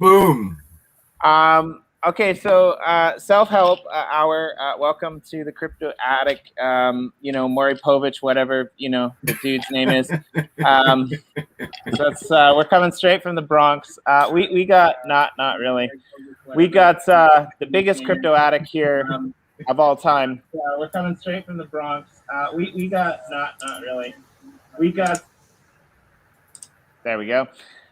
Boom. Okay, so self-help hour. Welcome to the Crypto Addict. Maury Povich, whatever the dude's name is. So it's we're coming straight from the Bronx. We got not really. We got the biggest crypto addict here of all time. We're coming straight from the Bronx. We got not really. We got. There we go.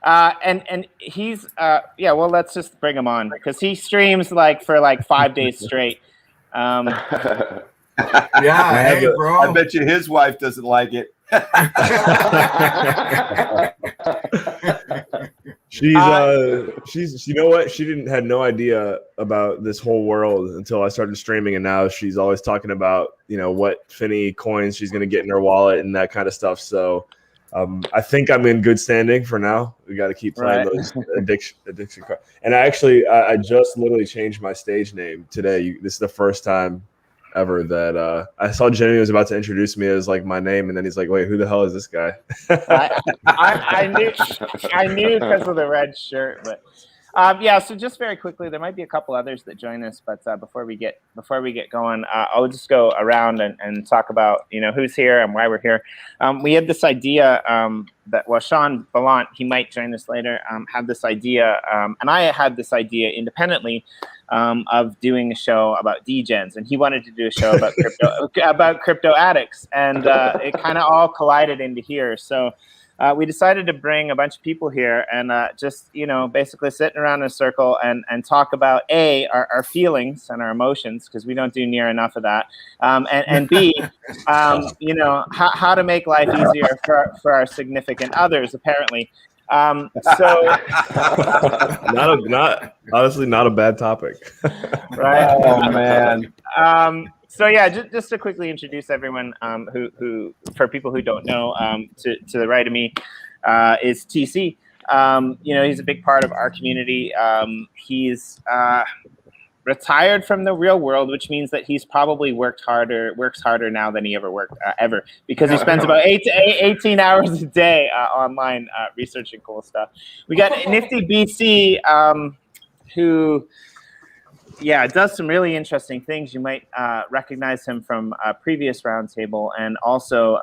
And he's well, let's just bring him on because he streams for 5 days straight. Yeah, hey, bro. I bet you his wife doesn't like it. She's you know what? She had no idea about this whole world until I started streaming, and now she's always talking about what Finny coins she's gonna get in her wallet and that kind of stuff. So I think I'm in good standing for now. We got to keep playing those addiction cards. And I just literally changed my stage name today. This is the first time ever that I saw Jimmy was about to introduce me as my name, and then he's like, "Wait, who the hell is this guy?" I knew because of the red shirt, but. So just very quickly, there might be a couple others that join us, but before we get going, I'll just go around and talk about who's here and why we're here. We had this idea that Sean Ballent, he might join us later, had this idea, and I had this idea independently of doing a show about Degens, and he wanted to do a show about crypto addicts, and it kind of all collided into here. So. We decided to bring a bunch of people here and just, basically sitting around in a circle and talk about our feelings and our emotions, because we don't do near enough of that, and B, how to make life easier for our significant others, apparently. Honestly, not a bad topic. Right? Oh man. So yeah, just to quickly introduce everyone, who for people who don't know, to the right of me is TC. He's a big part of our community. He's retired from the real world, which means that he's probably works harder now than he ever worked ever, because he spends about 18 hours a day online researching cool stuff. We got Nifty BC, who. Yeah, does some really interesting things. You might recognize him from a previous Roundtable, and also,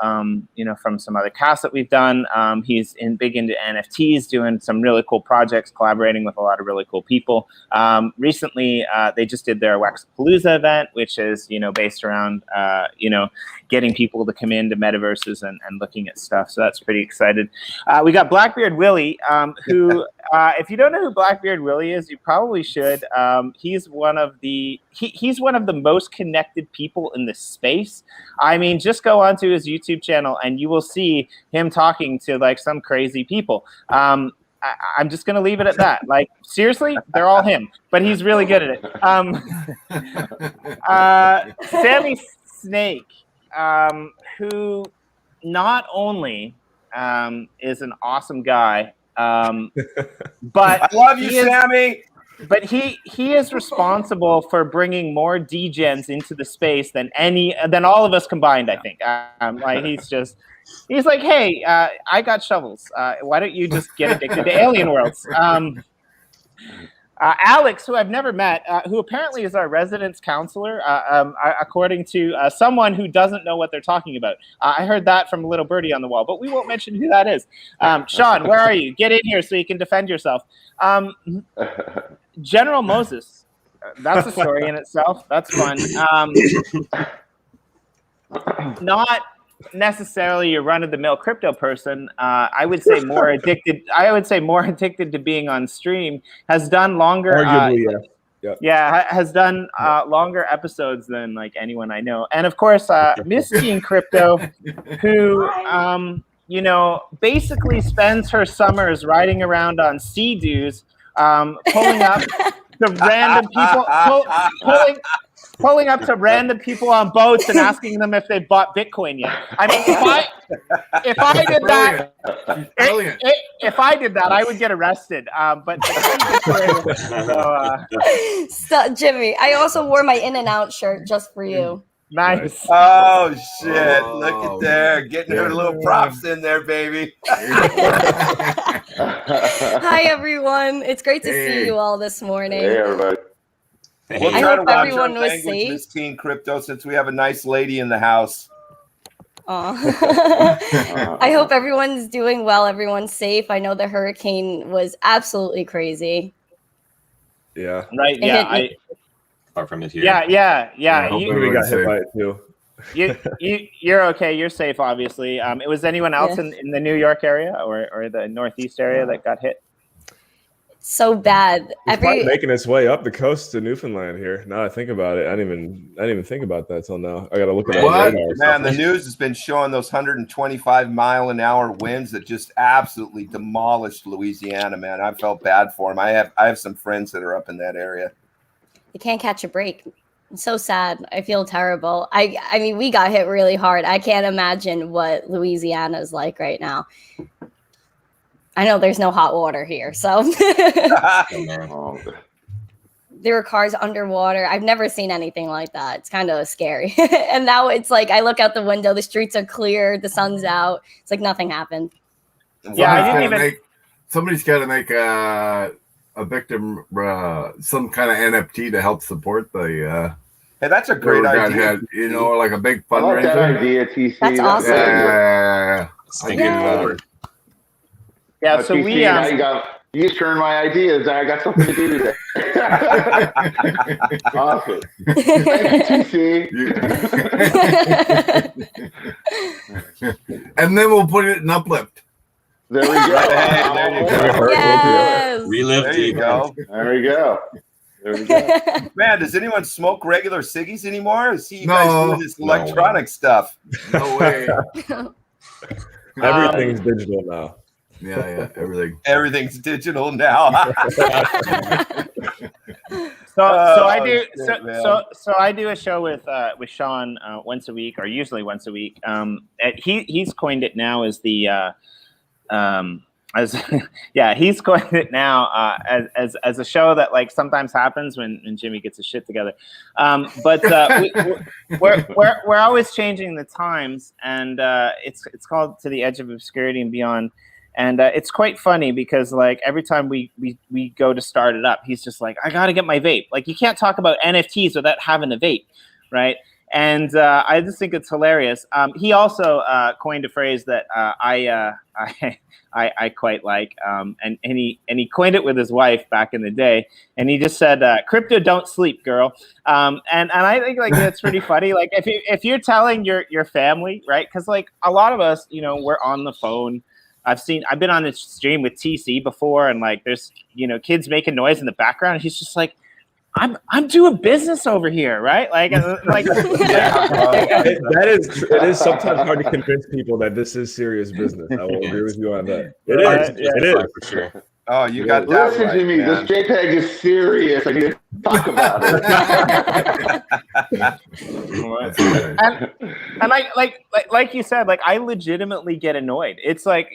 from some other casts that we've done. He's big into NFTs, doing some really cool projects, collaborating with a lot of really cool people. Recently, they just did their Waxapalooza event, which is, based around, getting people to come into metaverses and looking at stuff. So that's pretty excited. We got Blackbeard Willie, who... if you don't know who Blackbeard Willie is, you probably should. He's one of the most connected people in this space. I mean, just go onto his YouTube channel and you will see him talking to some crazy people. I'm just gonna leave it at that. Seriously, they're all him, but he's really good at it. Sammy Snake, who not only is an awesome guy. But I love you, Sammy. But he is responsible for bringing more degens into the space than all of us combined, I think. He's like, hey, I got shovels. Why don't you just get addicted to Alien Worlds? Alex, who I've never met, who apparently is our residence counselor, according to someone who doesn't know what they're talking about. I heard that from a little birdie on the wall, but we won't mention who that is. Sean, where are you? Get in here so you can defend yourself. General Moses, that's a story in itself. That's fun. Not necessarily your run-of-the-mill crypto person. I would say more addicted. To being on stream. Has done longer. Arguably, has done longer episodes than anyone I know. And of course, Miss Teen Crypto, who basically spends her summers riding around on Sea-Doos, pulling up to random people, pulling up to random people on boats and asking them if they bought Bitcoin yet. I mean, if I did that, if I did that, I would get arrested. Stop, Jimmy. I also wore my In-N-Out shirt just for you. Nice. Oh shit! Look at there, getting her little props in there, baby. Hi, everyone. It's great to see you all this morning. Hey, everybody. We'll I try to hope watch everyone our was language, safe. Miss Teen Crypto, since we have a nice lady in the house. I hope everyone's doing well. Everyone's safe. I know the hurricane was absolutely crazy. Yeah. Right. It Yeah. hit Far from it here. Yeah. hope You, We got everyone's hit safe. by it too. you're okay. You're safe, obviously. It was anyone else Yes. in the New York area or the Northeast area that got hit? so bad. It's probably making its way up the coast to Newfoundland here. Now I think about it, I didn't even think about that till now. I got to look at What? that. Man, the news has been showing those 125-mile-an-hour winds that just absolutely demolished Louisiana, man. I felt bad for them. I have some friends that are up in that area. You can't catch a break. It's so sad. I feel terrible. I mean, we got hit really hard. I can't imagine what Louisiana is like right now. I know there's no hot water here, so Oh, there were cars underwater. I've never seen anything like that. It's kind of scary. And now it's like I look out the window, the streets are clear, the sun's out. It's like nothing happened. Yeah, I didn't even. Somebody's got to make a victim some kind of NFT to help support the. Hey, that's a great whoever got idea. hit, you know, like a big I like that fundraiser. idea, TC. That's awesome. Yeah. Thinking about it. Yeah. So TC, we. now you turned my ideas. I got something to do today. Awesome. Thank you, TC. And then we'll put it in Uplift. There we go. Hey, there you go. Yes. Relive There you the go. There we go. There we go. Man, does anyone smoke regular ciggies anymore? I see you No. guys doing this electronic stuff. No way. Everything's digital now. Yeah, everything. Everything's digital now. So I do shit, man. so I do a show with Sean once a week, or usually once a week. He's coined it now as the he's coined it now as a show that like sometimes happens when Jimmy gets his shit together. But we're always changing the times, and it's called To the Edge of Obscurity and Beyond. And it's quite funny because like every time we go to start it up, he's just like, I got to get my vape. Like you can't talk about NFTs without having a vape, right? And I just think it's hilarious. He also coined a phrase that I quite like, and he coined it with his wife back in the day, and he just said, "Crypto don't sleep, girl." And I think like that's pretty funny. Like if you're telling your family, right? Because like a lot of us, you know, we're on the phone. I've been on this stream with TC before, and like there's kids making noise in the background, and he's just like, I'm doing business over here, right? Like it is sometimes hard to convince people that this is serious business. I will agree with you on that. It is for sure. Oh, you got that Listen right, to me. man. This JPEG is serious. I need to talk about it. and like you said, like I legitimately get annoyed. It's like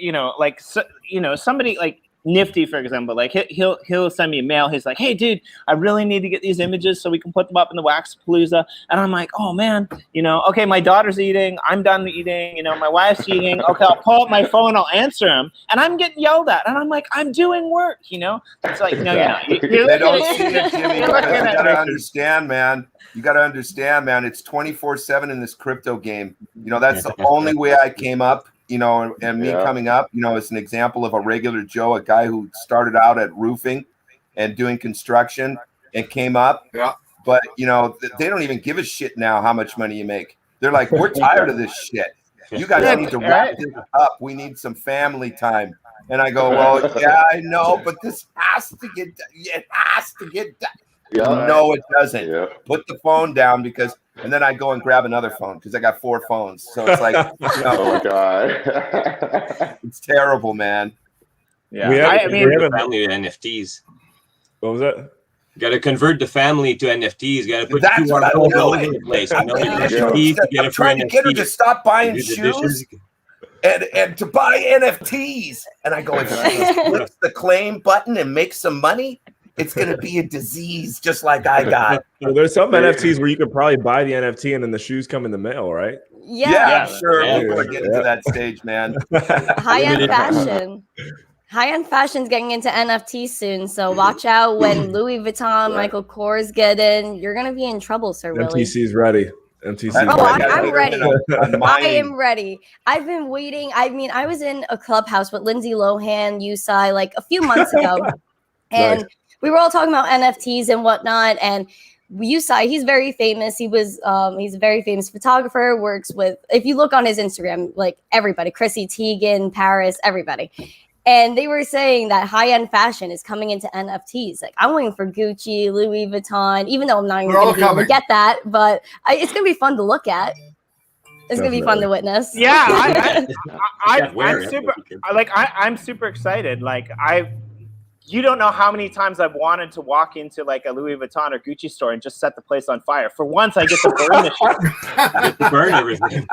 somebody like Nifty, for example, like he'll send me a mail. He's like, "Hey, dude, I really need to get these images so we can put them up in the Waxpalooza." And I'm like, "Oh man, okay, my daughter's eating. I'm done eating. My wife's eating. Okay, I'll pull up my phone. I'll answer him." And I'm getting yelled at, and I'm like, "I'm doing work." It's like, no, you're not. They don't see it, Jimmy. You gotta understand, man. You gotta understand, man. It's 24/7 in this crypto game. That's the only way I came up. And me coming up, is an example of a regular Joe, a guy who started out at roofing and doing construction and came up. Yeah. But, they don't even give a shit now how much money you make. They're like, we're tired of this shit. You guys need to wrap this up. We need some family time. And I go, well, yeah, I know, but this has to get done. It has to get done. Yeah. No, it doesn't. Yeah. Put the phone down and then I go and grab another phone because I got 4 phones. So it's like, Oh my god. it's terrible, man. Yeah, I mean, family to NFTs. What was that? You got to convert the family to NFTs. You got to put That's what I all know. over the place. I'm trying to get her to stop buying shoes and to buy NFTs. And I go, if she clicks the claim button and makes some money, it's going to be a disease just like I got. Well, there's some NFTs where you could probably buy the NFT and then the shoes come in the mail, right? Yeah. I'm sure we're getting to that stage, man. High-end fashion. high-end fashion's getting into NFTs soon, so watch out when Louis Vuitton, Michael Kors get in. You're gonna be in trouble, Sir Willie. MTC's ready. MTC's I'm ready. On I am ready. I've been waiting. I mean, I was in a clubhouse with Lindsay Lohan, Yusai, like a few months ago, and we were all talking about NFTs and whatnot. And Yusai, he's very famous. He's a very famous photographer. Works with, if you look on his Instagram, like everybody, Chrissy Teigen, Paris, everybody. And they were saying that high-end fashion is coming into NFTs. Like, I'm waiting for Gucci, Louis Vuitton, even though I'm not even going to be able to get that. But it's going to be fun to look at. It's going to be fun to witness. Yeah, I'm super excited. Like, you don't know how many times I've wanted to walk into like a Louis Vuitton or Gucci store and just set the place on fire. For once, I get to burn the shit. Burn everything.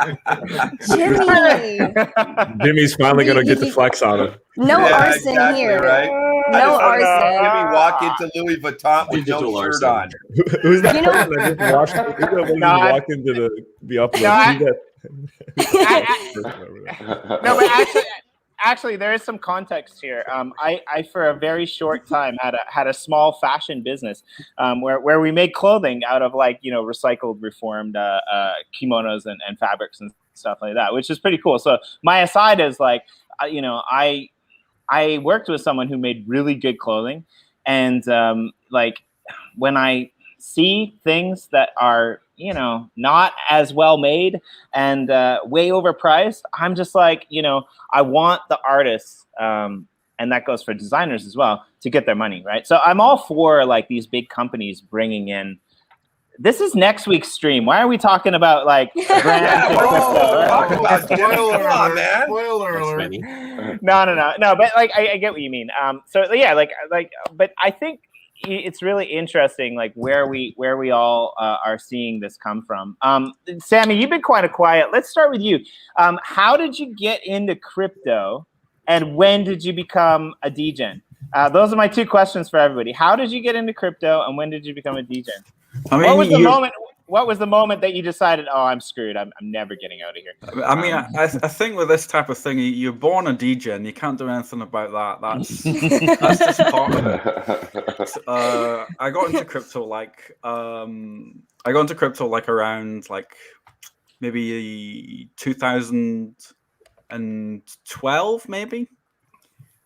Jimmy's finally going to get the flex on it. No arson here. Right? No arson. Jimmy walk into Louis Vuitton with Digital no shirt arson. on. Who's that person that just walk into the upload? No, but actually, there is some context here. I for a very short time had a small fashion business where we made clothing out of recycled, reformed kimonos and fabrics and stuff like that, which is pretty cool. So my aside is I worked with someone who made really good clothing, and when I see things that are not as well made and way overpriced, I'm just like, I want the artists, and that goes for designers as well, to get their money, right? So I'm all for like these big companies bringing in. This is next week's stream. Why are we talking about like brands? Spoiler alert, man. Spoiler alert. No. But like, I get what you mean. So yeah, but I think it's really interesting, like where we all are seeing this come from. Sammy, you've been quite quiet. Let's start with you. How did you get into crypto, and when did you become a degen? Those are my two questions for everybody. How did you get into crypto, and when did you become a degen? I mean, what was the moment that you decided, oh, I'm screwed, I'm never getting out of here? I mean, I think with this type of thing, you're born a degen. You can't do anything about that. That's just part of it. I got into crypto around maybe 2012, maybe,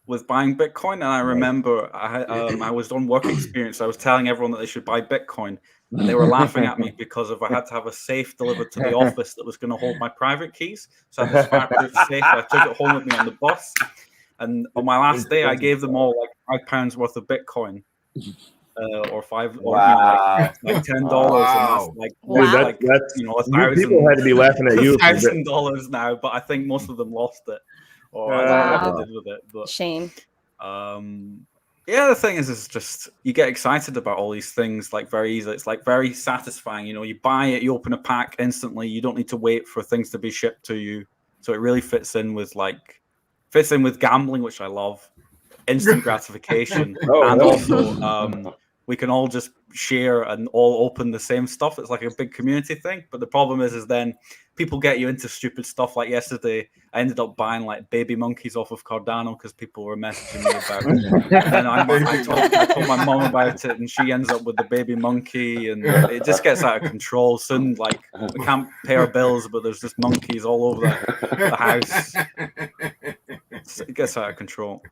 with buying Bitcoin. And I remember I was on work experience. I was telling everyone that they should buy Bitcoin. And they were laughing at me because I had to have a safe delivered to the office that was going to hold my private keys. So I had this fireproof safe. I took it home with me on the bus. And on my last day, I gave them all like £5 worth of Bitcoin, or $5, or like $10. Wow. And that's $1,000. People had to be laughing at you. $1,000 now, but I think most of them lost it, or I don't know what they did with it. But shame. Yeah, the thing is just you get excited about all these things like very easily. It's like very satisfying. You buy it, you open a pack instantly. You don't need to wait for things to be shipped to you. So it really fits in with gambling, which I love. Instant gratification, also we can all just share and all open the same stuff. It's like a big community thing. But the problem is then people get you into stupid stuff. Like yesterday, I ended up buying like baby monkeys off of Cardano because people were messaging me about it. And I told my mom about it, and she ends up with the baby monkey, and it just gets out of control. Soon, like, we can't pay our bills, but there's just monkeys all over the house. It gets out of control.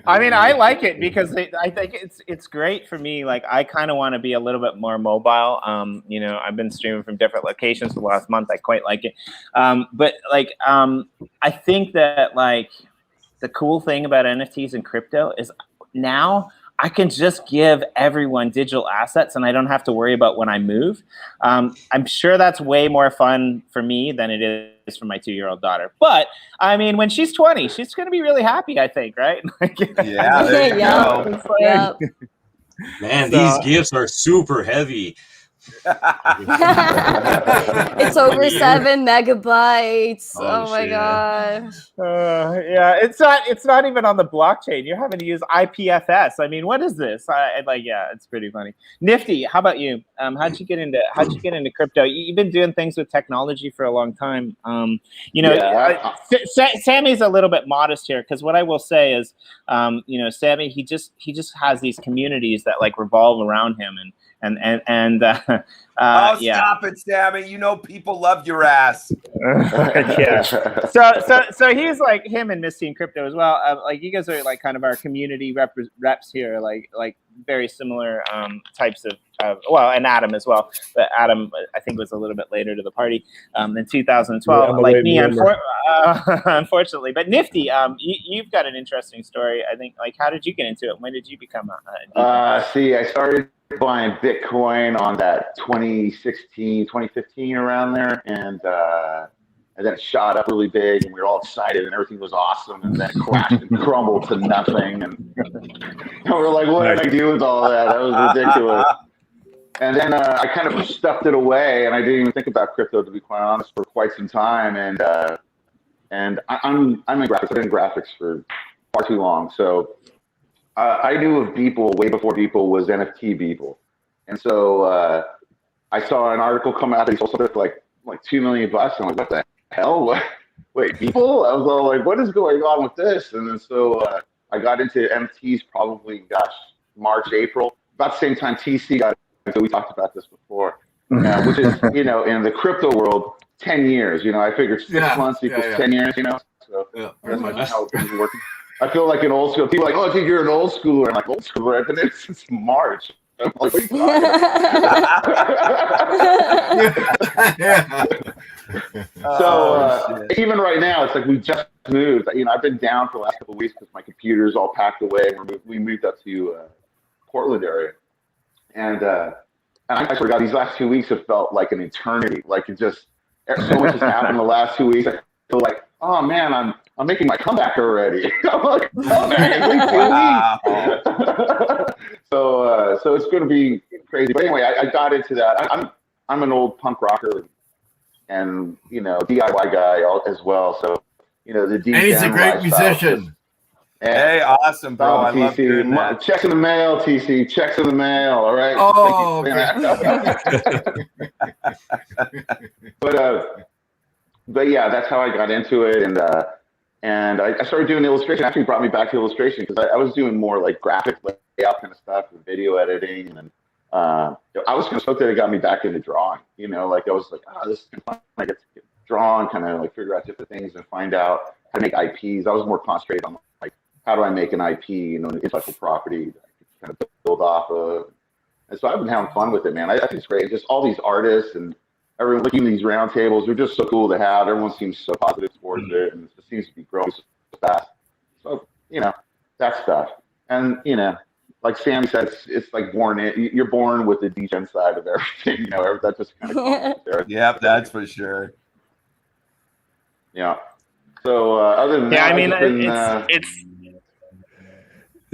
I mean, I like it because I think it's great for me. Like, I kind of want to be a little bit more mobile. I've been streaming from different locations for the last month. I quite like it. But I think that like the cool thing about NFTs and crypto is now I can just give everyone digital assets and I don't have to worry about when I move. I'm sure that's way more fun for me than it is for my 2-year-old daughter. But I mean, when she's 20, she's going to be really happy, I think, right? Yeah, there you go. Man, these gifts are super heavy. It's over 7 megabytes. Oh, Oh my shit. gosh. Yeah, it's not even on the blockchain. You're having to use IPFS. I mean, what is this? It's pretty funny. Nifty, how about you? How'd you get into crypto? You've been doing things with technology for a long time. Sammy's a little bit modest here, because what I will say is, Sammy, he just has these communities that like revolve around him, Stop it, Sammy. You know people love your ass. Yeah. So he's like him and Miss Teen Crypto as well. Like you guys are like kind of our community reps here, like very similar types of and Adam as well. But Adam, I think, was a little bit later to the party in 2012, like me, unfortunately. But Nifty, you've got an interesting story. I think, like, how did you get into it? When did you become a I started buying Bitcoin on that 2016, 2015 around there, and then it shot up really big, and we were all excited, and everything was awesome, and then it crashed and crumbled to nothing, and we were like, what did I do with all that? That was ridiculous. And then I kind of stuffed it away, and I didn't even think about crypto, to be quite honest, for quite some time, and I'm in graphics. I've been in graphics for far too long, so I knew of Beeple way before Beeple was NFT Beeple. And so I saw an article come out that he sold something for like $2 million. I'm like, what the hell? Wait, Beeple? I was all like, what is going on with this? And then so I got into NFTs probably, March, April. About the same time TC got into, we talked about this before, which is, in the crypto world, 10 years. I figured 6 months equals 10 years, So that's how it's working. I feel like an old school. People are like, oh, dude, you're an old schooler. I'm like, old schooler? I've been in since March. I'm like, what are you talking about? So even right now, it's like we just moved. I've been down for the last couple of weeks because my computer's all packed away. We moved up to Portland area, and I forgot these last 2 weeks have felt like an eternity. Like it just so much has happened in the last 2 weeks. I feel like, oh man, I'm making my comeback already. I'm like, wow. So it's going to be crazy. But anyway, I got into that. I'm an old punk rocker and DIY guy as well. So the Degen, and he's a great musician. Hey, awesome, bro. I love hearing that. Checks in the mail, TC. Checks in the mail. All right. Oh, But yeah, that's how I got into it, and I started doing illustration. Actually, brought me back to illustration because I was doing more like graphic layout kind of stuff and video editing, and I was kind of stoked that it got me back into drawing. Like I was like, this is fun. I get to draw and kind of like figure out different things and find out how to make IPs. I was more concentrated on like how do I make an IP, an intellectual property that I could kind of build off of. And so I've been having fun with it, man. I think it's great. Just all these artists and everyone looking at these roundtables, they're just so cool to have. Everyone seems so positive towards it, and it seems to be growing so fast. So, that stuff. And, like Sammy said, it's like you're born with the degen side of everything. That just kind of comes there. Yep, that's for sure. Yeah. So other than that, it's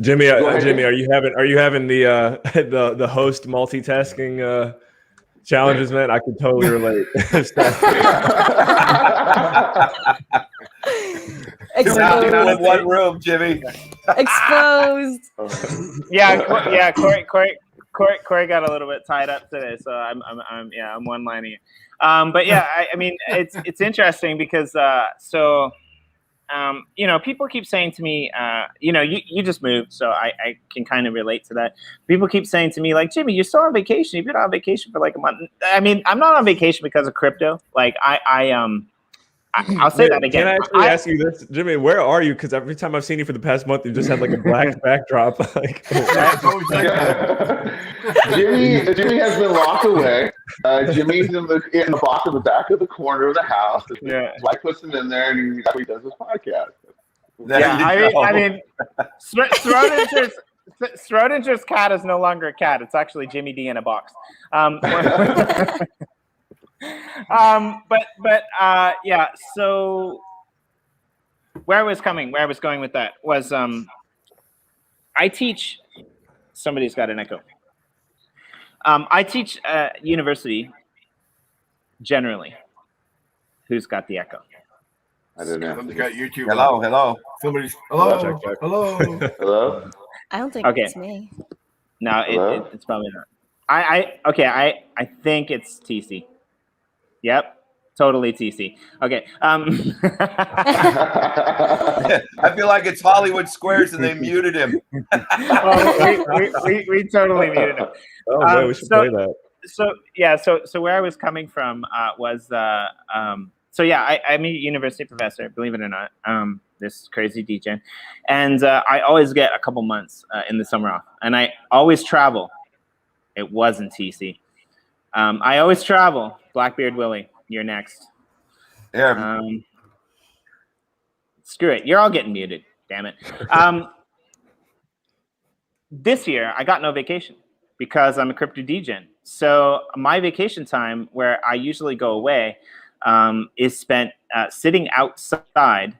Jimmy, are you having the host multitasking challenges, man? I could totally relate. Exposed. In one room, Jimmy. Exposed. Yeah, Corey got a little bit tied up today, so I'm one lining it. But yeah, I mean, it's interesting because people keep saying to me, you just moved, so I can kind of relate to that. People keep saying to me, like, Jimmy, you're still on vacation. You've been on vacation for like a month. I mean, I'm not on vacation because of crypto. Like, I'll say that again. Can I actually ask you this, Jimmy? Where are you? Because every time I've seen you for the past month, you just had like a black backdrop. Jimmy has been locked away. Jimmy's in the box in the back of the corner of the house. Yeah, his wife puts him in there, and he does his podcast. I mean, Schrodinger's cat is no longer a cat. It's actually Jimmy D in a box. Yeah. So where I was going with that was, I teach. Somebody's got an echo. I teach university generally. Who's got the echo? I don't know. Somebody's got YouTube. Hello. Somebody's hello. Check, check. Hello. Hello? I don't think Okay. it's me. No, Hello? it's probably not. I think it's TC. Yep, totally TC. Okay. I feel like it's Hollywood Squares and they muted him. we totally muted him. Oh man, we should play that. So yeah, so where I was coming from was so yeah, I'm a university professor, believe it or not. This crazy degen, and I always get a couple months in the summer off, and I always travel. It wasn't TC. I always travel. Blackbeard Willie, you're next. Yeah. Screw it, you're all getting muted. Damn it. This year I got no vacation because I'm a crypto degen. So my vacation time, where I usually go away, is spent sitting outside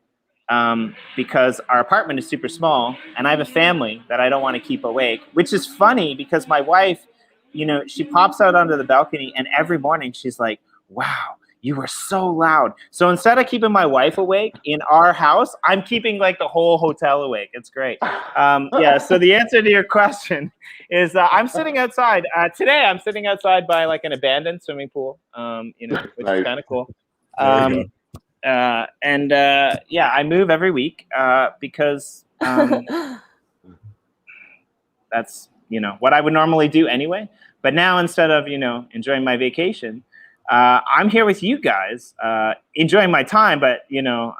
because our apartment is super small and I have a family that I don't want to keep awake, which is funny because my wife, you know, she pops out onto the balcony and every morning she's like, wow, you were so loud. So instead of keeping my wife awake in our house, I'm keeping like the whole hotel awake. It's great. Yeah, so the answer to your question is I'm sitting outside. Today I'm sitting outside by like an abandoned swimming pool, you know, which is kind of cool. Yeah, I move every week because that's, you know, what I would normally do anyway. But now instead of, you know, enjoying my vacation, I'm here with you guys, enjoying my time. But, you know,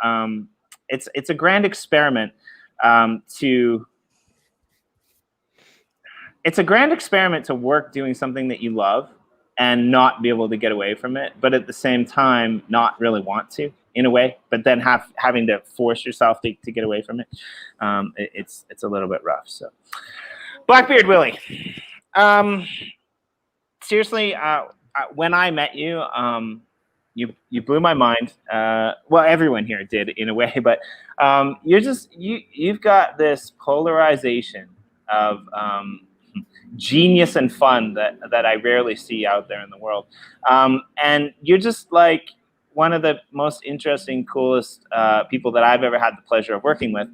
it's a grand experiment to work doing something that you love and not be able to get away from it, but at the same time not really want to, in a way, but then having to force yourself to get away from it. It's a little bit rough. So Blackbeard Willie, seriously, when I met you, you blew my mind. Well, everyone here did in a way, but you've got this polarization of genius and fun that I rarely see out there in the world. And you're just like one of the most interesting, coolest people that I've ever had the pleasure of working with.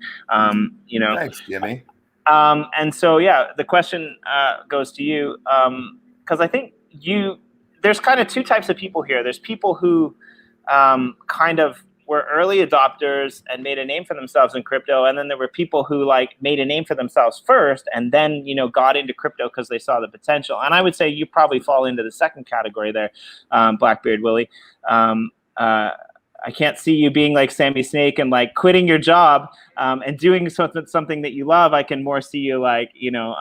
You know. Thanks, Jimmy. And so, yeah, the question goes to you, because I think there's kind of two types of people here. There's people who kind of were early adopters and made a name for themselves in crypto, and then there were people who like made a name for themselves first and then, you know, got into crypto because they saw the potential. And I would say you probably fall into the second category there, Blackbeard Willie. I can't see you being like Sammy Snake and like quitting your job and doing something that you love. I can more see you like, you know,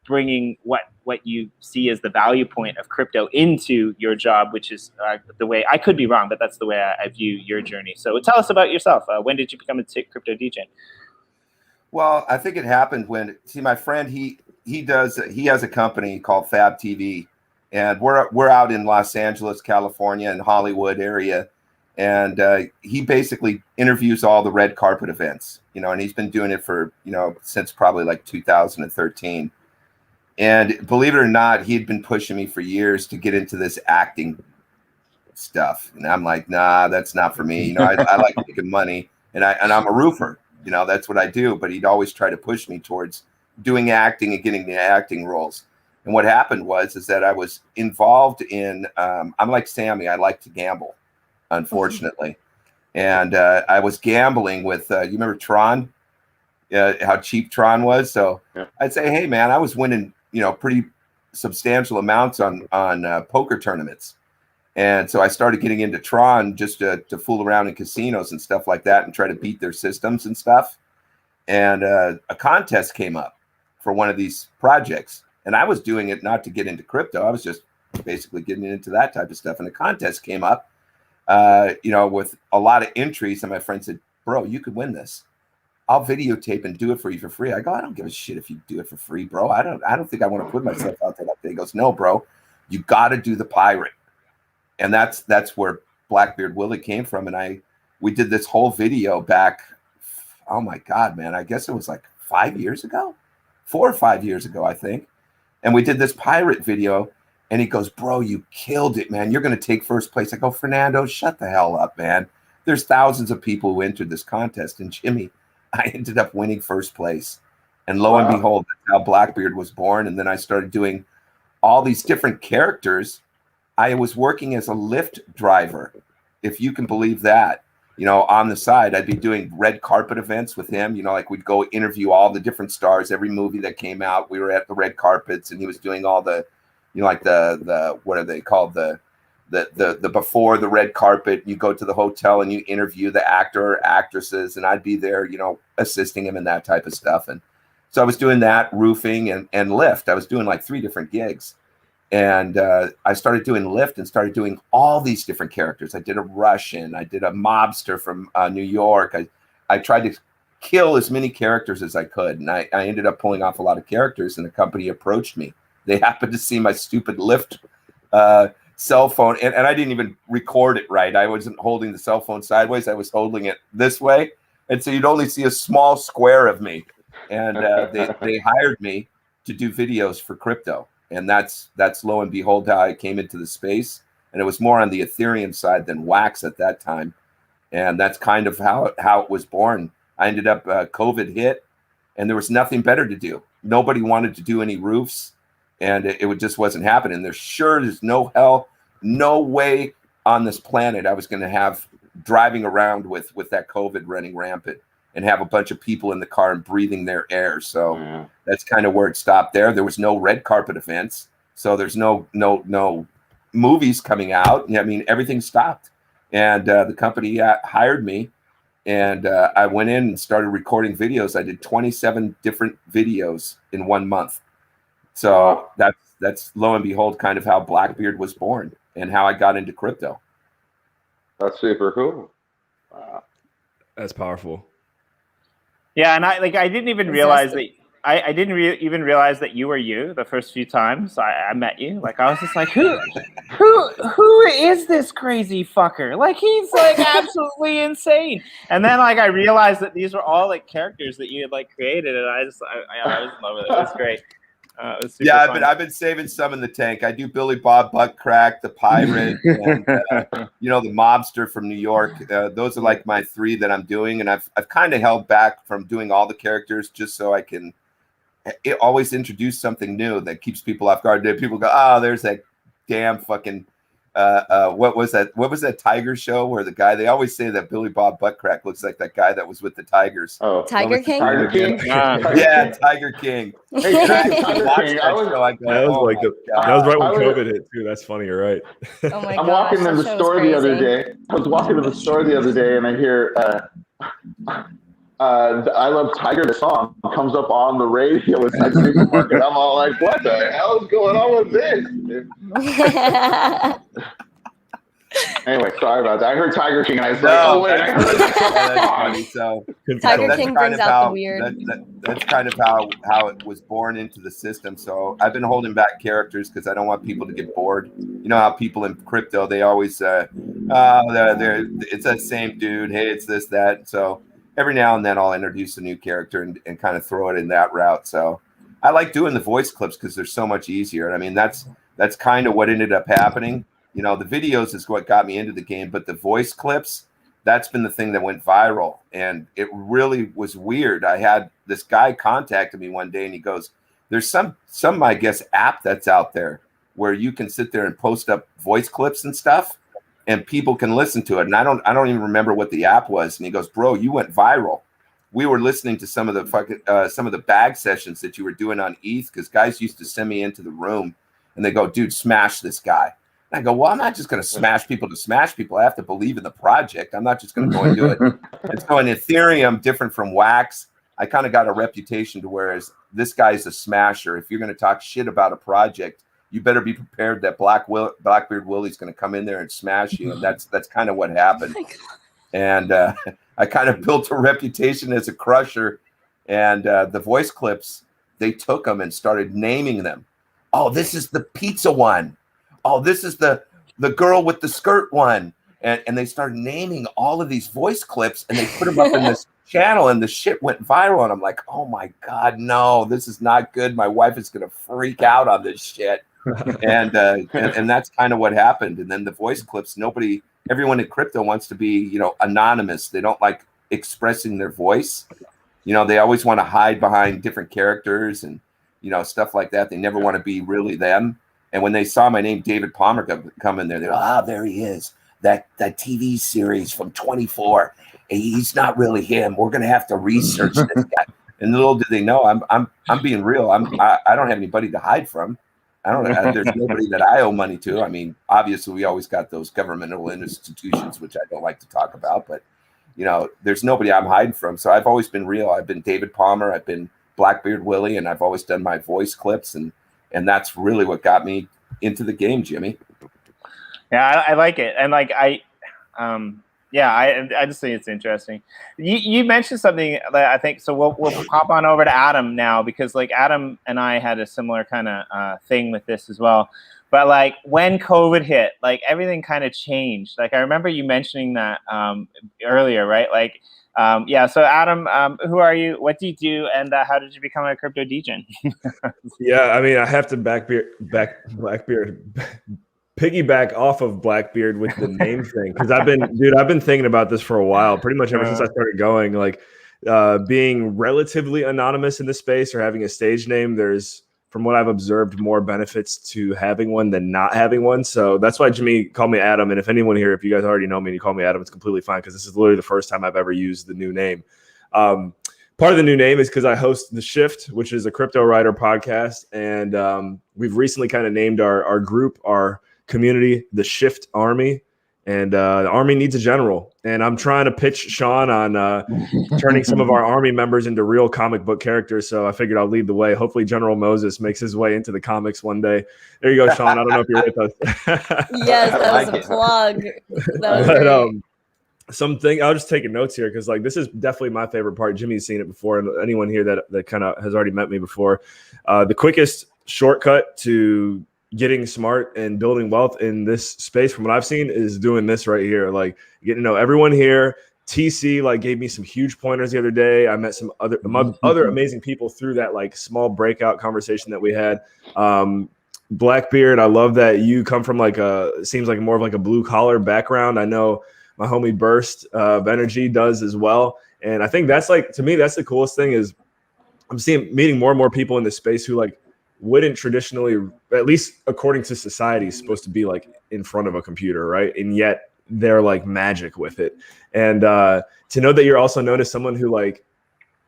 bringing what you see as the value point of crypto into your job, which is the way, I could be wrong, but that's the way I view your journey. So tell us about yourself. When did you become a crypto degen? Well, I think it happened when, see, my friend, he has a company called Fab TV, and we're out in Los Angeles, California, and Hollywood area. And he basically interviews all the red carpet events, you know, and he's been doing it for, you know, since probably like 2013. And believe it or not, he had been pushing me for years to get into this acting stuff. And I'm like, nah, that's not for me. You know, I like making money, and I'm a roofer, you know, that's what I do. But he'd always try to push me towards doing acting and getting the acting roles. And what happened is that I was involved in, I'm like Sammy, I like to gamble, unfortunately. And I was gambling with, you remember Tron? How cheap Tron was? So yeah. I'd say, hey, man, I was winning, you know, pretty substantial amounts on poker tournaments. And so I started getting into Tron just to fool around in casinos and stuff like that and try to beat their systems and stuff. And a contest came up for one of these projects. And I was doing it not to get into crypto. I was just basically getting into that type of stuff. And the contest came up, you know, with a lot of entries. And my friend said, bro, you could win this. I'll videotape and do it for you for free. I go, I don't give a shit if you do it for free, bro. I don't think I want to put myself out there like that. He goes, no, bro, you got to do the pirate. And that's where Blackbeard Willie came from. And we did this whole video back, oh my God, man, I guess it was like 4 or 5 years ago, I think. And we did this pirate video, and he goes, bro, you killed it, man. You're going to take first place. I go, Fernando, shut the hell up, man. There's thousands of people who entered this contest. And Jimmy, I ended up winning first place. And lo and behold, that's how Blackbeard was born. And then I started doing all these different characters. I was working as a Lyft driver, if you can believe that. On the side, I'd be doing red carpet events with him. Like we'd go interview all the different stars, every movie that came out. We were at the red carpets, and he was doing all the, like the what are they called? The before the red carpet. You go to the hotel and you interview the actor or actresses, and I'd be there, assisting him in that type of stuff. And so I was doing that, roofing and Lyft. I was doing like 3 different gigs. And I started doing Lyft and started doing all these different characters. I did a Russian. I did a mobster from New York. I tried to kill as many characters as I could. And I ended up pulling off a lot of characters, and the company approached me. They happened to see my stupid Lyft cell phone. And I didn't even record it right. I wasn't holding the cell phone sideways. I was holding it this way. And so you'd only see a small square of me. And they hired me to do videos for crypto. And that's lo and behold how I came into the space. And it was more on the Ethereum side than Wax at that time. And that's kind of how it was born. I ended up, COVID hit, and there was nothing better to do. Nobody wanted to do any roofs, and it just wasn't happening. There's no way on this planet I was going to have driving around with that COVID running rampant and have a bunch of people in the car and breathing their air. So that's kind of where it stopped there. There was no red carpet events. So there's no movies coming out. I mean, everything stopped. And the company hired me, and I went in and started recording videos. I did 27 different videos in 1 month. So that's lo and behold kind of how Blackbeard was born and how I got into crypto. That's super cool. Wow. That's powerful. Yeah, and I didn't even realize that I didn't even realize that you were you the first few times I met you. Like I was just like, who is this crazy fucker? Like he's like absolutely insane. And then like I realized that these were all like characters that you had like created, and I was in love with it. It was great. It was super fun. I've been saving some in the tank. I do Billy Bob Buttcrack, the pirate, and the mobster from New York. Those are like my 3 that I'm doing, and I've kind of held back from doing all the characters just so I can always introduce something new that keeps people off guard. People go, oh, there's that damn fucking what was that Tiger show where the guy, they always say that Billy Bob Buttcrack looks like that guy that was with the Tigers. Oh, Tiger King? Tiger King? Yeah, Tiger King. Hey, That was right when COVID hit too. That's funny, you're right. Oh my I'm gosh, walking in the store the other day. I was walking to the store the other day, and I hear I Love Tiger, the song comes up on the radio inside the supermarket. I'm all like, what the hell is going on with this? Anyway, sorry about that. I heard Tiger King, and I was like, oh, wait. That's funny. So Tiger King brings out the weird. That's kind of how it was born into the system. So I've been holding back characters because I don't want people to get bored. You know how people in crypto, they always, it's that same dude. Hey, it's this, that. So every now and then I'll introduce a new character and kind of throw it in that route. So I like doing the voice clips because they're so much easier. I mean, that's kind of what ended up happening. You know, the videos is what got me into the game, but the voice clips, that's been the thing that went viral. And it really was weird. I had this guy contacted me one day, and he goes, there's some, I guess, app that's out there where you can sit there and post up voice clips and stuff, and people can listen to it. And I don't even remember what the app was. And he goes, bro, you went viral. We were listening to some of the bag sessions that you were doing on ETH, because guys used to send me into the room and they go, dude, smash this guy. And I go, well, I'm not just going to smash people to smash people. I have to believe in the project. I'm not just going to go and do it. And so in Ethereum, different from Wax, I kind of got a reputation to whereas this guy's a smasher. If you're going to talk shit about a project, you better be prepared that Blackbeard Willie's going to come in there and smash you. And that's kind of what happened. And I kind of built a reputation as a crusher. And the voice clips, they took them and started naming them. Oh, this is the pizza one. Oh, this is the girl with the skirt one. And they started naming all of these voice clips, and they put them up in this channel, and the shit went viral, and I'm like, oh my God, no, this is not good. My wife is gonna freak out on this shit. and that's kind of what happened. And then the voice clips, everyone in crypto wants to be, anonymous. They don't like expressing their voice. They always want to hide behind different characters and, stuff like that. They never want to be really them. And when they saw my name, David Palmer, come in there, they're like, there he is. That TV series from 24. He's not really him. We're going to have to research this guy. And little did they know, I'm being real. I don't have anybody to hide from. There's nobody that I owe money to. I mean, obviously, we always got those governmental institutions, which I don't like to talk about. But, there's nobody I'm hiding from. So I've always been real. I've been David Palmer. I've been Blackbeard Willie. And I've always done my voice clips. And that's really what got me into the game, Jimmy. Yeah, I like it. And like, I just think it's interesting. You mentioned something that I think, so we'll hop on over to Adam now, because like Adam and I had a similar kind of thing with this as well. But like when COVID hit, like everything kind of changed. Like I remember you mentioning that earlier, right? Like, so Adam, who are you? What do you do? And how did you become a crypto degen? Yeah, I mean, I have to piggyback off of Blackbeard with the name thing, because I've been thinking about this for a while, pretty much ever since I started going. Like being relatively anonymous in this space or having a stage name, there's, from what I've observed, more benefits to having one than not having one. So that's why Jimmy called me Adam. And if anyone here, if you guys already know me and you call me Adam, it's completely fine, because this is literally the first time I've ever used the new name. Part of the new name is because I host The Shift, which is a crypto writer podcast. And we've recently kind of named our group, our community, the Shift Army. And the Army needs a general. And I'm trying to pitch Sean on turning some of our Army members into real comic book characters. So I figured I'll lead the way. Hopefully General Moses makes his way into the comics one day. There you go, Sean. I don't know if you're with us. Yes, that was a plug. That was great. I'll just take notes here, because like this is definitely my favorite part. Jimmy's seen it before, and anyone here that kind of has already met me before. The quickest shortcut to getting smart and building wealth in this space, from what I've seen, is doing this right here. Like getting to know everyone here. TC like gave me some huge pointers the other day. I met some other amazing people through that like small breakout conversation that we had. Blackbeard, I love that you come from like seems like more of like a blue collar background. I know my homie Burst of Energy does as well. And I think that's like, to me, that's the coolest thing, is I'm meeting more and more people in this space who like wouldn't traditionally, at least according to society, supposed to be like in front of a computer, right? And yet they're like magic with it. And to know that you're also known as someone who like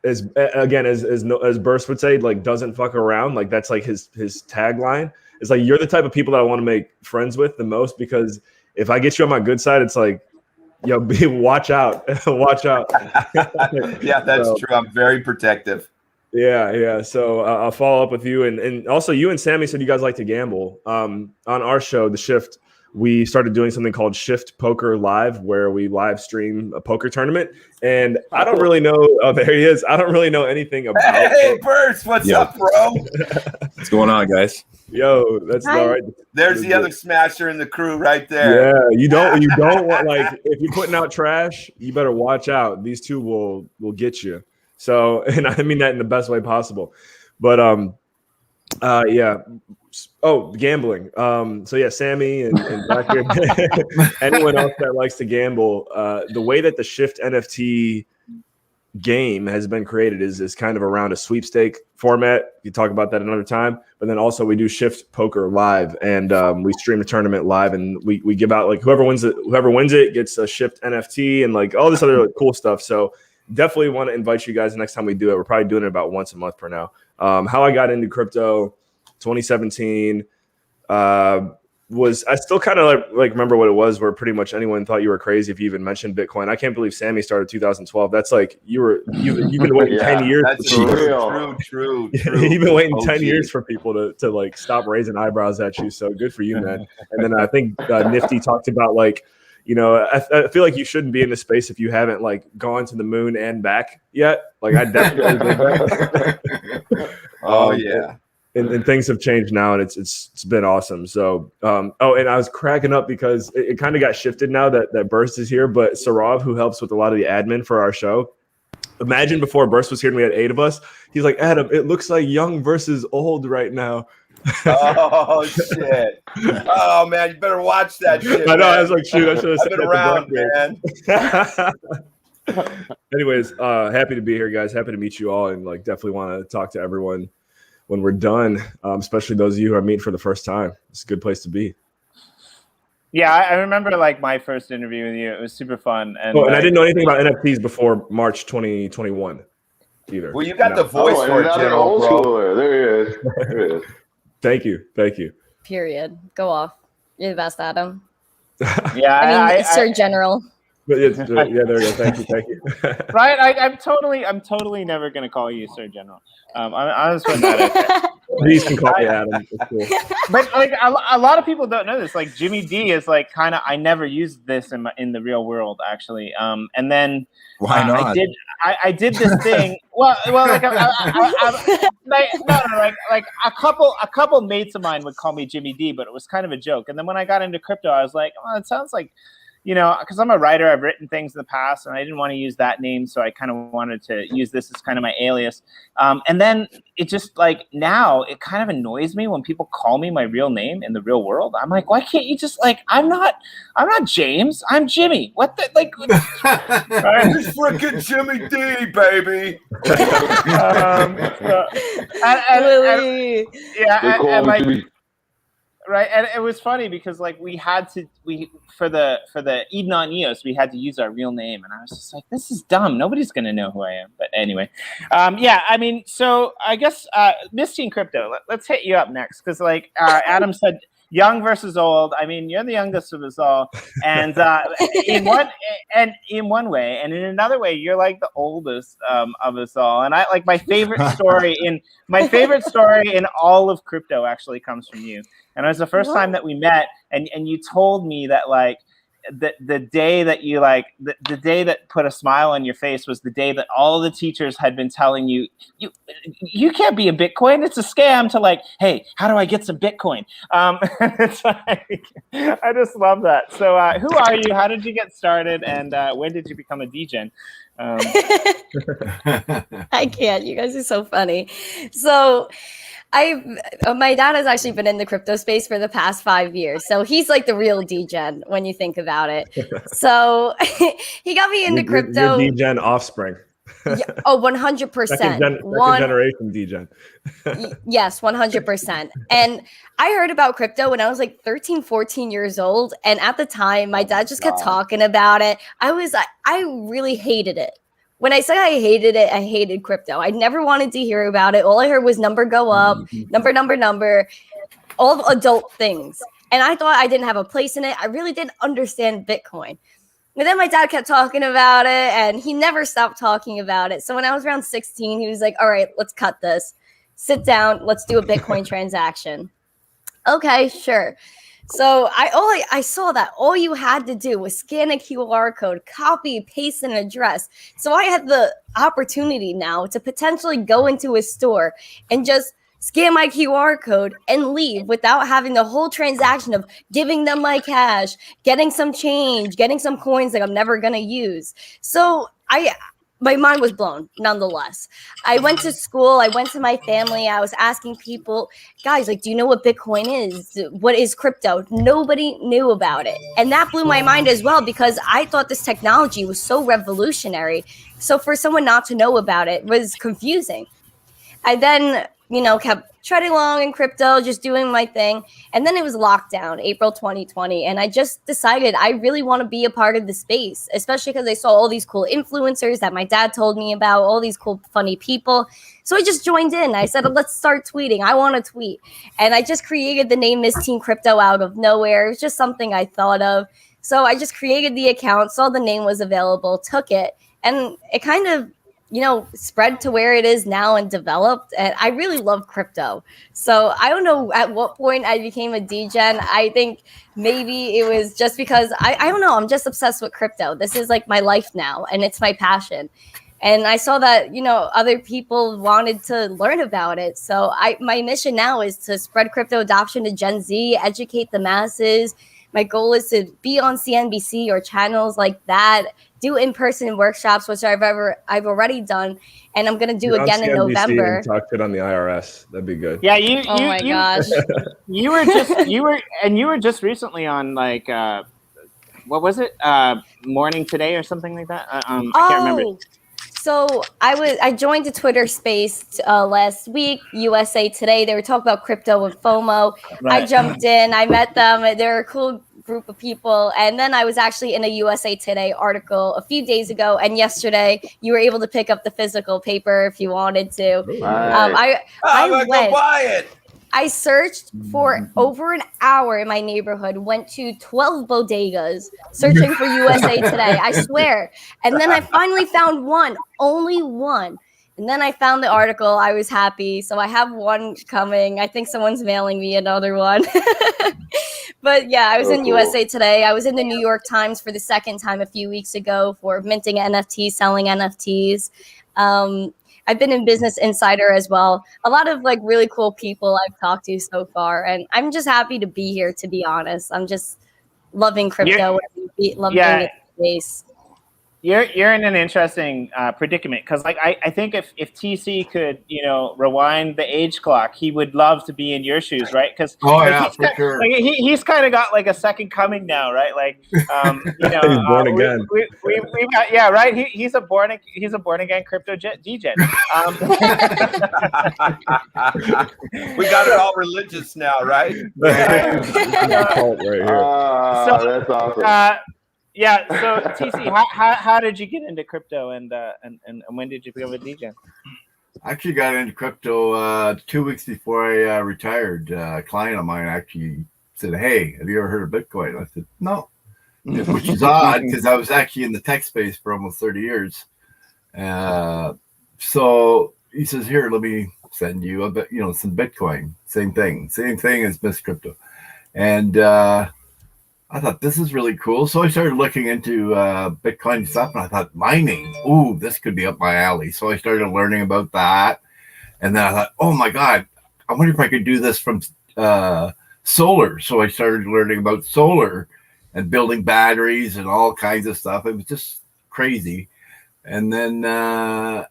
is, again, as Burst would say, like doesn't fuck around, like that's like his tagline. It's like, you're the type of people that I want to make friends with the most, because if I get you on my good side, it's like, yo, watch out. Watch out. Yeah, that's true. I'm very protective. Yeah. So I'll follow up with you. And also you and Sammy said you guys like to gamble. On our show, The Shift, we started doing something called Shift Poker Live, where we live stream a poker tournament. And I don't really know. Oh, there he is. I don't really know anything about it. Hey, Burst, what's up, bro? What's going on, guys? Yo, that's all right. There's the other smasher in the crew right there. Yeah, you don't want, like, if you're putting out trash, you better watch out. These two will get you. So, and I mean that in the best way possible. But yeah. Oh, gambling. So yeah, Sammy and Blackbeard, anyone else that likes to gamble, the way that the Shift NFT game has been created is kind of around a sweepstake format. You talk about that another time. But then also we do Shift Poker live, and we stream a tournament live, and we give out like whoever wins it gets a Shift NFT and like all this other like, cool stuff. So definitely want to invite you guys next time we do it. We're probably doing it about once a month for now. How I got into crypto 2017 was, I still kind of like remember what it was, where pretty much anyone thought you were crazy if you even mentioned Bitcoin. I can't believe Sammy started 2012. That's like you've been waiting 10 years. That's true. You've been waiting 10 years for people to like stop raising eyebrows at you. So good for you, man. And then I think Nifty talked about like, you know, I feel like you shouldn't be in this space if you haven't like gone to the moon and back yet. Like I definitely did that. Oh yeah. And things have changed now, and it's been awesome. So, and I was cracking up because it kind of got shifted now that Burst is here, but Sarav, who helps with a lot of the admin for our show, Imagine before Burst was here and we had 8 of us. He's like, Adam, it looks like young versus old right now. Oh shit! Oh man, you better watch that shit. I know. Man. I was like, shoot, I should have I've been around, man. Anyways, happy to be here, guys. Happy to meet you all, and like definitely want to talk to everyone when we're done, especially those of you who are meeting for the first time. It's a good place to be. Yeah, I remember like my first interview with you. It was super fun. And, I didn't know anything about NFTs before March 2021 either. Well, you got the voice for it, another General, old bro. schooler. There he is. There he is. Thank you. Period. Go off. You're the best, Adam. Yeah, I mean, Sir General. But yeah, there we go. Thank you. Right, I'm totally never gonna call you Sir General. I'm just putting that out there. Please can call me Adam. It's cool. But like a lot of people don't know this. Like Jimmy D is like kind of, I never used this in the real world actually. And then Why not? I did this thing. Well, like like a couple mates of mine would call me Jimmy D, but it was kind of a joke. And then when I got into crypto, I was like, oh, it sounds like, you know, because I'm a writer, I've written things in the past, and I didn't want to use that name, so I kind of wanted to use this as kind of my alias. And then it just like now it kind of annoys me when people call me my real name in the real world. I'm like, why can't you just like I'm not James, I'm Jimmy. What the like? It's freaking Jimmy D, baby. Right, and it was funny because like we for the Eden on EOS we had to use our real name, and I was just like, this is dumb. Nobody's gonna know who I am. But anyway, yeah, I mean, so I guess Misty and Crypto, let's hit you up next because like Adam said, young versus old. I mean, you're the youngest of us all, and in one way, and in another way, you're like the oldest of us all. And I like my favorite story in all of crypto actually comes from you. And it was the first time that we met, and you told me that like the day that you like the day that put a smile on your face was the day that all the teachers had been telling you can't be a Bitcoin, it's a scam, to like, hey, how do I get some Bitcoin? It's like, I just love that. So who are you? How did you get started? And when did you become a degen? I can't. You guys are so funny. So my dad has actually been in the crypto space for the past 5 years. So he's like the real degen when you think about it. So he got me into crypto. You're degen offspring. Yeah, oh, 100%. Second generation degen. Yes, 100%. And I heard about crypto when I was like 13, 14 years old. And at the time, my dad just kept talking about it. I really hated it. When I say I hated it, I hated crypto. I never wanted to hear about it. All I heard was number go up, number, all adult things. And I thought I didn't have a place in it. I really didn't understand Bitcoin. And then my dad kept talking about it, and he never stopped talking about it. So when I was around 16, he was like, all right, let's cut this. Sit down. Let's do a Bitcoin transaction. Okay, sure. So I saw that all you had to do was scan a QR code, copy, paste an address. So I had the opportunity now to potentially go into a store and just scan my QR code and leave without having the whole transaction of giving them my cash, getting some change, getting some coins that I'm never going to use. So my mind was blown nonetheless. I went to school. I went to my family. I was asking people, guys, like, do you know what Bitcoin is? What is crypto? Nobody knew about it. And that blew my mind as well, because I thought this technology was so revolutionary. So for someone not to know about it was confusing. I then, kept treading along in crypto, just doing my thing. And then it was lockdown, April 2020. And I just decided I really want to be a part of the space, especially because I saw all these cool influencers that my dad told me about, all these cool, funny people. So I just joined in. I said, let's start tweeting. I want to tweet. And I just created the name Miss Teen Crypto out of nowhere. It was just something I thought of. So I just created the account, saw the name was available, took it. And it kind of spread to where it is now and developed. And I really love crypto. So I don't know at what point I became a degen. I think maybe it was just because I don't know. I'm just obsessed with crypto. This is like my life now, and it's my passion. And I saw that, other people wanted to learn about it. So my mission now is to spread crypto adoption to Gen Z, educate the masses. My goal is to be on CNBC or channels like that, do in-person workshops, which I've already done, and I'm gonna do You're on again in CNBC November. and talk shit on the IRS. That'd be good. Yeah, Oh my gosh. you were just recently on like what was it? Morning Today or something like that. I can't remember. So I joined the Twitter space last week, USA Today. They were talking about crypto and FOMO. Right. I jumped in, I met them. They're a cool group of people. And then I was actually in a USA Today article a few days ago. And yesterday you were able to pick up the physical paper if you wanted to. Nice. I'm gonna go buy it. I searched for over an hour in my neighborhood, went to 12 bodegas searching for USA Today, I swear. And then I finally found one, only one. And then I found the article. I was happy. So I have one coming. I think someone's mailing me another one. But yeah, I was in USA Today. I was in the New York Times for the second time a few weeks ago for minting NFTs, selling NFTs. I've been in Business Insider as well. A lot of like really cool people I've talked to so far, and I'm just happy to be here. To be honest, I'm just loving crypto, loving the space. You're in an interesting predicament because like I think if TC could rewind the age clock, he would love to be in your shoes, right? Because for sure. Like, he's kind of got like a second coming now, right? Like He's born again. We've got, right. He's a born again crypto degen. We got it all religious now, right? Cult right here. That's awesome. Yeah, so TC, how did you get into crypto and when did you become a degen? I actually got into crypto 2 weeks before I retired. A client of mine actually said, "Hey, have you ever heard of Bitcoin?" I said, "No," which is odd because I was actually in the tech space for almost 30 years. So he says, "Here, let me send you some Bitcoin." Same thing as Miss Crypto, and I thought this is really cool. So I started looking into Bitcoin stuff, and I thought mining, ooh, this could be up my alley. So I started learning about that. And then I thought, oh my God, I wonder if I could do this from solar. So I started learning about solar and building batteries and all kinds of stuff. It was just crazy. And then let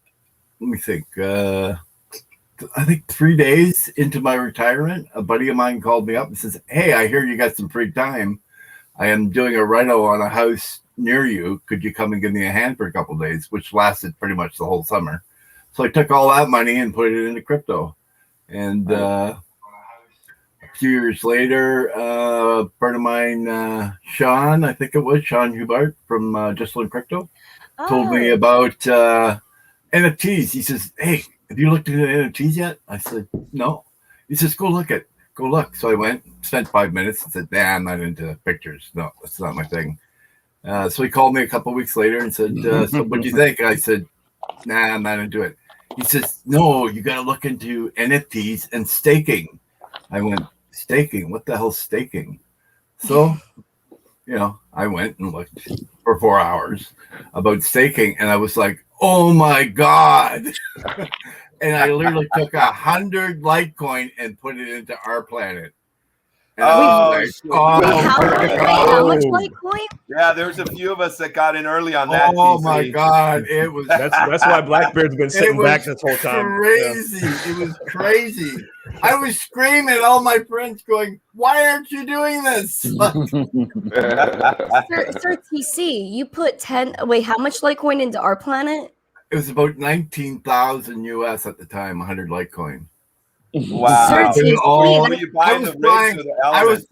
me think. I think 3 days into my retirement, a buddy of mine called me up and says, "Hey, I hear you got some free time. I am doing a reno on a house near you. Could you come and give me a hand for a couple of days?" Which lasted pretty much the whole summer. So I took all that money and put it into crypto. And a few years later, a friend of mine, Sean, I think it was Sean Hubart from Just Learn Crypto, told me about NFTs. He says, "Hey, have you looked into NFTs yet?" I said, "No." He says, "Go look." So I went, spent 5 minutes, and said, "Nah, I'm not into pictures. No, that's not my thing." So he called me a couple of weeks later and said, "So what do you think?" I said, "Nah, I'm not into it." He says, "No, you got to look into NFTs and staking." I went, "Staking? What the hell's staking?" So, I went and looked for 4 hours about staking, and I was like, oh my God. And I literally took 100 Litecoin and put it into our planet. And how much Litecoin? Yeah, there's a few of us that got in early on that. Oh my God. It was that's why Blackbeard's been sitting back this whole time. Crazy. Yeah. It was crazy. I was screaming at all my friends going, "Why aren't you doing this?" Sir TC, you put how much Litecoin into our planet? It was about 19,000 US at the time, 100 Litecoin. Wow. Sir TC, Were you buying the rigs or the elements?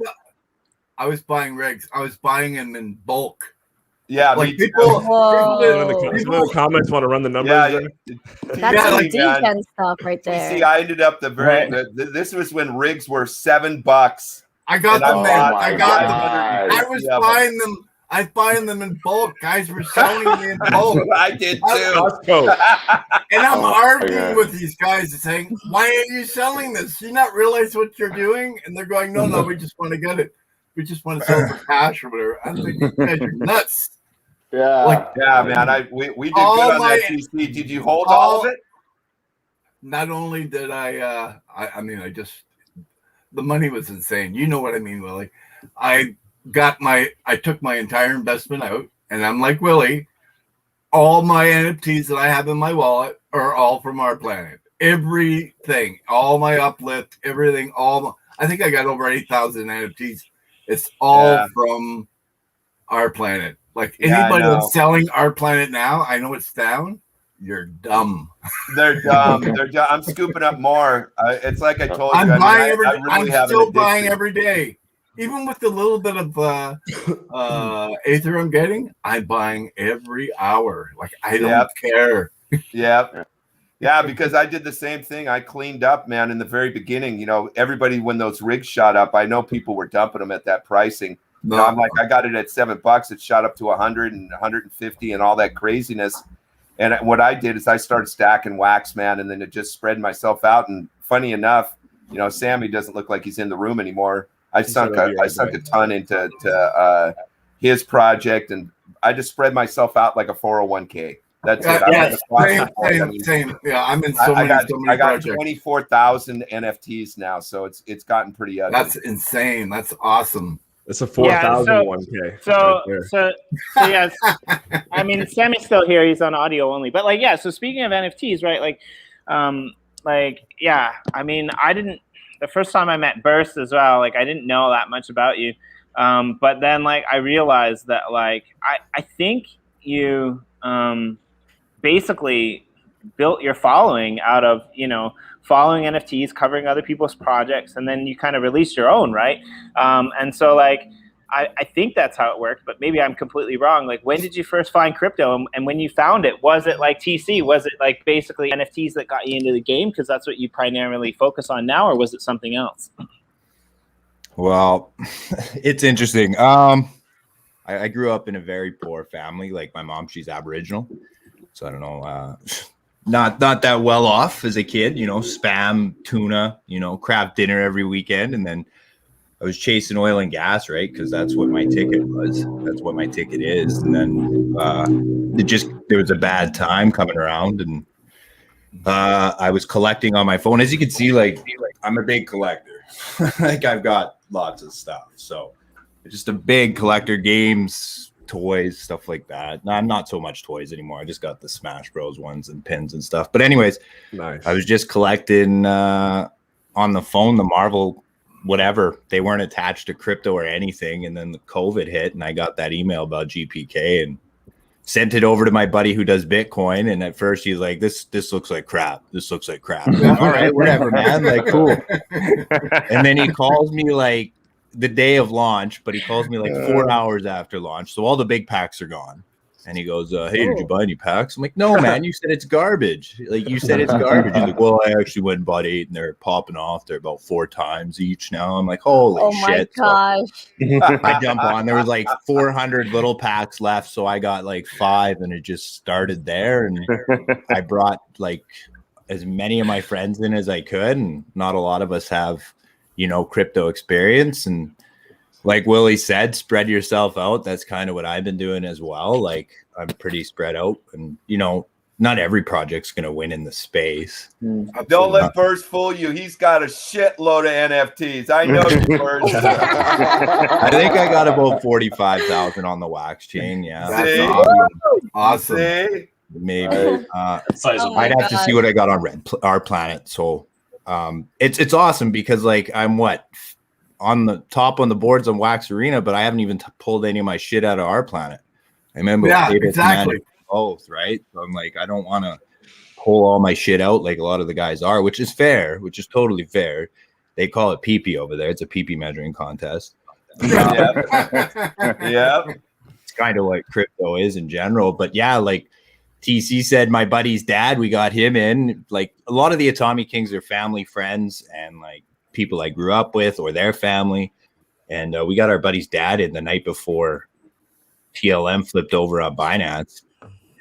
I was buying rigs. I was buying them in bulk. Yeah, like people in the comments want to run the numbers. That's some degen stuff right there. See, I ended up this was when rigs were $7. I got them there. I got them. I was buying them. I buying them in bulk. Guys were selling me in bulk. I did too. And I'm arguing with these guys and saying, "Why are you selling this? Do you not realize what you're doing?" And they're going, "No, we just want to get it. We just want to sell it for cash or whatever." I'm thinking, "You guys are nuts." Yeah, man. We did good on that TC. Did you hold all of it? Not only did I the money was insane. You know what I mean, Willie. I took my entire investment out, and I'm like Willie. all my NFTs that I have in my wallet are all from our planet. Everything, all my uplift, everything, I think I got over 8,000 NFTs. It's all from our planet. Like anybody that's selling our planet now, I know it's down. You're dumb. They're dumb. They're dumb. I'm scooping up more. It's like I told you. I'm buying every. I'm still buying every day, even with the little bit of Aether I'm getting. I'm buying every hour. Like I don't care. Yeah, because I did the same thing. I cleaned up, man, in the very beginning. You know, everybody, when those rigs shot up, I know people were dumping them at that pricing. No. You know, I'm like, I got it at $7. It shot up to 100 and 150 and all that craziness. And what I did is I started stacking wax, man, and then it just spread myself out. And funny enough, you know, Sammy doesn't look like he's in the room anymore. I sunk a ton into his project, and I just spread myself out like a 401k. That's it. Same. Yeah, I'm in so many I got projects. 24,000 NFTs now, so it's gotten pretty ugly. That's insane. That's awesome. It's a 4,001k. So yes, I mean, Sammy's still here. He's on audio only. But like, yeah. So speaking of NFTs, right? I mean, I didn't. The first time I met Burst as well, like I didn't know that much about you. But then like I realized that like I think you basically built your following out of, you know, following NFTs, covering other people's projects, and then you kind of released your own, right? And so like, I think that's how it worked, but maybe I'm completely wrong. Like, when did you first find crypto? And when you found it, was it like TC? Was it like basically NFTs that got you into the game? Because that's what you primarily focus on now, or was it something else? Well, it's interesting. I grew up in a very poor family. Like my mom, she's Aboriginal. So I don't know, not that well off as a kid, you know, Spam, tuna, you know, crab dinner every weekend. And then I was chasing oil and gas, right? Because that's what my ticket was. That's what my ticket is. And then there was a bad time coming around, and I was collecting on my phone. As you can see, like I'm a big collector. Like I've got lots of stuff. So just a big collector, games, toys, stuff like that. No, I'm not so much toys anymore. I just got the Smash Bros ones and pins and stuff. But anyways, nice. I was just collecting on the phone, the Marvel whatever. They weren't attached to crypto or anything. And then the COVID hit, and I got that email about GPK and sent it over to my buddy who does Bitcoin. And at first he's like, this looks like crap. This looks like crap. Like, all right, whatever, man. Like, cool. And then he calls me like the day of launch, but he calls me like 4 hours after launch. So all the big packs are gone. And he goes, hey, did you buy any packs? I'm like, no, man, you said it's garbage. Like, you said it's garbage. He's like, well, I actually went and bought 8, and they're popping off. They're about 4 times each now. I'm like, holy shit. Oh, my gosh. So I jump on. There was like 400 little packs left, so I got like 5, and it just started there. And I brought like as many of my friends in as I could, and not a lot of us have, you know, crypto experience. And like Willie said, spread yourself out. That's kind of what I've been doing as well. Like I'm pretty spread out, and you know, not every project's going to win in the space. Don't let Burst fool you. He's got a shitload of NFTs. I know you, Burst. I think I got about 45,000 on the wax chain. Yeah. That's awesome. See? Maybe. I'd have to see what I got on our planet. So it's awesome because like I'm on the top on the boards on Wax Arena, but I haven't even pulled any of my shit out of our planet. I remember exactly both, right? So I'm like, I don't want to pull all my shit out like a lot of the guys are, which is fair, which is totally fair. They call it PP over there. It's a PP measuring contest. Yeah. It's kind of what crypto is in general. But yeah, like TC said, my buddy's dad, we got him in. Like a lot of the Atomic Kings are family friends and like people I grew up with or their family. And we got our buddy's dad in the night before TLM flipped over on Binance.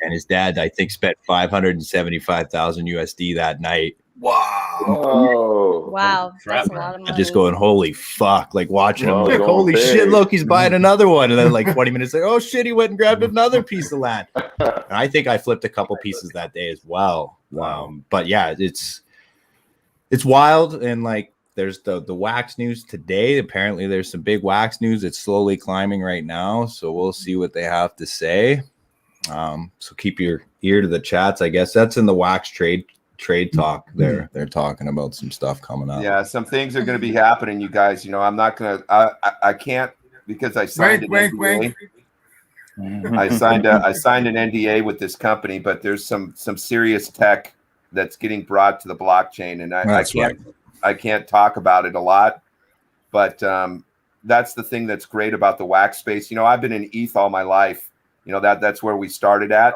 And his dad, I think, spent 575,000 USD that night. Wow. Wow. That's a lot of money. I'm just going, holy fuck. Like watching him like, holy shit, look, he's buying another one. And then like 20 minutes like, oh shit, he went and grabbed another piece of land. And I think I flipped a couple pieces that day as well. But yeah, it's wild. And like, there's the wax news today. Apparently there's some big wax news. It's slowly climbing right now. So we'll see what they have to say. So keep your ear to the chats. I guess that's in the wax trade talk. They're talking about some stuff coming up. Yeah, some things are going to be happening, you guys. You know, I'm not going to. I can't because I signed an NDA. I signed an NDA with this company, but there's some serious tech that's getting brought to the blockchain, and I can't talk about it a lot. But that's the thing that's great about the wax space. You know, I've been in ETH all my life. You know, that's where we started at.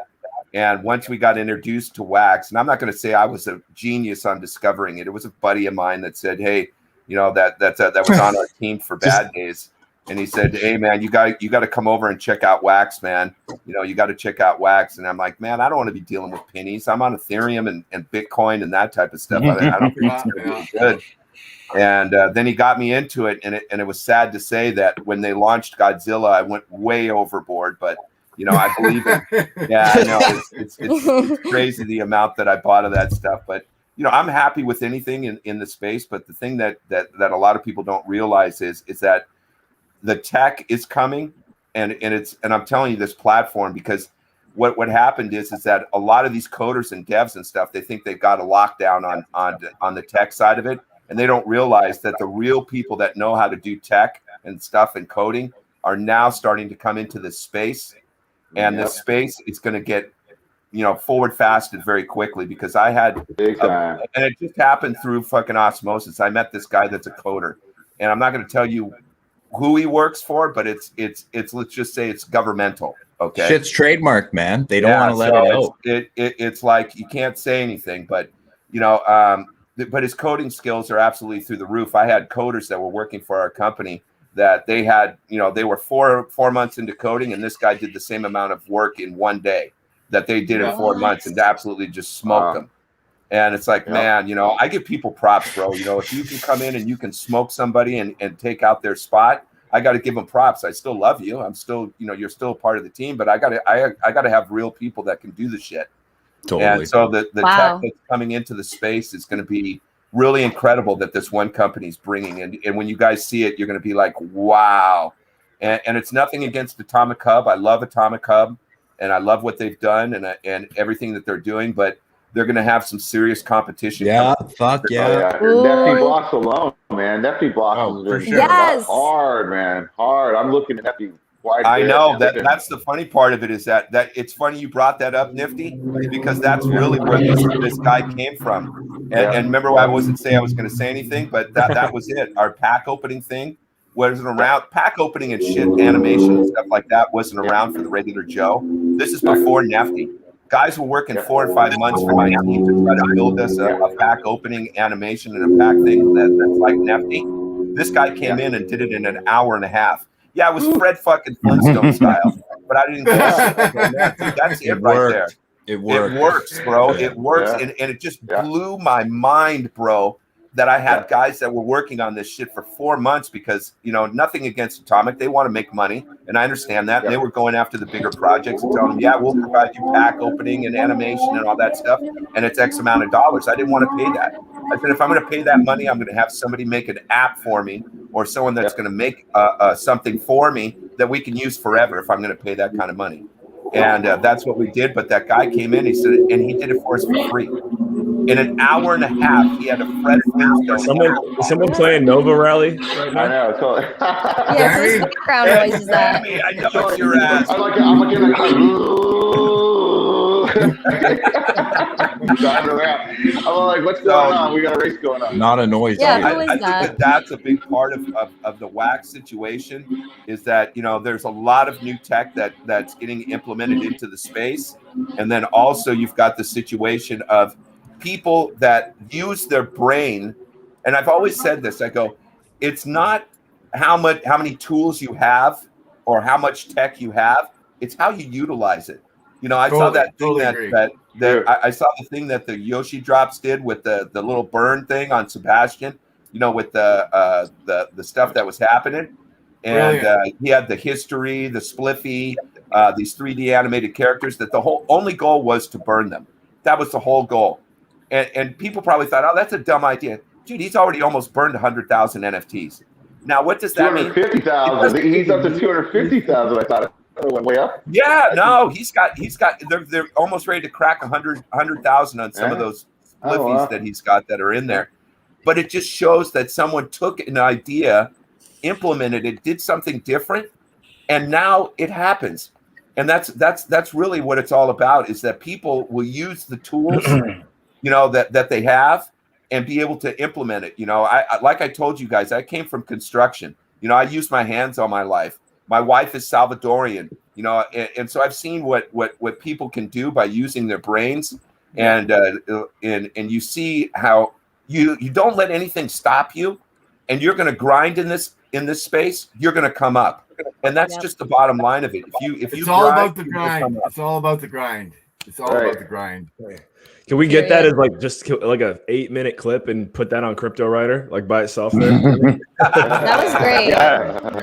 And once we got introduced to wax, and I'm not going to say I was a genius on discovering it. It was a buddy of mine that said, "Hey, you know, that was on our team for bad days." And he said, "Hey, man, you got to come over and check out wax, man. You know, you got to check out wax." And I'm like, "Man, I don't want to be dealing with pennies. I'm on Ethereum and Bitcoin and that type of stuff. I don't think it's going to be good." And then he got me into it, and it was sad to say that when they launched Godzilla, I went way overboard, but you know, I believe it. Yeah, I know it's crazy the amount that I bought of that stuff. But you know, I'm happy with anything in the space. But the thing that a lot of people don't realize is that the tech is coming, and I'm telling you this platform because what happened is that a lot of these coders and devs and stuff, they think they've got a lockdown on the tech side of it, and they don't realize that the real people that know how to do tech and stuff and coding are now starting to come into this space. And this space is going to get, you know, forward fasted very quickly because I had, and it just happened through fucking osmosis. I met this guy that's a coder, and I'm not going to tell you who he works for, but it's let's just say it's governmental. Okay, shit's trademarked, man. They don't want to let it out. It's like you can't say anything, but you know, but his coding skills are absolutely through the roof. I had coders that were working for our company that they had, you know, they were four months into coding, and this guy did the same amount of work in one day that they did in 4 months, and absolutely just smoked them. And it's like, man, you know, I give people props, bro. You know, if you can come in and you can smoke somebody and take out their spot, I got to give them props. I still love you. I'm still, you know, you're still a part of the team, but I got to have real people that can do the shit. Totally. And so the tech that's coming into the space is going to be really incredible that this one company's bringing. And when you guys see it, you're going to be like, wow. And it's nothing against Atomic Hub. I love Atomic Hub, and I love what they've done and everything that they're doing, but they're going to have some serious competition. Yeah, fuck yeah. Nefty Blocks alone, man. Nefty Blocks is sure. Yes. Hard, man. Hard. I'm looking at Nefty. I know that's the funny part of it is that it's funny you brought that up, Nifty, because that's really where this guy came from. And remember, I wasn't saying I was going to say anything, but that was it. Our pack opening thing wasn't around. Pack opening and shit, animation and stuff like that wasn't around for the regular Joe. This is before Nefty. Guys were working 4 or 5 months for my team to try to build us a pack opening animation and a pack thing that's like Nefty. This guy came in and did it in an hour and a half. Yeah, it was Fred fucking Flintstone style, but I didn't get that's it right there. It worked. It works, bro. It works, and it just blew my mind, bro, that I had guys that were working on this shit for 4 months because, you know, nothing against Atomic. They want to make money, and I understand that. And they were going after the bigger projects and telling them, yeah, we'll provide you pack opening and animation and all that stuff, and it's X amount of dollars. I didn't want to pay that. I said, if I'm going to pay that money, I'm going to have somebody make an app for me or someone that's going to make something for me that we can use forever if I'm going to pay that kind of money. And that's what we did. But that guy came in, he said, and he did it for us for free. In an hour and a half, he had a Fred Flintstone. Someone playing Nova Rally right now? I know. So, yeah, whose background noise is that? I know it's your ass. I'm like in driving around. I'm like, what's going on? We got a race going on. Not a noise. Yeah, I think that's a big part of the wax situation is that, you know, there's a lot of new tech that's getting implemented into the space. And then also you've got the situation of people that use their brain. And I've always said this, I go, it's not how many tools you have or how much tech you have. It's how you utilize it. You know, I saw that thing I saw the thing that the Yoshi Drops did with the little burn thing on Sebastian, you know, with the stuff that was happening. And he had the history, the spliffy, these 3D animated characters that the whole only goal was to burn them. That was the whole goal. And people probably thought, oh, that's a dumb idea. Dude, he's already almost burned 100,000 NFTs. Now, what does that mean? 250,000. He's up to 250,000, I thought. went way up. Yeah, no, he's got. They're almost ready to crack 100,000 on some of those spliffies that he's got that are in there. But it just shows that someone took an idea, implemented it, did something different, and now it happens. And that's really what it's all about, is that people will use the tools, that they have and be able to implement it. I like I told you guys, I came from construction. I used my hands all my life. My wife is Salvadorian, and so I've seen what people can do by using their brains, and you see how you don't let anything stop you, and you're going to grind in this space. You're going to come up, and that's just the bottom line of it. If you it's all grind, about the grind. It's all about the grind. It's all about the grind. Can we get that as just like a 8-minute clip and put that on Cryptowriter by itself there? That was great.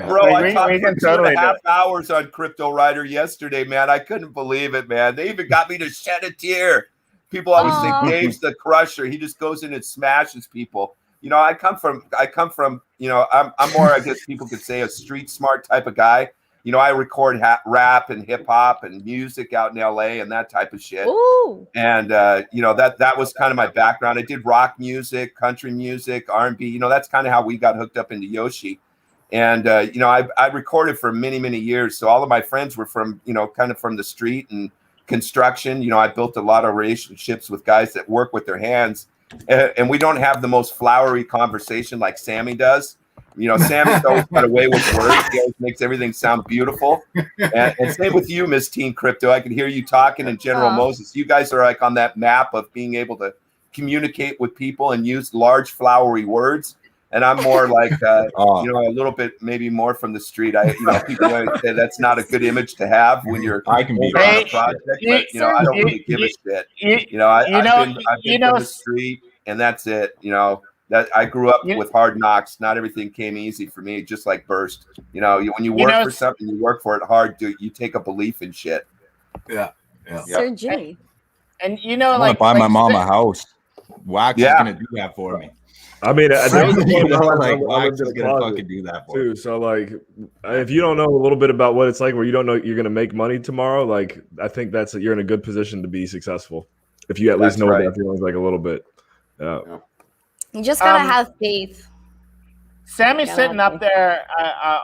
Bro, I talked for 2.5 hours on Cryptowriter yesterday, man. I couldn't believe it, man. They even got me to shed a tear. People always say Dave's the crusher. He just goes in and smashes people. I come from, I'm more, I guess people could say, a street smart type of guy. I record rap and hip hop and music out in LA and that type of shit. Ooh. And that was kind of my background. I did rock music, country music, R&B. That's kind of how we got hooked up into Yoshi. And I recorded for many, many years. So all of my friends were from kind of from the street and construction. I built a lot of relationships with guys that work with their hands. And we don't have the most flowery conversation like Sammy does. Sammy's always got a way with words. He always makes everything sound beautiful. And same with you, Miss Teen Crypto. I can hear you talking, and General Moses. You guys are on that map of being able to communicate with people and use large flowery words. And I'm more like, a little bit maybe more from the street. People always say that's not a good image to have when you're on a project. But I don't really give a shit. I've been from the street, and that's it. That I grew up with hard knocks. Not everything came easy for me, just like Burst. When you work for something, you work for it hard. You take a belief in shit. Yeah. Sir Jimmy. And I want to buy my mom a house. Wax is gonna do that for me. I mean, Wax is gonna fucking do that for me. So if you don't know a little bit about what it's like, where you don't know you're gonna make money tomorrow, I think you're in a good position to be successful if you at least know what that feels like a little bit. Yeah. You just gotta have faith. Sammy's sitting up there,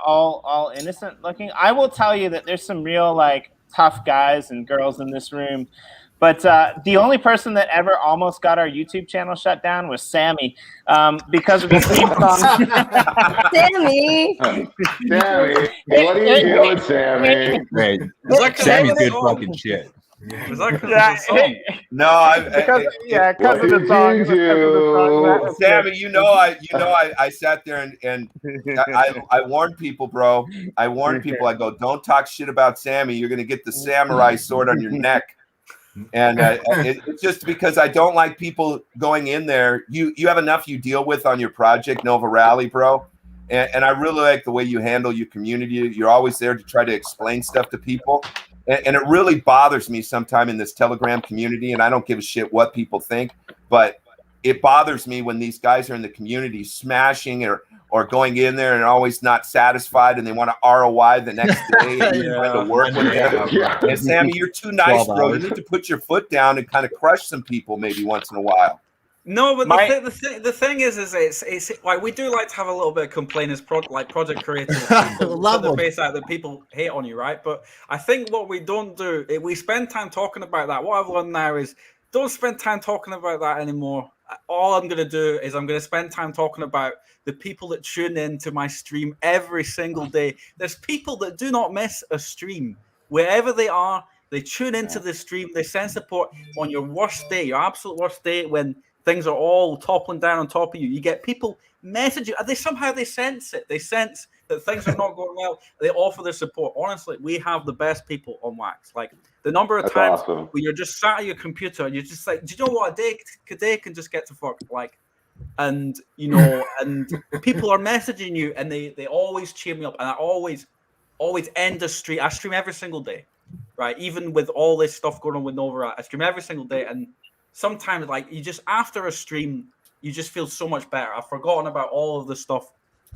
all innocent looking. I will tell you that there's some real tough guys and girls in this room, but the only person that ever almost got our YouTube channel shut down was Sammy, because of the theme song. Sammy, what are you doing, Sammy? Hey, Sammy's good fucking shit. Was that because of the song? No, because of the song. Sammy, I sat there and I warned people, bro. I warned people. I go, don't talk shit about Sammy. You're gonna get the samurai sword on your neck. And it's just because I don't like people going in there. You have enough you deal with on your project, Nova Rally, bro. And I really like the way you handle your community. You're always there to try to explain stuff to people. And it really bothers me sometime in this Telegram community, and I don't give a shit what people think, but it bothers me when these guys are in the community smashing or going in there and always not satisfied, and they want to ROI the next day and you're trying to work with them. And Sammy, you're too nice, bro. You need to put your foot down and kind of crush some people maybe once in a while. No, but the thing is it's like we do like to have a little bit of complainers, project creators, love the face out that people hate on you, right? But I think what we don't do, we spend time talking about that. What I've learned now is don't spend time talking about that anymore. All I'm going to do is I'm going to spend time talking about the people that tune in to my stream every single day. There's people that do not miss a stream wherever they are. They tune into the stream. They send support on your worst day, your absolute worst day when things are all toppling down on top of you. You get people message you. They sense it. They sense that things are not going well. They offer their support. Honestly, we have the best people on Wax. Like the number of times when you're just sat at your computer and you're just like, do you know what? A day can just get to fuck. And people are messaging you and they always cheer me up. And I always end a stream. I stream every single day, right? Even with all this stuff going on with Nova, I stream every single day. And sometimes you just after a stream you just feel so much better. I've forgotten about all of the stuff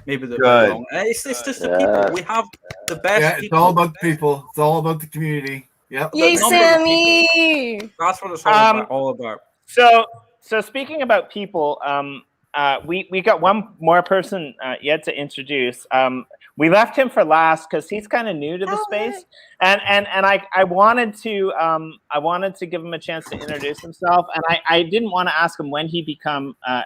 Maybe they're Good. wrong. It's just the people. We have the best Yeah, it's people. all about the people. It's all about the community. Yep. Yay, The number of Sammy! That's what it's all about. So speaking about people, we got one more person yet to introduce. We left him for last because he's kind of new to the space, and I wanted to give him a chance to introduce himself, and I didn't want to ask him when he became a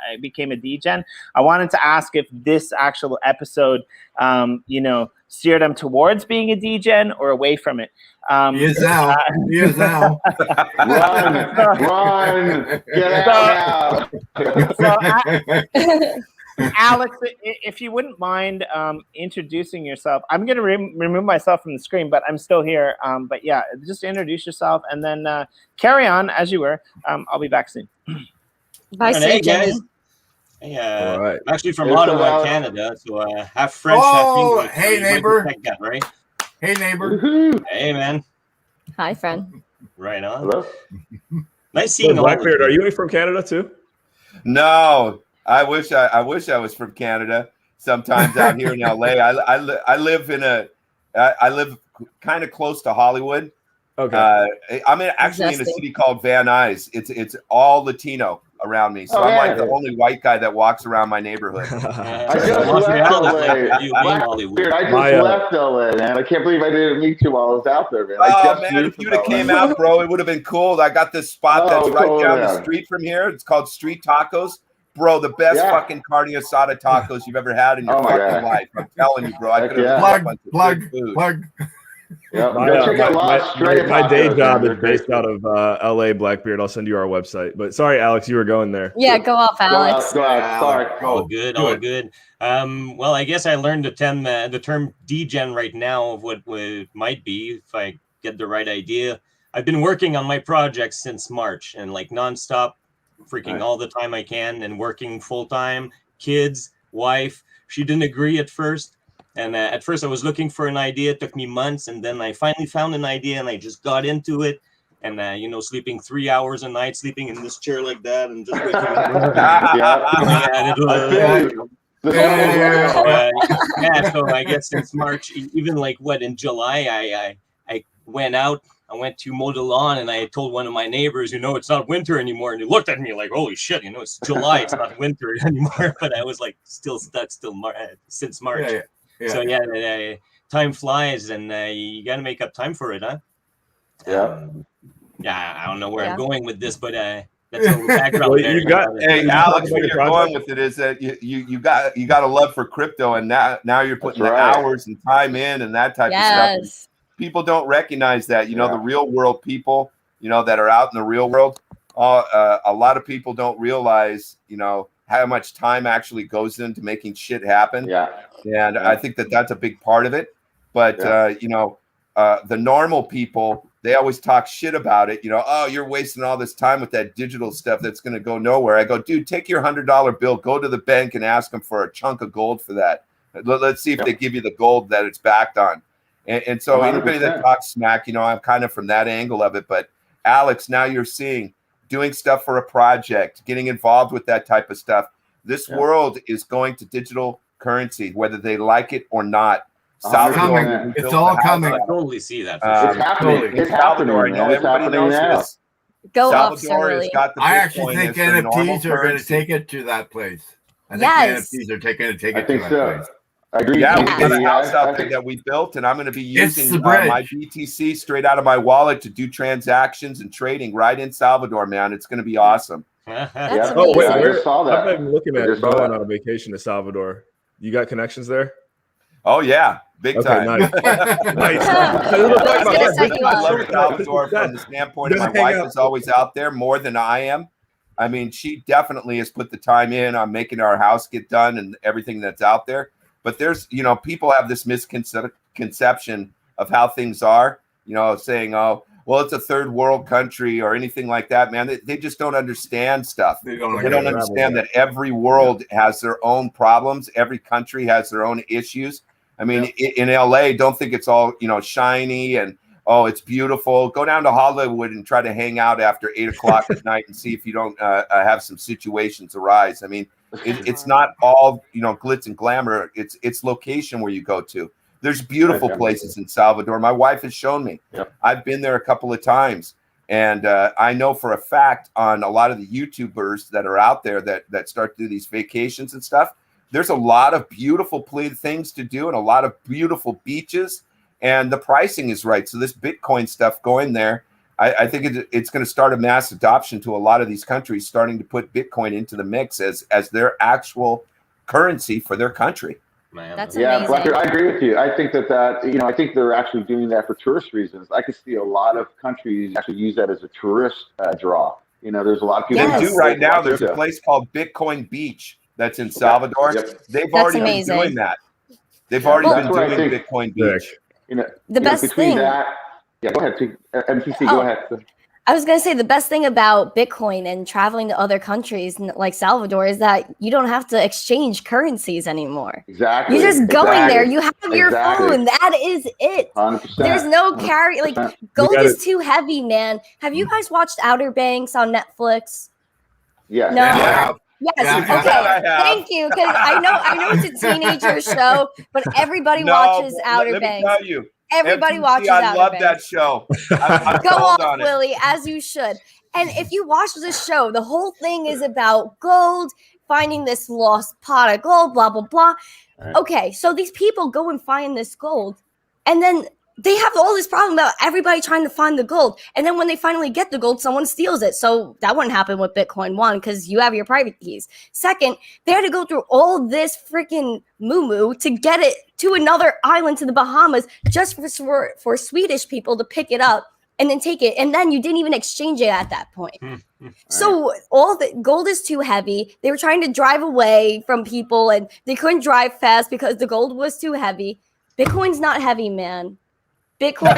degen. I wanted to ask if this actual episode, steered him towards being a degen or away from it. He is now. He is now. Run! Get out now! Alex, if you wouldn't mind introducing yourself. I'm going to remove myself from the screen, but I'm still here. But yeah, just introduce yourself and then carry on as you were. I'll be back soon. Bye, Hey, Jimmy. guys. Hey, All right. I'm actually from Hey, Ottawa, so, Canada, so half French, Oh, half English. hey, You might neighbor. detect that, right? Hey, neighbor. Woohoo! Hey, man. Hi, friend. Right on. Hello? Nice seeing all of Blackbeard, you. are you from Canada too? No, I wish I was from Canada. Sometimes out here in LA, I live kind of close to Hollywood. Okay. I'm actually in a Interesting. city called Van Nuys. It's all Latino around me, so Oh, I'm yeah. like the only white guy that walks around my neighborhood. I just Montreal left is LA. like you being Hollywood. Dude, I just My, left LA, man. I can't believe I didn't meet you while I was out there, man. I Oh just man, moved if from you'd have LA. came out, bro, it would have been cool. I got this spot that's Oh, right cool, down yeah. the street from here. It's called Street Tacos. Bro, the best Yeah. fucking carne asada tacos you've ever had in your Oh, my fucking God. life. I'm telling you, bro. I Heck could have yeah. Plug. Yep. My, Go check out my Las Stray day Tacos, job man. is based out of LA, Blackbeard. I'll send you our website. But sorry, Alex, you were going there. Yeah, go off, Alex. Go out. Sorry. All good, all good. Well, I guess I learned the term degen right now of what it might be if I get the right idea. I've been working on my project since March and like nonstop, freaking all the time I can, and working full time. Kids, wife. She didn't agree at first. And at first I was looking for an idea. It took me months. And then I finally found an idea and I just got into it. And, sleeping 3 hours a night, sleeping in this chair like that and just waking up. So I guess since March, even in July, I went out. I went to mow the lawn and I told one of my neighbors, it's not winter anymore. And he looked at me like, holy shit, it's July. It's not winter anymore. But I was like still stuck since March. So time flies and you got to make up time for it, huh? I don't know where I'm going with this, but that's a little background. Hey, Alex, where you're going with it is that you got a love for crypto, and now you're putting the hours and time in and that type of stuff. And people don't recognize that. The real world people, that are out in the real world. A lot of people don't realize, how much time actually goes into making shit happen. And I think that's a big part of it. But the normal people, they always talk shit about it. Oh, you're wasting all this time with that digital stuff that's going to go nowhere. I go, dude, take your $100 bill, go to the bank and ask them for a chunk of gold for that. Let's see if they give you the gold that it's backed on. And so 100%. Anybody that talks smack, I'm kind of from that angle of it. But Alex, now you're seeing doing stuff for a project, getting involved with that type of stuff. This world is going to digital currency, whether they like it or not. Salvador, it's all coming. I totally see that. It's happening. It's happening. I know everybody knows this. Go Salvador has got the I actually think Bitcoin as the normal NFTs are going to currency. take it to that place. I think Yes. NFTs are going to take I it to think that so. place. I agree. Yeah, we got a Yeah, house out I there think- that we built, and I'm going to be It's using the bridge. my BTC straight out of my wallet to do transactions and trading right in Salvador, man. It's going to be awesome. That's Oh, wait, I where, just saw that. I've been looking I at just saw going that. on a vacation to Salvador. You got connections there? Oh yeah, big Okay, time. nice. Nice. I was gonna set you I up. love Salvador from the standpoint of my wife is always out there more than I am. I mean, she definitely has put the time in on making our house get done and everything that's out there. But there's, people have this misconception of how things are, saying, oh, well, it's a third world country or anything like that, man. They just don't understand stuff. They don't understand that every world has their own problems. Every country has their own issues. I mean, in LA, don't think it's all, shiny and, oh, it's beautiful. Go down to Hollywood and try to hang out after 8 o'clock at night and see if you don't have some situations arise. I mean, It's not all, you know, glitz and glamour. It's location where you go to. There's beautiful places in Salvador. My wife has shown me. Yep. I've been there a couple of times. And I know for a fact on a lot of the YouTubers that are out there that start to do these vacations and stuff, there's a lot of beautiful things to do and a lot of beautiful beaches, and the pricing is right. So this Bitcoin stuff going there, I think it's going to start a mass adoption to a lot of these countries starting to put Bitcoin into the mix as their actual currency for their country. Man. That's Yeah, amazing. Blacker, I agree with you. I think that I think they're actually doing that for tourist reasons. I could see a lot of countries actually use that as a tourist draw. You know, there's a lot of people. They Yes. do right now. There's a place called Bitcoin Beach that's in Salvador. Yep. They've That's already amazing. been doing that. They've already That's been what I doing think. Bitcoin Beach. You know, The best between thing- that. Yeah, go ahead. MTC, Oh. go ahead. I was going to say the best thing about Bitcoin and traveling to other countries like Salvador is that you don't have to exchange currencies anymore. Exactly. You just go in there, Exactly. you have your Exactly. phone. That is it. 100%. There's no carry. Like 100%. gold gotta- is too heavy, man. Have you guys watched Outer Banks on Netflix? Yeah. No. Yeah. Yes. Yeah, Okay. I have. Thank you, because I know it's a teenager show, but everybody watches Outer let me Banks. tell you. Everybody MTC, watches I Outer love Banks. that show. I'm Go sold off, on it. Willie, as you should. And if you watch this show, the whole thing is about gold, finding this lost pot of gold, blah, blah, blah. Right. Okay, so these people go and find this gold, and then they have all this problem about everybody trying to find the gold. And then when they finally get the gold, someone steals it. So that wouldn't happen with Bitcoin, one, because you have your private keys. Second, they had to go through all this freaking moo-moo to get it to another island, to the Bahamas, just for Swedish people to pick it up and then take it. And then you didn't even exchange it at that point. So all the gold is too heavy. They were trying to drive away from people and they couldn't drive fast because the gold was too heavy. Bitcoin's not heavy, man. Bitcoin,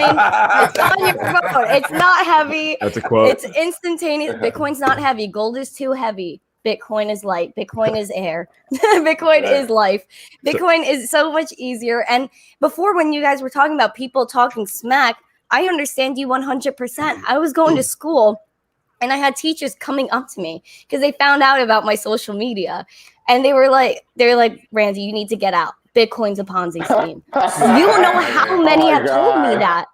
it's on your phone. It's not heavy. That's a quote. It's instantaneous. Bitcoin's not heavy. Gold is too heavy. Bitcoin is light. Bitcoin is air. Bitcoin is life. Bitcoin is so much easier. And before, when you guys were talking about people talking smack, I understand you 100%. I was going to school and I had teachers coming up to me because they found out about my social media. And they were like, Randy, you need to get out. Bitcoin's a Ponzi scheme. You don't know how many have told me that.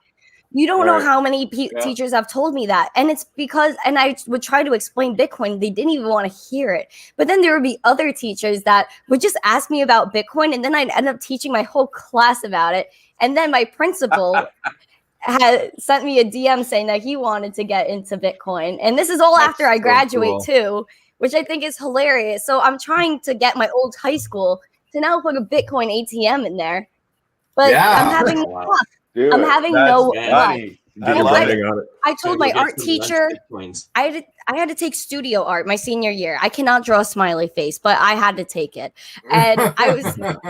You don't know how many teachers have told me that. And it's because, and I would try to explain Bitcoin. They didn't even want to hear it. But then there would be other teachers that would just ask me about Bitcoin. And then I'd end up teaching my whole class about it. And then my principal had sent me a DM saying that he wanted to get into Bitcoin. And this is all after I graduate too, which I think is hilarious. So I'm trying to get my old high school to now put a Bitcoin ATM in there. But I'm having no luck. I'm having no luck. I told my art teacher I had to take studio art my senior year. I cannot draw a smiley face, but I had to take it. And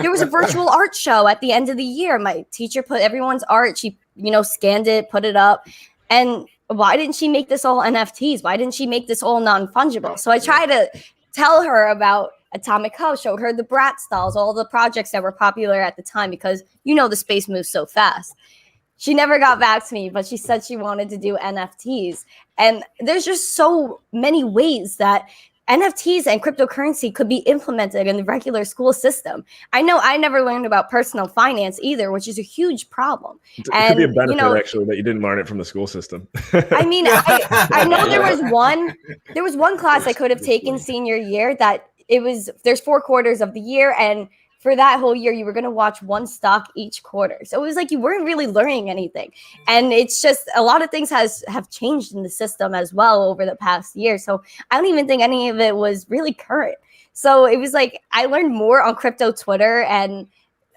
there was a virtual art show at the end of the year. My teacher put everyone's art. She, scanned it, put it up. And why didn't she make this all NFTs? Why didn't she make this all non-fungible? So I tried to tell her about Atomic House, showed her the Bratz dolls, all the projects that were popular at the time, because the space moves so fast. She never got back to me, but she said she wanted to do NFTs. And there's just so many ways that NFTs and cryptocurrency could be implemented in the regular school system. I know I never learned about personal finance either, which is a huge problem. It could be a benefit, actually, that you didn't learn it from the school system. I mean, I know there was one class I could have taken senior year that there's 4 quarters of the year, and for that whole year, you were going to watch one stock each quarter. So it was like you weren't really learning anything. And it's just a lot of things have changed in the system as well over the past year. So I don't even think any of it was really current. So it was like I learned more on crypto Twitter and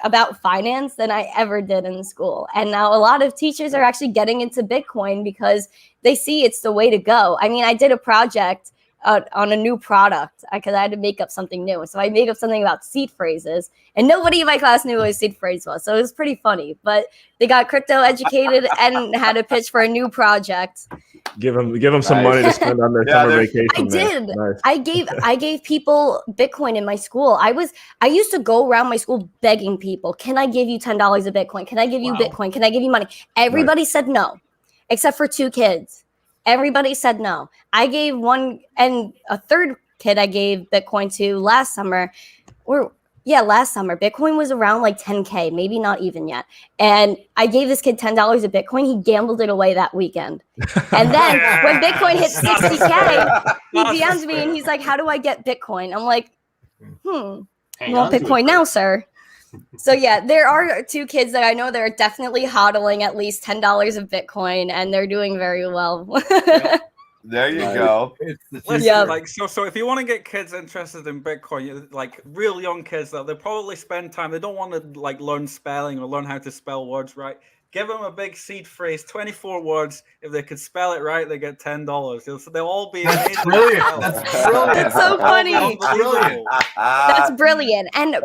about finance than I ever did in school. And now a lot of teachers are actually getting into Bitcoin because they see it's the way to go. I mean, I did a project on a new product because I had to make up something new. So I made up something about seed phrases, and nobody in my class knew what a seed phrase was. So it was pretty funny, but they got crypto educated and had to pitch for a new project. Give them some money to spend on their summer vacation. I did. Nice. I gave people Bitcoin in my school. I used to go around my school begging people, can I give you $10 of Bitcoin? Can I give you Bitcoin? Can I give you money? Everybody said no, except for 2 kids. Everybody said no. I gave one, and a third kid I gave Bitcoin to last summer, Bitcoin was around like 10K, maybe not even yet. And I gave this kid $10 of Bitcoin. He gambled it away that weekend. And then when Bitcoin hit 60K, he DM'd me and he's like, how do I get Bitcoin? I'm like, you want Bitcoin now, sir? So yeah, there are 2 kids that I know that are definitely hodling at least $10 of Bitcoin, and they're doing very well. There you go. Listen, like so if you want to get kids interested in Bitcoin, like real young kids, they'll probably spend time. They don't want to like learn spelling or learn how to spell words right. Give them a big seed phrase, 24 words. If they could spell it right, they get $10. They'll all be amazing. That's brilliant. That's brilliant. That's so funny. That's brilliant. And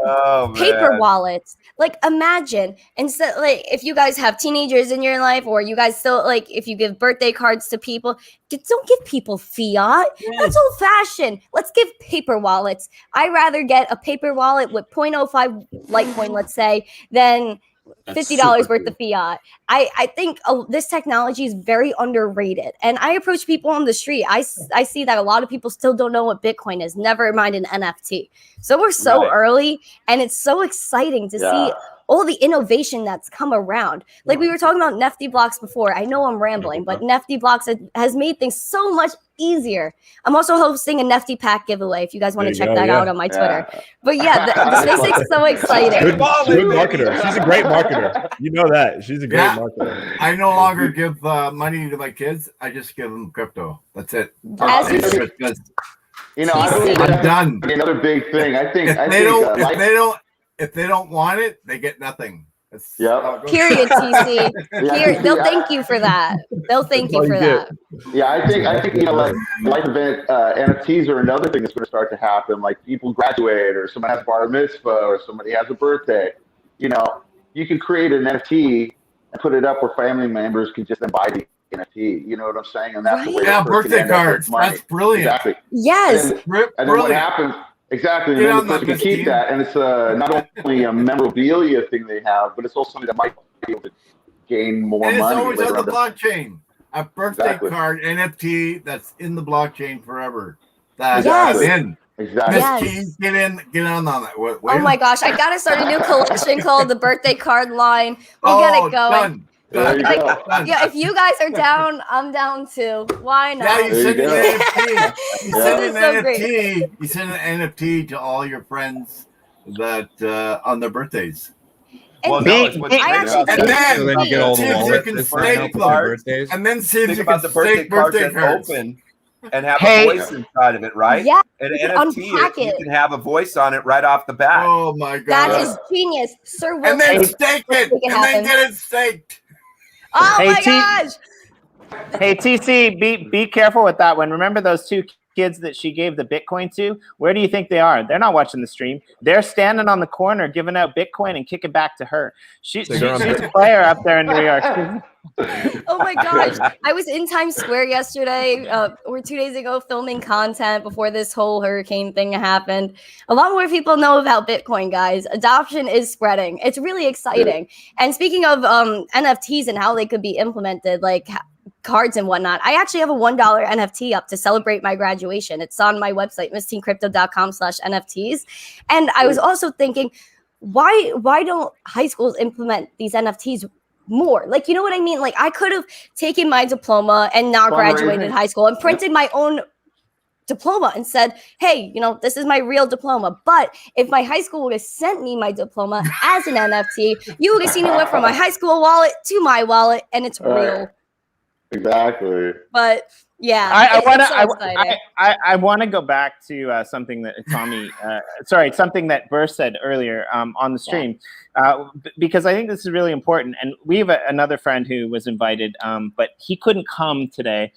paper wallets. Like, imagine instead, like, if you guys have teenagers in your life, or you guys still like, if you give birthday cards to people, don't give people fiat. That's old fashioned. Let's give paper wallets. I'd rather get a paper wallet with 0.05 Litecoin, let's say, than $50 worth of fiat. I think this technology is very underrated. And I approach people on the street. I see that a lot of people still don't know what Bitcoin is, never mind an NFT. So we're so early, and it's so exciting to see all the innovation that's come around. Like we were talking about Nifty Blocks before. I know I'm rambling, but Nifty Blocks has made things so much easier. I'm also hosting a Nifty Pack giveaway if you guys want to check that out on my Twitter. But yeah, the SpaceX is so exciting. Good marketer. She's a great marketer. You know that. She's a great marketer. I no longer give money to my kids. I just give them crypto. That's it. You know, I'm done. Another big thing. If they don't want it, they get nothing. Period, TC. They'll thank you for that. They'll thank you for that. Yeah, I think you know, like life event NFTs are another thing that's going to start to happen. Like people graduate, or someone has bar mitzvah, or somebody has a birthday. You know, you can create an NFT and put it up where family members can just then buy the NFT. You know what I'm saying? And that's the way. Birthday cards. That's brilliant. Exactly. Yes. And then what happens? Exactly, and then the person can keep that, and it's not only a memorabilia thing they have, but it's also something that might be able to gain more money. It's always on the blockchain. A birthday card NFT that's in the blockchain forever. That's in. Exactly. Get on that. Oh my gosh, I gotta start a new collection called the Birthday Card Line. We'll get it going. There you go. Yeah, if you guys are down, I'm down too. Why not? Yeah, you send an NFT. You send an NFT to all your friends that on their birthdays. Well, then you get all the birthdays. And then see if you can the birthday cards open and have a voice inside of it, right? Yeah. And an NFT, you can have a voice on it right off the bat. Oh my god, that is genius, Sir. And then stake it, and then get it staked. Oh my gosh! Hey TC, be careful with that one. Remember those 2 kids that she gave the Bitcoin to? Where do you think they are? They're not watching the stream. They're standing on the corner giving out Bitcoin and kicking back to her. She's a player up there in New York. Oh my gosh. I was in Times Square yesterday or 2 days ago filming content before this whole hurricane thing happened. A lot more people know about Bitcoin, guys. Adoption is spreading. It's really exciting. And speaking of NFTs and how they could be implemented, like cards and whatnot, I actually have a $1 NFT up to celebrate my graduation. It's on my website, missteencrypto.com/NFTs. And I was also thinking, why don't high schools implement these NFTs more? Like, you know what I mean? Like, I could have taken my diploma and not graduated high school and printed my own diploma and said, hey, you know, this is my real diploma. But if my high school would have sent me my diploma as an NFT, you would have seen it went from my high school wallet to my wallet, and it's real. Exactly. But yeah, I want to go back to something that Tommy, something that Burr said earlier on the stream, because I think this is really important. And we have another friend who was invited, but he couldn't come today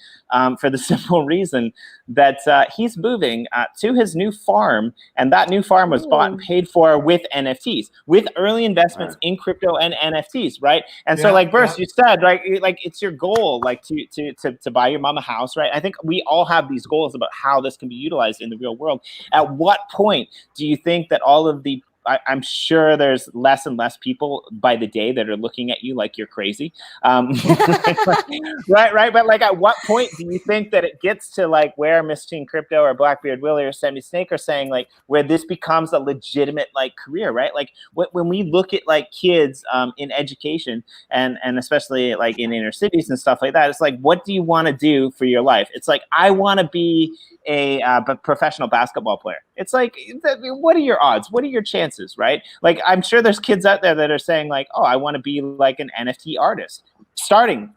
for the simple reason that he's moving to his new farm, and that new farm was bought and paid for with NFTs, with early investments in crypto and NFTs, right? And so, like Burr, you said, right, like it's your goal, like to buy your mom a house. Right. I think we all have these goals about how this can be utilized in the real world. At what point do you think that all of the I'm sure there's less and less people by the day that are looking at you like you're crazy. Right. But like, at what point do you think that it gets to like where Miss Teen Crypto or Blackbeard Willie or Sammy Snake are saying like where this becomes a legitimate like career, right? Like when we look at like kids in education and especially like in inner cities and stuff like that, it's like, what do you want to do for your life? It's like, I want to be a professional basketball player. It's like, what are your odds? What are your chances, right? Like, I'm sure there's kids out there that are saying like, oh, I want to be like an NFT artist.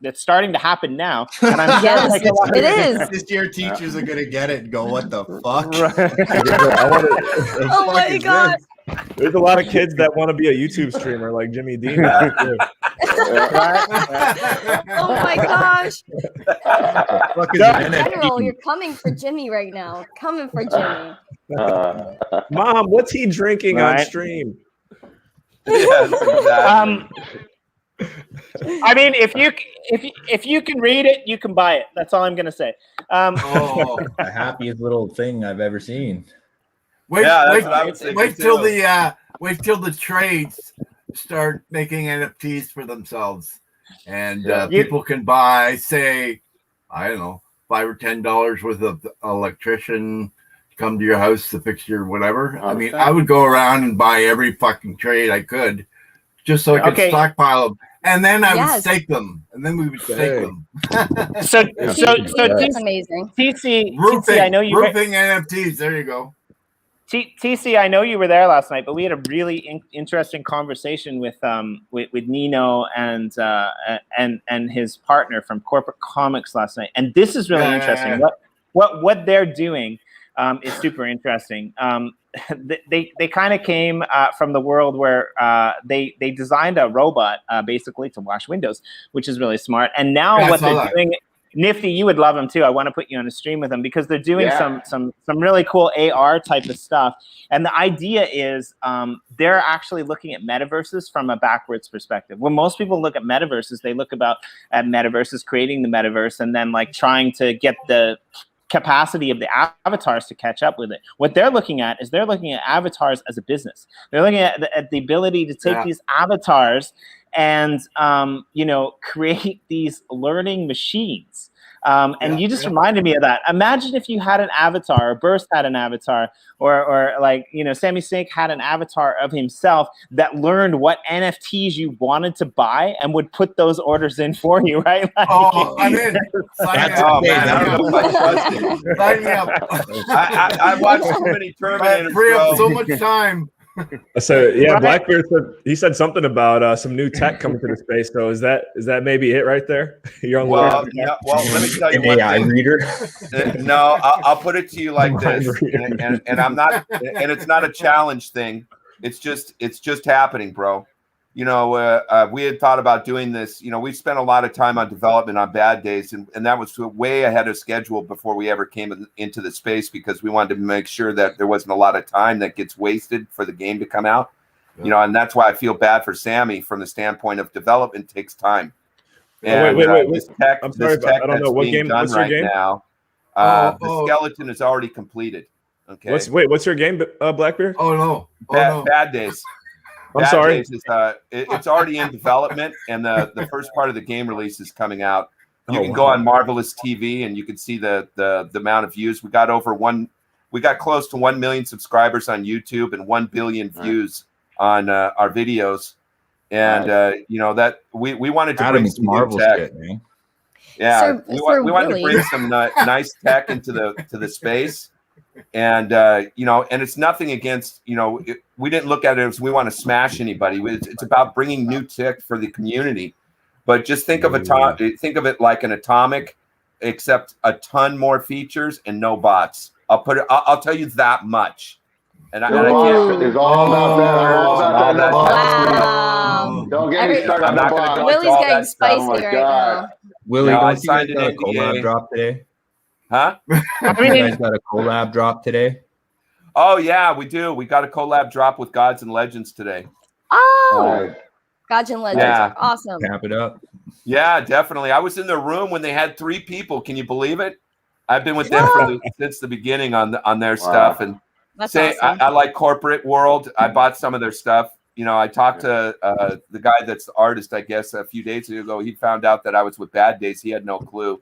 That's starting to happen now. And I'm sure Yes, like it is. This year, teachers are gonna get it and go, "What the fuck?" Oh my god. There's a lot of kids that want to be a YouTube streamer like Jimmy D. now, too. Oh my gosh. Fuck is In an general, NFT? you're coming for Jimmy right now. Coming for Jimmy. Mom, what's he drinking on Right. stream? Yes, exactly. I mean, if you can read it, you can buy it. That's all I'm gonna say. The happiest little thing I've ever seen. Wait, Yeah, that's wait, what I was thinking wait till too. wait till the trades start making NFTs for themselves, and people can buy, say, I don't know, $5 or $10 worth of electrician, come to your house to fix your whatever. I mean, I would go around and buy every fucking trade I could, just so I could stockpile them, and then I would stake them, and then we would stake them. So That's amazing. TC, Roofing, I know you roofing NFTs. There you go. TC, I know you were there last night, but we had a really interesting conversation with Nino and his partner from Corporate Comics last night, and this is really interesting. What they're doing is super interesting. They kind of came from the world where they designed a robot basically to wash windows, which is really smart. And now what they're doing. Nifty, you would love them too. I want to put you on a stream with them because they're doing some really cool AR type of stuff. And the idea is they're actually looking at metaverses from a backwards perspective. When most people look at metaverses, they look at metaverses, creating the metaverse, and then like trying to get the capacity of the avatars to catch up with it. What they're looking at is they're looking at avatars as a business. They're looking at the ability to take these avatars and create these learning machines. And you just reminded me of that. Imagine if you had an avatar, or Burst had an avatar, or like, Sammy Snake had an avatar of himself that learned what NFTs you wanted to buy and would put those orders in for you, right? Like, I'm in. Sign me up. I watched so many Terminators, free up bro. so much time. So yeah, Blackbeard said something about some new tech coming to the space. So is that maybe it right there? You're on well, let me tell you An one AI thing. reader. No, I'll put it to you like this, and I'm not, and it's not a challenge thing. It's just happening, bro. We had thought about doing this. We spent a lot of time on development on bad days, and that was way ahead of schedule before we ever came into the space because we wanted to make sure that there wasn't a lot of time that gets wasted for the game to come out. And that's why I feel bad for Sammy from the standpoint of development takes time. And wait. this tech, I'm sorry, this tech I don't know that's what being game. done What's your right game? now, the skeleton is already completed. Okay. What's your game, Blackbeard? Bad Days. I'm sorry. Days is, it's already in development, and the first part of the game release is coming out. You can go on Marvelous TV, and you can see the amount of views. We got close to 1 million subscribers on YouTube and 1 billion views on our videos. And that we wanted to bring some Marvel new tech. shit, man. Yeah, we wanted to bring some nice tech into the space. And and it's nothing against we didn't look at it as we want to smash anybody. It's about bringing new tech for the community. But just think of it like an Atomic, except a ton more features and no bots. I'll tell you that much. And it's all about that. Wow. Don't get me started on that. Willie's getting spicy right now. Willie, I don't you guys signed got a an collab NDA. drop today? Huh? You guys got a collab drop today? Oh yeah, we do. We got a collab drop with Gods and Legends today. Oh, Gods and Legends are awesome. Cap it up. Yeah, definitely. I was in the room when they had 3 people. Can you believe it? I've been with them since the beginning on their stuff, and That's say awesome. I like corporate world. I bought some of their stuff. You know, I talked to the guy that's the artist, I guess, a few days ago. He found out that I was with Bad Days. He had no clue.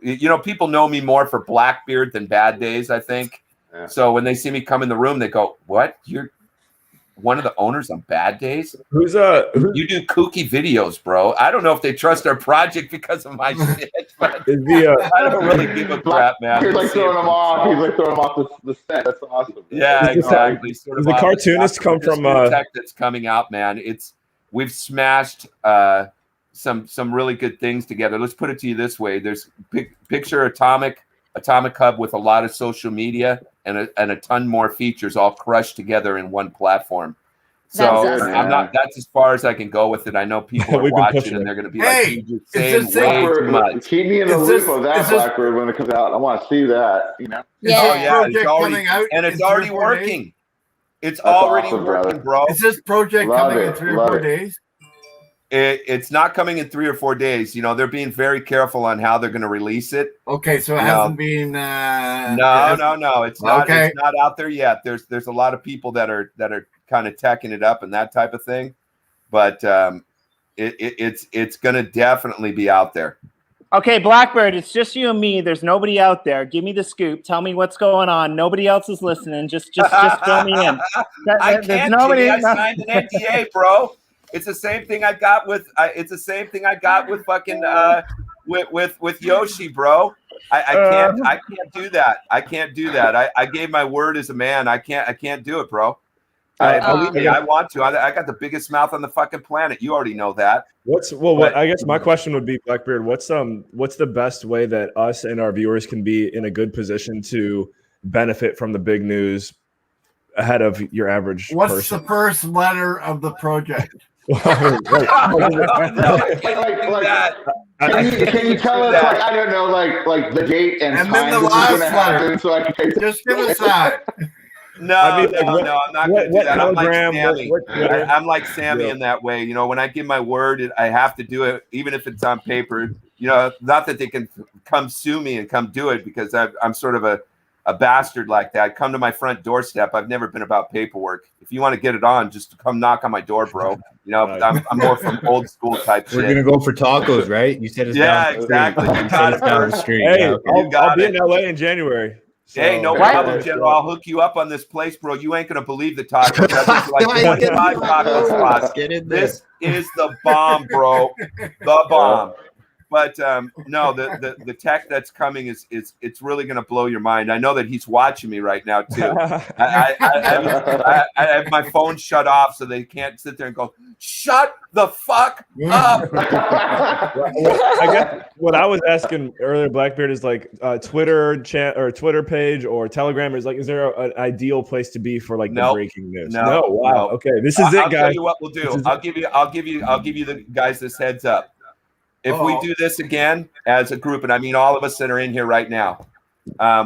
You know, people know me more for Blackbeard than Bad Days, I think. Yeah. So when they see me come in the room, they go, "What? You're one of the owners on Bad Days? You do kooky videos, bro." I don't know if they trust our project because of my shit, but I don't really give a crap, man. He's like throwing them off. He's like throwing them off the set. That's awesome. Yeah, exactly. Sort Does of the cartoonist come from tech that's coming out, man? We've smashed some really good things together. Let's put it to you this way: there's picture Atomic Hub with a lot of social media and a ton more features all crushed together in one platform. So I'm not. That's as far as I can go with it. I know people are watching and they're going to be like, "You're saying way too much." Keep me in the loop of that Blackbird when it comes out. I want to see that. You know? Yeah. It's already out and it's already working. It's That's already awesome, working, brother. bro. Is this project coming in 3 or 4 days? It's not coming in 3 or 4 days. You know, they're being very careful on how they're going to release it. Okay, so it hasn't been. No. It's not. Okay. It's not out there yet. There's a lot of people that are kind of teching it up and that type of thing, but it's going to definitely be out there. Okay, Blackbird, it's just you and me. There's nobody out there. Give me the scoop. Tell me what's going on. Nobody else is listening. Just fill me in. I can't. Jimmy, I signed an NDA, bro. It's the same thing I got with. It's the same thing I got with fucking with Yoshi, bro. I can't do that. I can't do that. I gave my word as a man. I can't do it, bro. Believe me, I want to. I got the biggest mouth on the fucking planet. You already know that. I guess my question would be, Blackbeard, what's the best way that us and our viewers can be in a good position to benefit from the big news ahead of your average What's person? the first letter of the project? Can you tell us, like, I don't know, like the date and time then the this is last gonna happen, so I can just give us that. No, I'm not going to do that. I'm like Sammy. I'm like Sammy in that way. You know, when I give my word, I have to do it, even if it's on paper. You know, not that they can come sue me and come do it because I'm sort of a bastard like that. Come to my front doorstep. I've never been about paperwork. If you want to get it on, just come knock on my door, bro. You know, I'm more from old school type shit. We're going to go for tacos, right? You said it's down exactly. You said it's down the street. Hey, okay. I'll be in LA in January. So, hey, no problem, General. I'll hook you up on this place, bro. You ain't gonna believe the tacos. That's like 25 taco spots. This is the bomb, bro. The bomb. But no, the tech that's coming is it's really gonna blow your mind. I know that he's watching me right now too. I have my phone shut off so they can't sit there and go, "Shut the fuck up." I guess what I was asking earlier, Blackbeard, is like Twitter chat or Twitter page or Telegram. Is there an ideal place to be for like the breaking news? No. Wow. Okay, this is it, guys. I'll tell you what we'll do. I'll give you the guys this heads up. If we do this again as a group, and I mean all of us that are in here right now,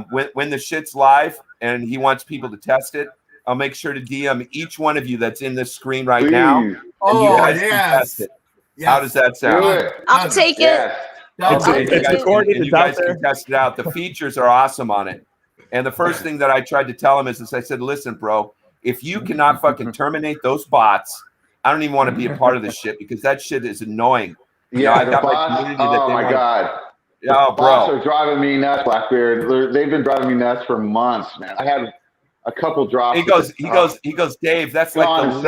when the shit's live and he wants people to test it, I'll make sure to DM each one of you that's in this screen right now. And you guys can test it. Yes. How does that sound? I'll take it. It's recorded. And you guys can test it out. The features are awesome on it. And the first thing that I tried to tell him is I said, listen, bro, if you cannot fucking terminate those bots, I don't even want to be a part of this shit because that shit is annoying. Yeah, I got my community that God. Yeah, bots are driving me nuts, Blackbeard. They've been driving me nuts for months, man. I had a couple drops. He goes, Dave, that's like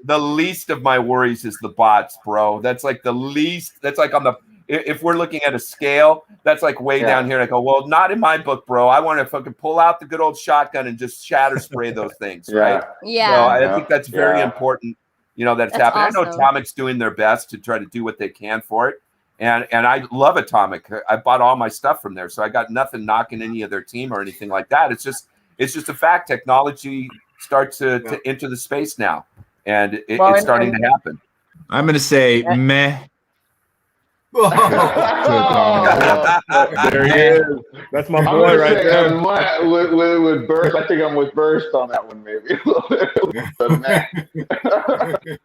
the least of my worries is the bots, bro. That's like the least. That's like on the, if we're looking at a scale, that's like way down here. And I go, well, not in my book, bro. I want to fucking pull out the good old shotgun and just shatter spray those things, right? Yeah. So I think that's very important. You know, that's happening. Awesome. I know Atomic's doing their best to try to do what they can for it. And I love Atomic. I bought all my stuff from there. So I got nothing knocking any of their team or anything like that. It's just a fact. Technology starts to enter the space now. And it's starting to happen. I'm going to say meh. There he is. That's my boy right there. With Burst, I think I'm with Burst on that one, maybe.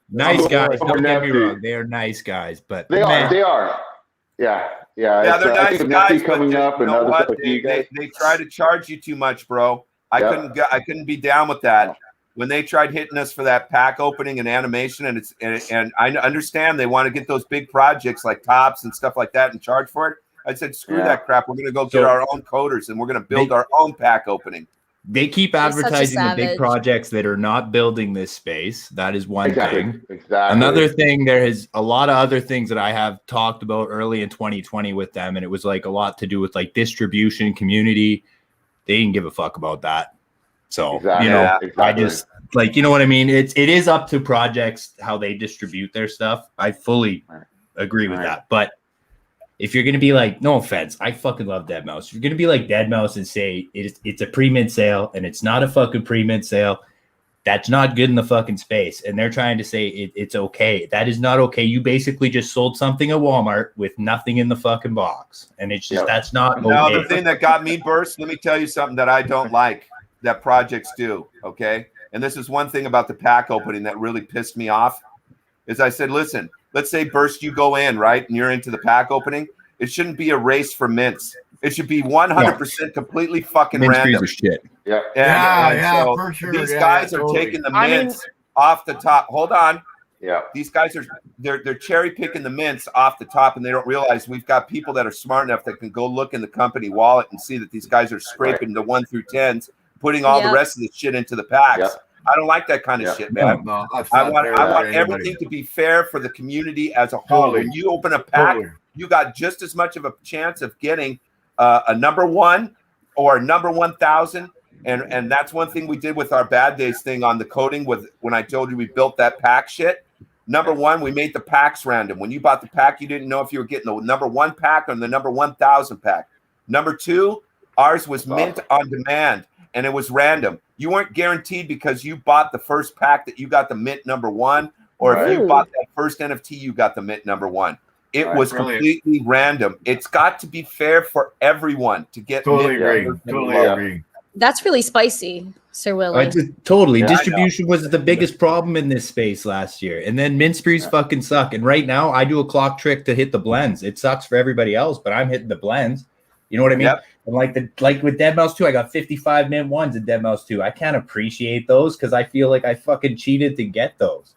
Nice guys. Don't get me wrong. They are nice guys, but they are. Yeah. They're nice guys. Coming up and they try to charge you too much, bro. I couldn't be down with that. When they tried hitting us for that pack opening and animation, and I understand they want to get those big projects like Tops and stuff like that and charge for it. I said, screw that crap. We're going to go get our own coders and we're going to build our own pack opening. They keep advertising the big projects that are not building this space. That is one thing. Exactly. Another thing, there is a lot of other things that I have talked about early in 2020 with them, and it was like a lot to do with like distribution, community. They didn't give a fuck about that. So, I just like, you know what I mean? It is up to projects how they distribute their stuff. I fully agree with that. But if you're going to be like, no offense, I fucking love Deadmau5. If you're going to be like Deadmau5 and say it's a pre-mint sale and it's not a fucking pre-mint sale, that's not good in the fucking space. And they're trying to say it's okay. That is not okay. You basically just sold something at Walmart with nothing in the fucking box. And it's just, that's not okay. Now, the thing that got me burst, let me tell you something that I don't like that projects do, okay? And this is one thing about the pack opening that really pissed me off, is I said, listen, let's say Burst, you go in, right? And you're into the pack opening. It shouldn't be a race for mints. It should be 100% completely fucking random. Shit. So for sure. These guys are taking the mints off the top. Hold on. Yeah. These guys they're cherry picking the mints off the top, and they don't realize we've got people that are smart enough that can go look in the company wallet and see that these guys are scraping the 1 through 10s, putting all the rest of the shit into the packs. I don't like that kind of shit, man. No, I want everything to be fair for the community as a whole. When you open a pack, you got just as much of a chance of getting a number 1 or a number 1,000. And that's one thing we did with our Bad Days thing on the coding when I told you we built that pack shit. Number 1, we made the packs random. When you bought the pack, you didn't know if you were getting the number 1 pack or the number 1,000 pack. Number 2, ours was mint on demand. And it was random. You weren't guaranteed because you bought the first pack that you got the mint number 1, or if you bought that first NFT, you got the mint number 1. It was completely random. It's got to be fair for everyone to get Totally mint. agree. That's really spicy, Sir Willie. Totally. Distribution was the biggest problem in this space last year. And then mint sprees fucking suck. And right now, I do a clock trick to hit the blends. It sucks for everybody else, but I'm hitting the blends. You know what I mean? Yep. And like with Deadmau5 2, I got 55 mint 1s in Deadmau5 2. I can't appreciate those because I feel like I fucking cheated to get those.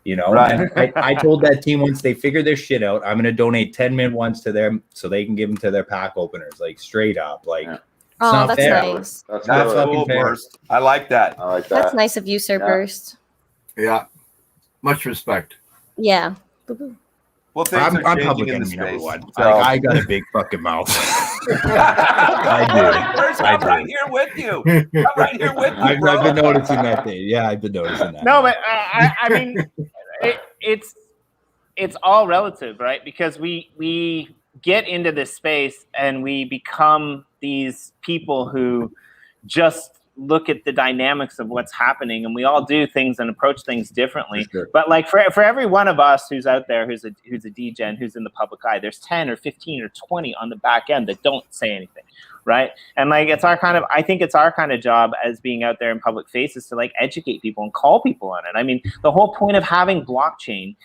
You know, and I told that team once they figure their shit out, I'm going to donate 10 mint 1s to them so they can give them to their pack openers, like straight up. Like, it's not that's fair. nice. That's cool, Burst. I like that. That's nice of you, Sir Burst. Yeah. Much respect. Yeah. Well, I'm public enemy number 1. So. I got a big fucking mouth. I do. I'm right here with you. I'm right here with you, bro. I've been noticing that thing. Yeah, I've been noticing that. No, but I mean, it's all relative, right? Because we get into this space and we become these people who just look at the dynamics of what's happening, and we all do things and approach things differently. Sure. But like for every one of us who's out there who's a degen, who's in the public eye, there's 10 or 15 or 20 on the back end that don't say anything, right? And like I think it's our kind of job as being out there in public faces to like educate people and call people on it. I mean, the whole point of having blockchain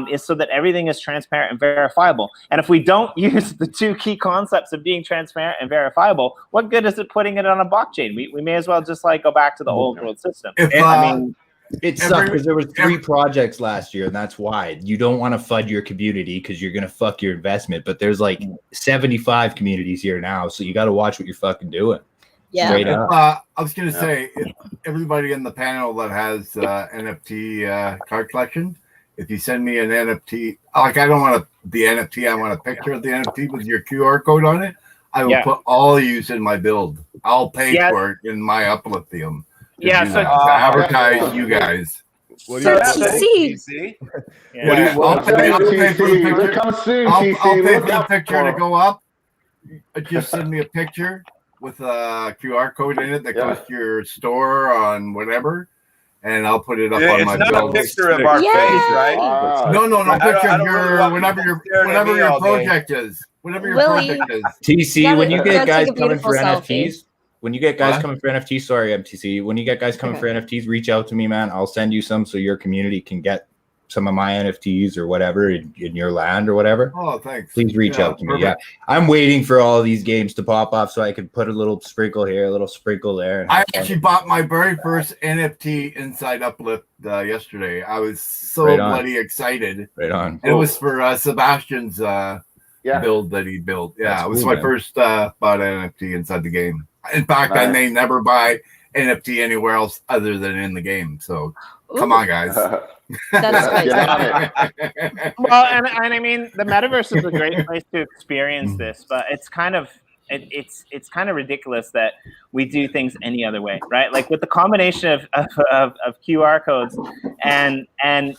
is so that everything is transparent and verifiable. And if we don't use the 2 key concepts of being transparent and verifiable, what good is it putting it on a blockchain? We may as well just like go back to the old world system. I mean, it sucked because there were 3 projects last year, and that's why you don't want to FUD your community because you're gonna fuck your investment. But there's like 75 communities here now, so you got to watch what you're fucking doing. Yeah. I was gonna say, if everybody in the panel that has NFT card collection, if you send me an NFT, like I don't want the NFT, I want a picture of the NFT with your QR code on it. I will put all use in my build. I'll pay for it in my Uplithium. Yeah, so advertise you guys. What do you TC? I'll pay for the picture. I'll pay for the picture to go up. Just send me a picture with a QR code in it that goes to your store on whatever, and I'll put it up on my build. It's not a picture of our face, right? No picture of your whatever your project is. Whatever your project is. TC, when you get guys coming for NFTs, when you get guys coming for NFTs, sorry, MTC. When you get guys coming for NFTs, reach out to me, man. I'll send you some so your community can get some of my NFTs or whatever in your land or whatever, oh, thanks. please reach out to me. Perfect. Yeah, I'm waiting for all these games to pop off so I can put a little sprinkle here, a little sprinkle there. And I actually bought my very first NFT inside Uplift yesterday. I was so bloody excited. Right on. And it was for Sebastian's build that he built. Yeah, That's it was cool, my man. first bought NFT inside the game. In fact, I may never buy NFT anywhere else other than in the game. So come on, guys. That's great. Well, and I mean, the metaverse is a great place to experience this, but it's kind of it's kind of ridiculous that we do things any other way, right? Like with the combination of QR codes and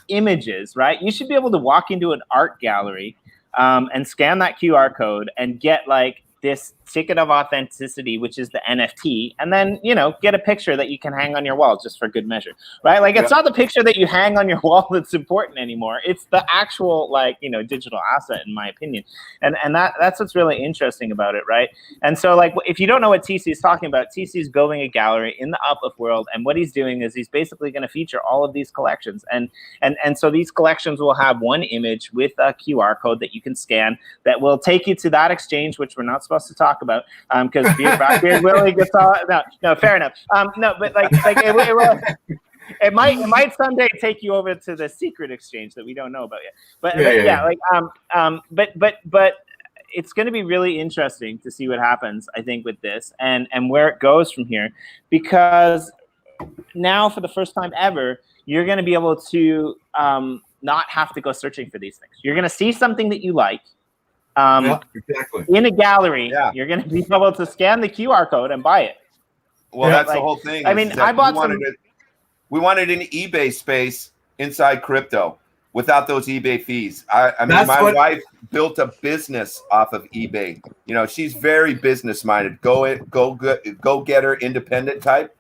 images, right? You should be able to walk into an art gallery and scan that QR code and get like this ticket of authenticity, which is the NFT, and then, you know, get a picture that you can hang on your wall just for good measure, right? Like it's not the picture that you hang on your wall that's important anymore. It's the actual, like, you know, digital asset, in my opinion. And that's what's really interesting about it, right? And so, like, if you don't know what TC is talking about, TC is building a gallery in the Uplift world, and what he's doing is he's basically going to feature all of these collections, and so these collections will have one image with a QR code that you can scan that will take you to that exchange, which we're not supposed to talk about because Beard Willie gets all no, fair enough. No, but like it might someday take you over to the secret exchange that we don't know about yet. But it's going to be really interesting to see what happens, I think, with this and where it goes from here, because now for the first time ever, you're going to be able to not have to go searching for these things. You're going to see something that you like. Exactly. In a gallery, you're going to be able to scan the QR code and buy it. Well, that's the whole thing. I mean, I bought we wanted an eBay space inside crypto without those eBay fees. I mean, my wife built a business off of eBay. You know, she's very business minded. Go getter, independent type.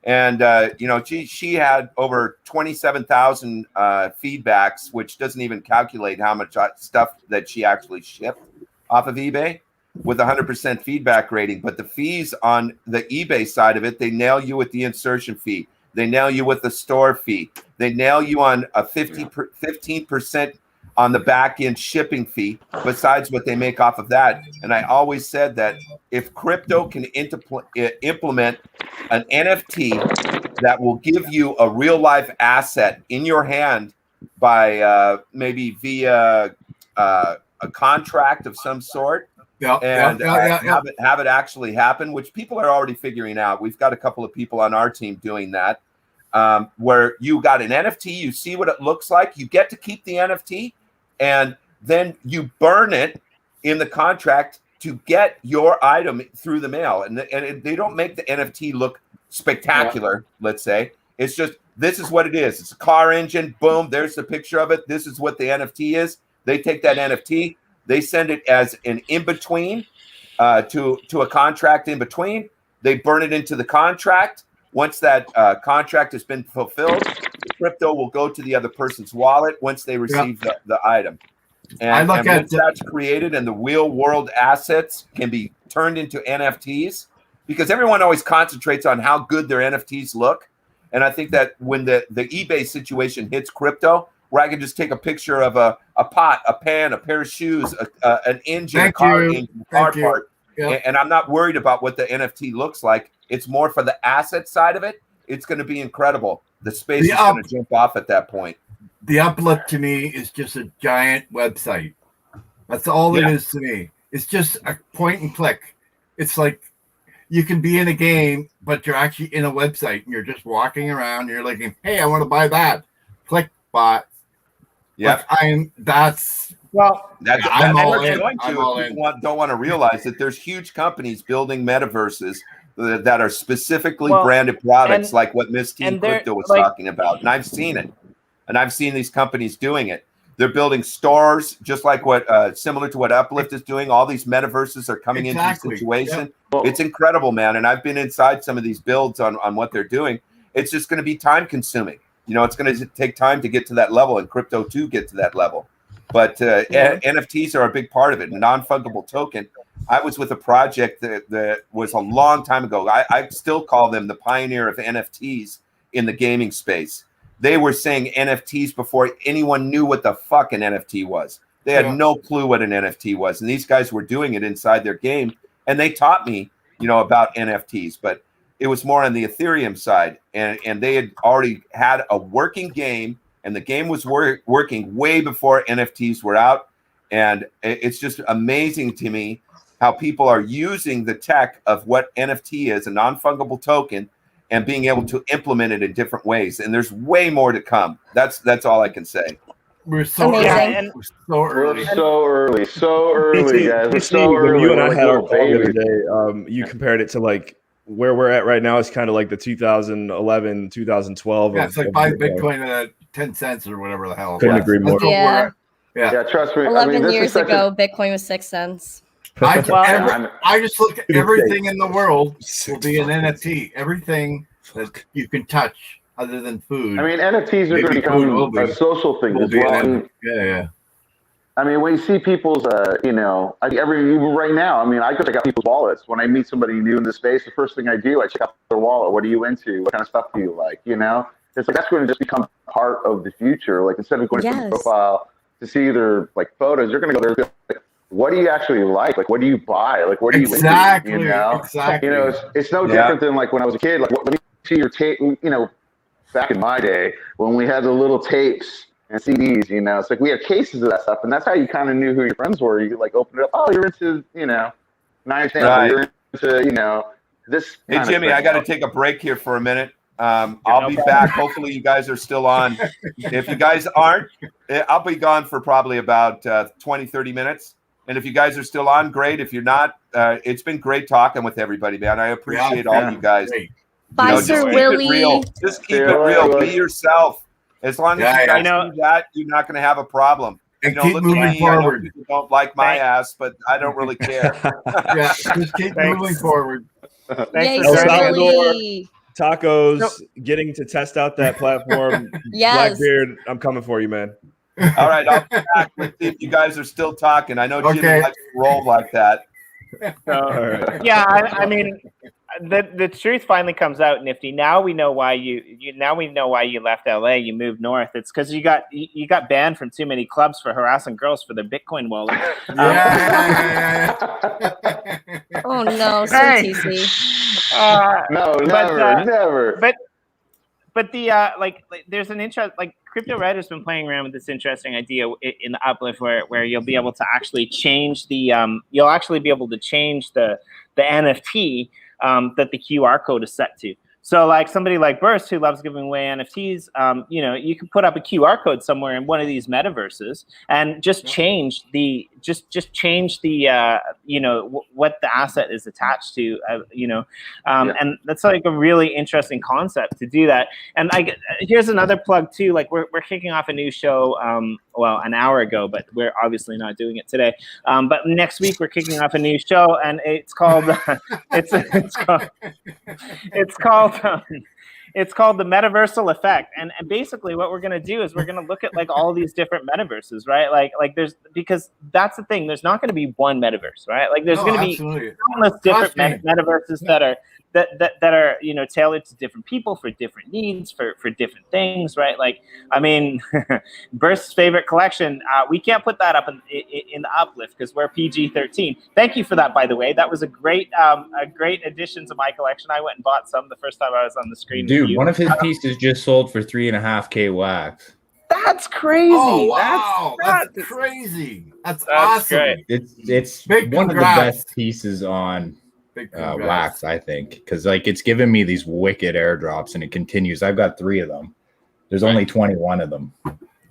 And you know, she had over 27,000 feedbacks, which doesn't even calculate how much stuff that she actually shipped off of eBay with 100% feedback rating. But the fees on the eBay side of it, they nail you with the insertion fee. They nail you with the store fee. They nail you on a 15% on the back end shipping fee, besides what they make off of that. And I always said that if crypto can implement an NFT that will give you a real life asset in your hand by maybe via a contract of some sort, have it actually happen, which people are already figuring out. We've got a couple of people on our team doing that, where you got an NFT, you see what it looks like, you get to keep the NFT, and then you burn it in the contract to get your item through the mail. And they don't make the NFT look spectacular, let's say. It's just, this is what it is. It's a car engine. Boom, there's the picture of it. This is what the NFT is. They take that NFT, they send it as an in-between to a contract in between. They burn it into the contract. Once that contract has been fulfilled, crypto will go to the other person's wallet once they receive the item. And once that's created and the real world assets can be turned into NFTs, because everyone always concentrates on how good their NFTs look. And I think that when the eBay situation hits crypto, where I can just take a picture of a pot, a pan, a pair of shoes, an engine, a car engine, car part, and I'm not worried about what the NFT looks like. It's more for the asset side of it. It's going to be incredible. The space is going to jump off at that point. The Uplift to me is just a giant website. That's all it is to me. It's just a point and click. It's like you can be in a game, but you're actually in a website and you're just walking around. And you're like, hey, I want to buy that. Click bot. Yeah, that's I'm all in. People don't want to realize that there's huge companies building metaverses that are specifically branded products, like what Miss Team Crypto was talking about. And I've seen it. And I've seen these companies doing it. They're building stores, just like what similar to what Uplift is doing. All these metaverses are coming into the situation. Yep. It's incredible, man. And I've been inside some of these builds on what they're doing. It's just going to be time consuming. You know, it's going to take time to get to that level, and crypto to get to that level. But NFTs are a big part of it. Non-fungible token. I was with a project that was a long time ago. I still call them the pioneer of NFTs in the gaming space. they were saying NFTs before anyone knew what the fuck an NFT was. They had no clue what an NFT was, and these guys were doing it inside their game, and they taught me, about NFTs, but it was more on the Ethereum side, and they had already had a working game, and the game was working way before NFTs were out, and it's just amazing to me how people are using the tech of what NFT is, a non-fungible token, and being able to implement it in different ways. And there's way more to come. That's all I can say. We're so early. We're so early. We're so early. So early, guys. We're so when early. you and I We're had our like call the babies. other day, you compared it to like where we're at right now is kind of like the 2011, 2012. Yeah, it's like buy Bitcoin at 10 cents or whatever the hell. Couldn't agree more. Yeah. Yeah, trust me. 11 years ago, Bitcoin was 6 cents. I just look at everything in the world will be an NFT. Everything that you can touch other than food. I mean, NFTs are going to become a social thing as well. Yeah. I mean, when you see people's, even right now, I mean, I go check out people's wallets. When I meet somebody new in the space, the first thing I do, I check out their wallet. What are you into? What kind of stuff do you like? It's like that's going to just become part of the future. Like instead of going to the profile to see their like photos, you're going to go there. Like, what do you actually like? Like, what do you buy? Like, what do you exactly? Exactly. It's no different than like when I was a kid. Like, let me see your tape. Back in my day when we had the little tapes and CDs, it's like we had cases of that stuff, and that's how you kind of knew who your friends were. You like open it up. Oh, you're into, Nine Cents. Right. You're into, this. Hey, Jimmy, I got to take a break here for a minute. I'll be back. Hopefully, you guys are still on. If you guys aren't, I'll be gone for probably about 20, 30 minutes. And if you guys are still on, great. If you're not, it's been great talking with everybody, man. I appreciate all you guys. Great. Bye, Sir Willie. Just keep it real. Be yourself. As long as you guys do that, you're not going to have a problem. And keep moving forward. People don't like my ass, but I don't really care. Just keep moving forward. Thanks, El Sir Salvador, Willie. tacos, getting to test out that platform. Yes. Blackbeard, I'm coming for you, man. All right, I'll be back. Let's see if you guys are still talking. I know Jimmy likes to roll like that. Yeah, I mean, the truth finally comes out, Nifty. Now we know why you left LA. You moved north. It's because you got banned from too many clubs for harassing girls for their Bitcoin wallet. Oh no, so TC. No, never. But the there's an interest. Like Cryptowriter's been playing around with this interesting idea in the uplift where you'll be able to actually change the NFT that the QR code is set to. So like somebody like Burst who loves giving away NFTs, you can put up a QR code somewhere in one of these metaverses and just change the what the asset is attached to, and that's like a really interesting concept to do that. And here's another plug too. Like we're kicking off a new show, an hour ago, but we're obviously not doing it today. But next week we're kicking off a new show, and it's called it's called the Metaversal Effect. And basically what we're going to do is we're going to look at like all these different metaverses, right? Like there's, because that's the thing, there's not going to be one metaverse, right? Like there's going to be countless different metaverses that are tailored to different people for different needs, for different things, right? Like, I mean, Burst's favorite collection, we can't put that up in the uplift because we're PG-13. Thank you for that, by the way. That was a great addition to my collection. I went and bought some the first time I was on the screen. Dude, one of his pieces just sold for 3.5K wax. That's crazy. Oh, wow. That's crazy. That's awesome. Great. It's one of the best pieces on wax, I think, because like it's given me these wicked airdrops and it continues. I've got 3 of them. There's only 21 of them.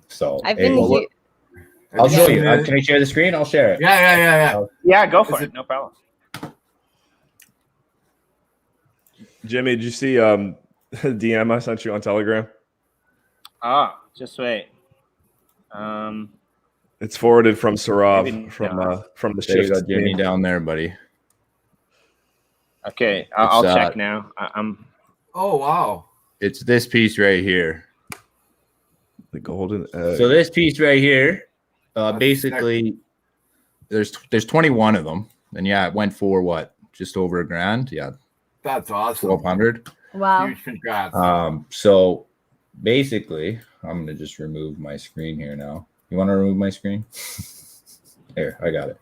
So I've been I'll show you. Can I share the screen? I'll share it. Yeah, go for it. No problem. Jimmy, did you see DM I sent you on Telegram? Just wait. It's forwarded from Sarav from the shift. shift. Jimmy down there, buddy. Okay, I'll check now. Oh wow! It's this piece right here. The golden egg. So this piece right here, basically, there's 21 of them, and yeah, it went for what? Just over $1,000. Yeah, that's awesome. 1,200. Wow! Huge congrats. So basically, I'm gonna just remove my screen here now. You want to remove my screen? There, I got it.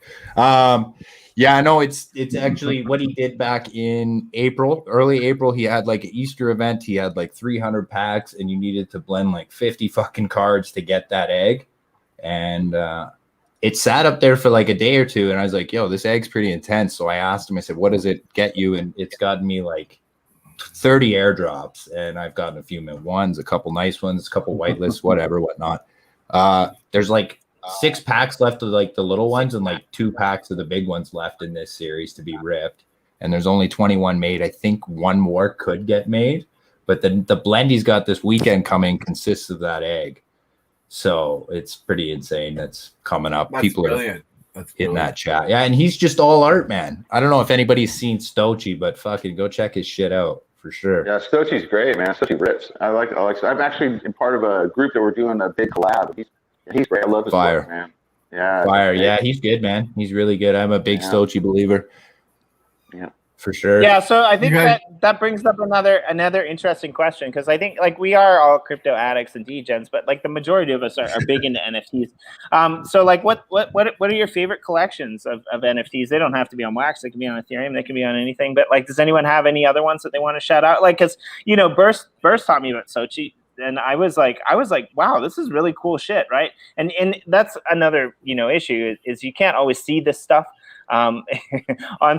Yeah, no, it's actually what he did back in April, early April. He had like an Easter event. He had like 300 packs, and you needed to blend like 50 fucking cards to get that egg. And it sat up there for like a day or two, and I was like, yo, this egg's pretty intense. So I asked him, I said, what does it get you? And it's gotten me like 30 airdrops, and I've gotten a few mint ones, a couple nice ones, a couple whitelists, whatever, whatnot. There's like 6 packs left of like the little ones and like 2 packs of the big ones left in this series to be ripped. And there's only 21 made. I think one more could get made, but the blend he's got this weekend coming consists of that egg. So it's pretty insane. That's coming up. That's People brilliant. That's in that chat. Yeah. And he's just all art, man. I don't know if anybody's seen Stochi, but fucking go check his shit out for sure. Yeah, Stochi's great, man. Stochi rips. I like I'm actually part of a group that we're doing a big collab. He's great. I love his work, man. Yeah. Fire. Yeah, he's good, man. He's really good. I'm a big Stochi believer. Yeah. For sure. Yeah, so I think that brings up another interesting question, because I think like we are all crypto addicts and degens, but like the majority of us are big into NFTs. So like what are your favorite collections of NFTs? They don't have to be on Wax. They can be on Ethereum. They can be on anything. But like, does anyone have any other ones that they want to shout out? Like, because Burst taught me about Sochi. And I was like, wow, this is really cool shit, right? And that's another issue is you can't always see this stuff on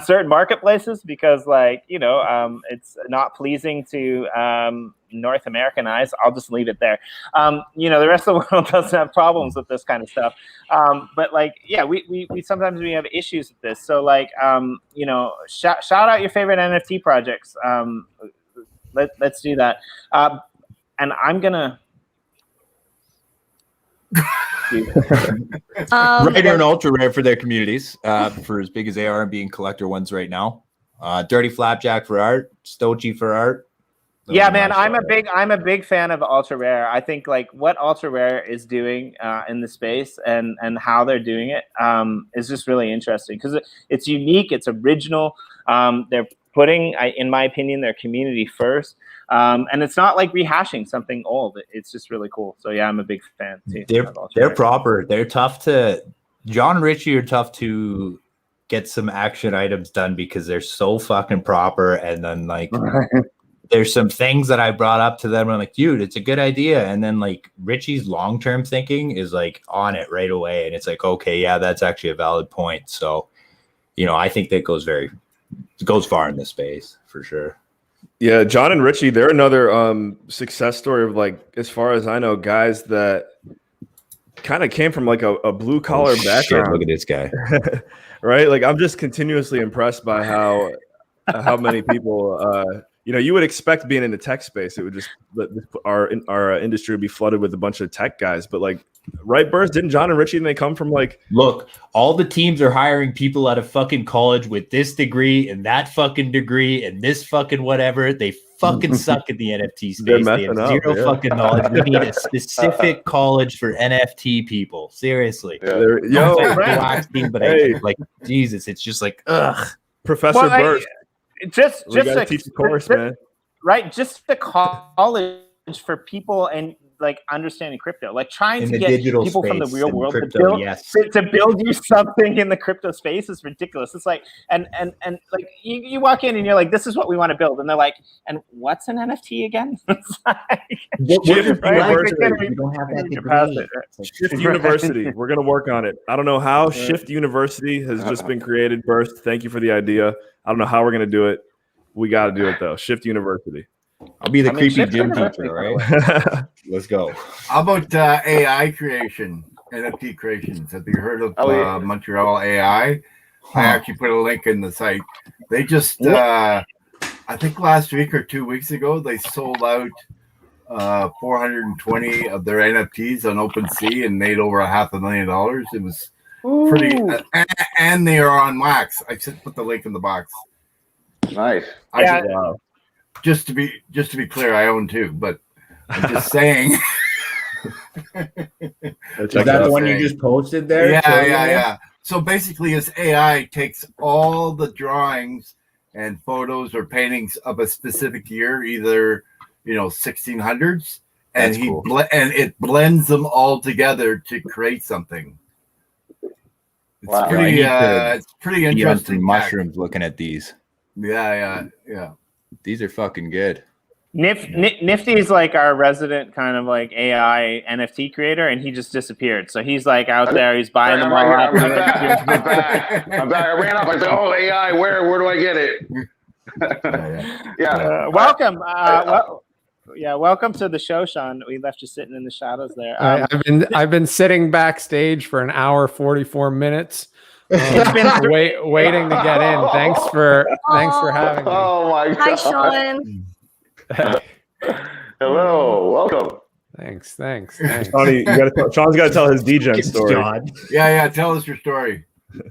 certain marketplaces because it's not pleasing to North American eyes. I'll just leave it there. The rest of the world doesn't have problems with this kind of stuff. But like, yeah, we sometimes we have issues with this. So like, shout out your favorite NFT projects. Let's do that. And I'm gonna Rare and ultra rare for their communities, for as big as they are and being collector ones right now. Dirty Flapjack for art, Stochi for art. Yeah, man, I'm a big fan of ultra rare. I think like what ultra rare is doing in the space and how they're doing it is just really interesting because it's unique, it's original. They're putting, in my opinion, their community first. And it's not like rehashing something old. It's just really cool. So yeah, I'm a big fan too. They're proper. They're tough to. John and Richie are tough to get some action items done because they're so fucking proper. And then like, there's some things that I brought up to them. I'm like, dude, it's a good idea. And then like Richie's long-term thinking is like on it right away. And it's like, okay, yeah, that's actually a valid point. So, I think that goes far in this space for sure. Yeah, John and Richie, they're another success story of like, as far as I know, guys that kind of came from like a blue collar background. Look at this guy. Right? Like I'm just continuously impressed by how many people you would expect being in the tech space, it would just our industry would be flooded with a bunch of tech guys. But like, right, Burst, didn't John and Richie, and they come from like, look, all the teams are hiring people out of fucking college with this degree and that fucking degree and this fucking whatever. They fucking suck in the NFT space. They have zero fucking knowledge. We need a specific college for NFT people. Seriously. Yeah. But like, Jesus, it's just like, ugh. Professor Burst. Just to teach the course, man. Right, just the college for people and like understanding crypto, like trying to get people from the real world crypto, to build you something in the crypto space is ridiculous. It's like and like you walk in and you're like, this is what we want to build, and they're like, and what's an NFT again? It's like, Shift University. We're gonna work on it. I don't know how. Shift University has just been created. Burst, thank you for the idea. I don't know how we're gonna do it. We got to do it though. Shift University. I'll be the creepy gym teacher, right? Let's go. How about AI creation, NFT creations? Have you heard of Montreal AI? I actually put a link in the site. They just, I think last week or 2 weeks ago, they sold out 420 of their NFTs on OpenSea and made over $500,000. It was pretty, and they are on Wax. I just put the link in the box. Nice. Just to be clear, I own two, but I'm just saying. Is that the one you just posted there? Yeah. So basically, this AI takes all the drawings and photos or paintings of a specific year, either 1600s, and That's cool. and it blends them all together to create something. It's Wow. pretty. I need to It's pretty Be on interesting. some mushrooms looking at these. Yeah. These are fucking good. Nifty is like our resident kind of like AI NFT creator, and he just disappeared. So he's like out there, he's buying them all right up. here. I'm back. I ran up. I said, "Oh, AI, where do I get it?" Yeah. Welcome. Welcome to the show, Sean. We left you sitting in the shadows there. I've been sitting backstage for an hour 44 minutes. Waiting to get in. Thanks for having me. Oh my God. Hi, Sean. Hello. Welcome. Thanks. Sean's got to tell his Degen story. Yeah. Tell us your story.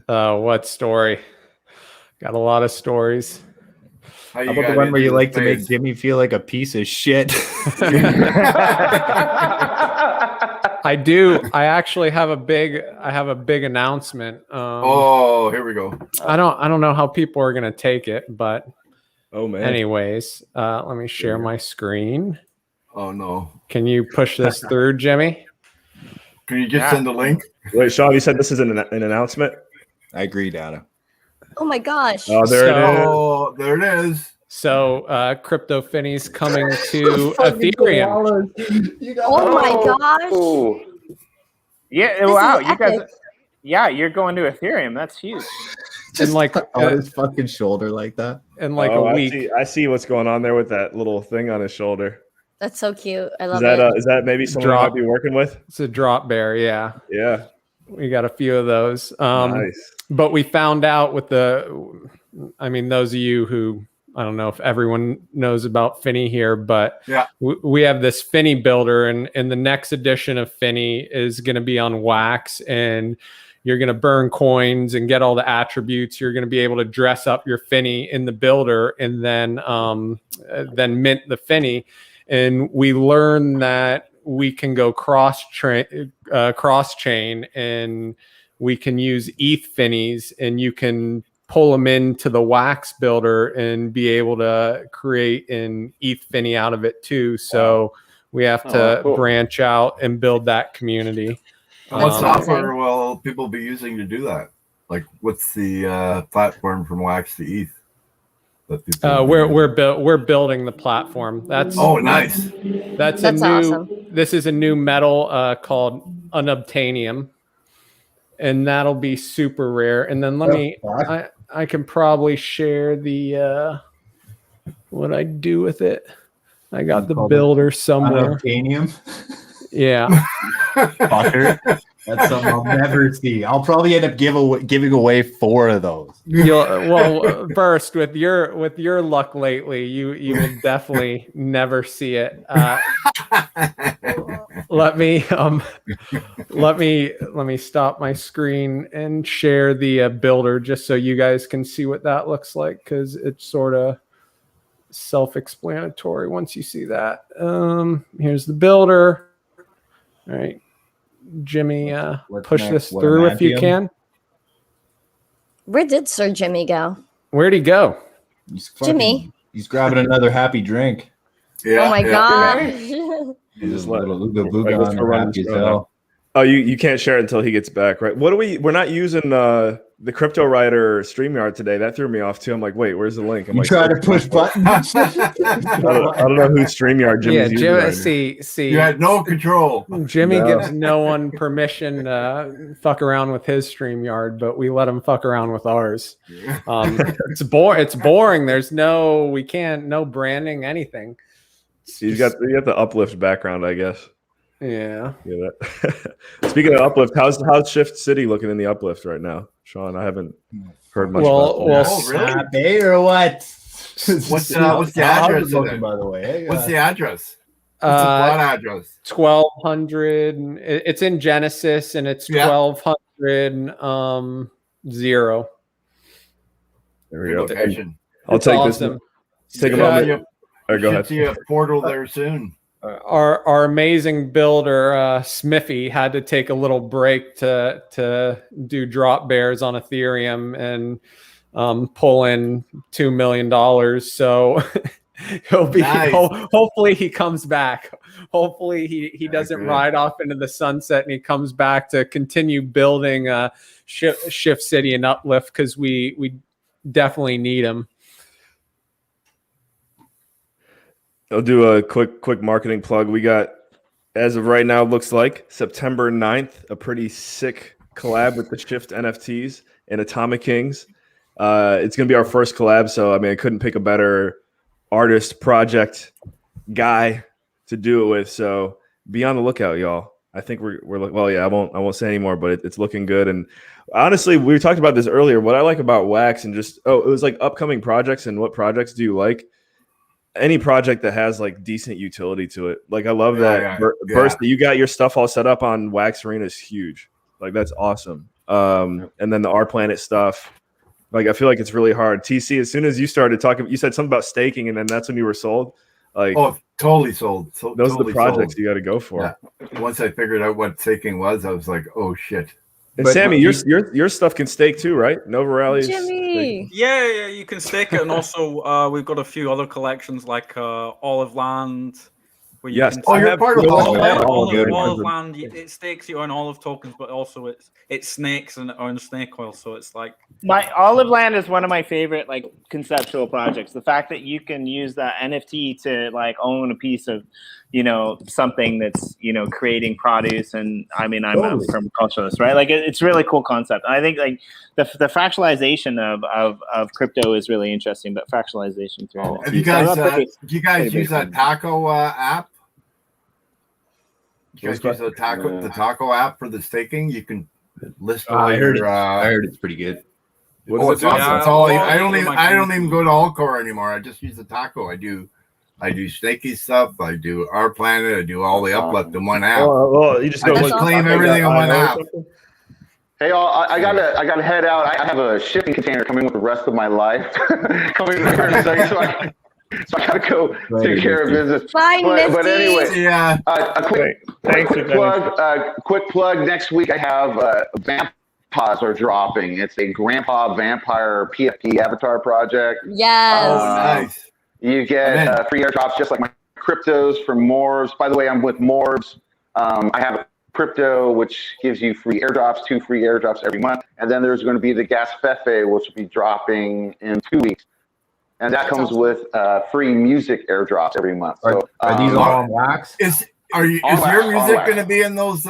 What story? Got a lot of stories. How about the one where you like to make Jimmy feel like a piece of shit? I do. I actually have a big announcement. Here we go. I don't know how people are gonna take it, but oh man. Anyways, let me share my screen. Oh no. Can you push this through, Jimmy? Can you just send the link? Wait, Sean, you said this is an announcement? I agree, Data. Oh my gosh. Oh, there it is. Oh, there it is. So Crypto Finny's coming to Ethereum. Oh my gosh. Ooh. Yeah, This wow, is you guys. epic. Yeah, you're going to Ethereum. That's huge. And like on his fucking shoulder like that. in like a week. I see what's going on there with that little thing on his shoulder. That's so cute. I love Is it. that maybe someone I might be working with? It's a drop bear, yeah. Yeah. We got a few of those. Nice. But we found out with those of you who, I don't know if everyone knows about Finny here, but yeah, we have this Finny builder, and the next edition of Finny is going to be on Wax, and you're going to burn coins and get all the attributes. You're going to be able to dress up your Finny in the builder and then mint the Finny. And we learned that we can go cross chain, and we can use ETH Finnies, and you can pull them into the Wax builder and be able to create an ETH Finny out of it too. So we have to branch out and build that community. What software will people be using to do that? Like, what's the platform from Wax to ETH? We're building the platform. That's nice. That's awesome. This is a new metal called unobtainium, and that'll be super rare. And then I can probably share the what I do with it. I got the builder somewhere. Unobtainium. Yeah. Fucker. That's something I'll never see. I'll probably end up giving away 4 of those. First, with your luck lately, you will definitely never see it. Let me stop my screen and share the builder just so you guys can see what that looks like, because it's sort of self-explanatory once you see that. Here's the builder. All right, Jimmy, push this through if you can. Where did Sir Jimmy go? Where'd he go? Jimmy. He's grabbing another happy drink. Yeah. Oh my gosh. He's just a little Ooga Booga on there, happy as hell. Oh, you can't share it until he gets back, right? We're not using the Cryptowriter StreamYard today. That threw me off too. I'm like, wait, where's the link? I'm like, try to push buttons. I don't know who StreamYard Jimmy's using. Yeah, Jimmy, see. You had no control. Jimmy gives no one permission to fuck around with his StreamYard, but we let him fuck around with ours. It's boring. There's no branding, anything. You got the uplift background, I guess. Yeah. Speaking of uplift, how's Shift City looking in the uplift right now, Sean? I haven't heard much about that. Really? Or what? What's the address? By the way, what's the address? What's the plot address? 1200. It's in Genesis, and it's 1200 0. There we go. Location. I'll take awesome. this. Take a moment. All right, go ahead. See a portal there soon. Our amazing builder Smithy had to take a little break to do drop bears on Ethereum and pull in $2 million. So He'll be Nice. hopefully he comes back. Hopefully he doesn't ride off into the sunset and he comes back to continue building Shift City and Uplift, because we definitely need him. I'll do a quick marketing plug. We got, as of right now, looks like September 9th, a pretty sick collab with the Shift NFTs and Atomic Kings. It's going to be our first collab, so I mean, I couldn't pick a better artist, project, guy to do it with. So be on the lookout, y'all. I think we're well, yeah. I won't say anymore, but it's looking good. And honestly, we talked about this earlier. What I like about Wax and just it was like upcoming projects and what projects do you like? Any project that has like decent utility to it. Like I love that burst that you got your stuff all set up on Wax Arena is huge. Like that's awesome. And then the R Planet stuff. Like I feel like it's really hard. TC, as soon as you started talking, you said something about staking, and then that's when you were sold. Like, oh, totally sold. Those totally are the projects sold. you got to go for. Yeah. Once I figured out what staking was, I was like, oh shit. And Sammy, your stuff can stake too, right? Nova Rallies. Jimmy. Yeah, you can stake it, and also we've got a few other collections like Olive Land. Where you can you're part of Olive Land. It stakes you on olive tokens, but also it snakes and it earns snake oil. So it's like my Olive Land is one of my favorite like conceptual projects. The fact that you can use that NFT to like own a piece of, something that's creating produce, and I mean I'm a permaculturalist, right? Like it's really cool concept. And I think like the fractionalization of crypto is really interesting, but fractionalization through NFTs. Have you guys do you guys use that Taco app? You guys use the Taco app for the staking? You can list all I heard it's pretty good. It's awesome. It's all, I don't even go to Allcore anymore. I just use the Taco. I do snaky stuff. I do Our Planet. I do all the uplift in one app. You just claim everything on one app. Hey, all, I gotta head out. I have a shipping container coming with the rest of my life coming here in a second, so I gotta go take care of business. Bye, but anyway, yeah. A quick plug. Next week I have Vampas are dropping. It's a Grandpa Vampire PFP avatar project. Yes. Oh, nice. You get free airdrops just like my cryptos from Morbs. By the way, I'm with Morbs. I have crypto, which gives you free airdrops, 2 free airdrops every month. And then there's going to be the Gas Fefe, which will be dropping in 2 weeks. And that comes with free music airdrops every month. So are these all on Wax? Is your music going to be in those?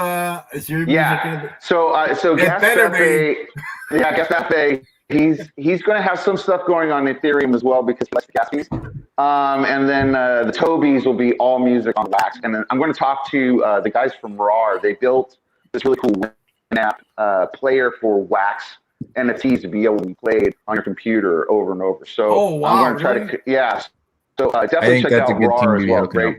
Is your music going to be? So Gas Fefe, Gas Fefe, he's going to have some stuff going on Ethereum as well because he likes the gas fees. And then the Tobies will be all music on Wax. And then I'm going to talk to the guys from RAR. They built this really cool app player for Wax NFTs to be able to be played on your computer over and over. So I'm going to try to, So definitely check out RAR as well. Great.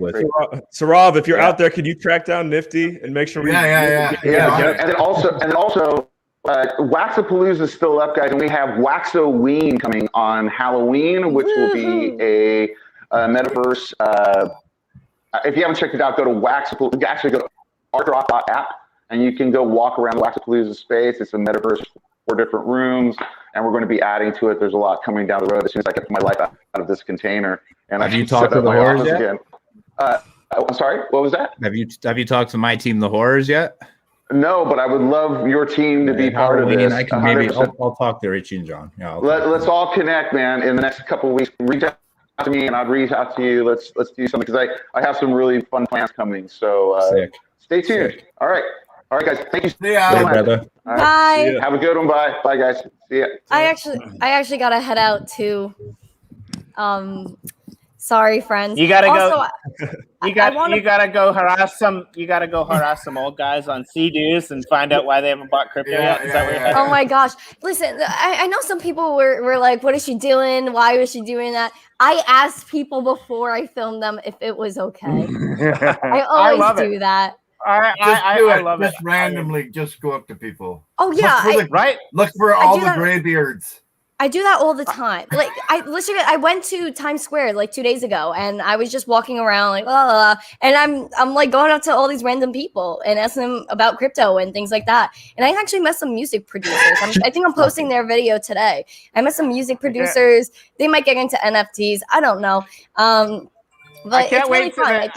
So Rob, if you're out there, can you track down Nifty and make sure And then also Waxapalooza is still up, guys, and we have Waxoween coming on Halloween, which will be a metaverse. If you haven't checked it out, go to Waxapalooza. Actually, go to artdrop.app, and you can go walk around the Waxapalooza space. It's a metaverse, 4 different rooms, and we're going to be adding to it. There's a lot coming down the road as soon as I get my life out of this container. And have you talked to the horrors yet? Again. I'm sorry, what was that? Have you talked to my team, the horrors, yet? No, but I would love your team to be part of this. I can I'll talk to Richie and John. Yeah, let's all connect, man. In the next couple of weeks, reach out to me and I'll reach out to you. Let's do something because I have some really fun plans coming. So stay tuned. Sick. All right, guys. Thank you. See ya. Bye, brother. Right. Bye. Have a good one. Bye, guys. See ya. I actually gotta head out too. Sorry, friends. You gotta also, go. You gotta go harass some old guys on CDs and find out why they haven't bought crypto yet. Is that what you're Oh my gosh! Listen, I know some people were like, "What is she doing? Why was she doing that?" I asked people before I filmed them if it was okay. I always do that. I love it. Just randomly, just go up to people. Oh yeah, Look for all the graybeards. I do that all the time. Like I went to Times Square like 2 days ago, and I was just walking around like, and I'm like going up to all these random people and asking them about crypto and things like that. And I actually met some music producers. I think I'm posting their video today. I met some music producers. They might get into NFTs. I don't know. But it's really fun.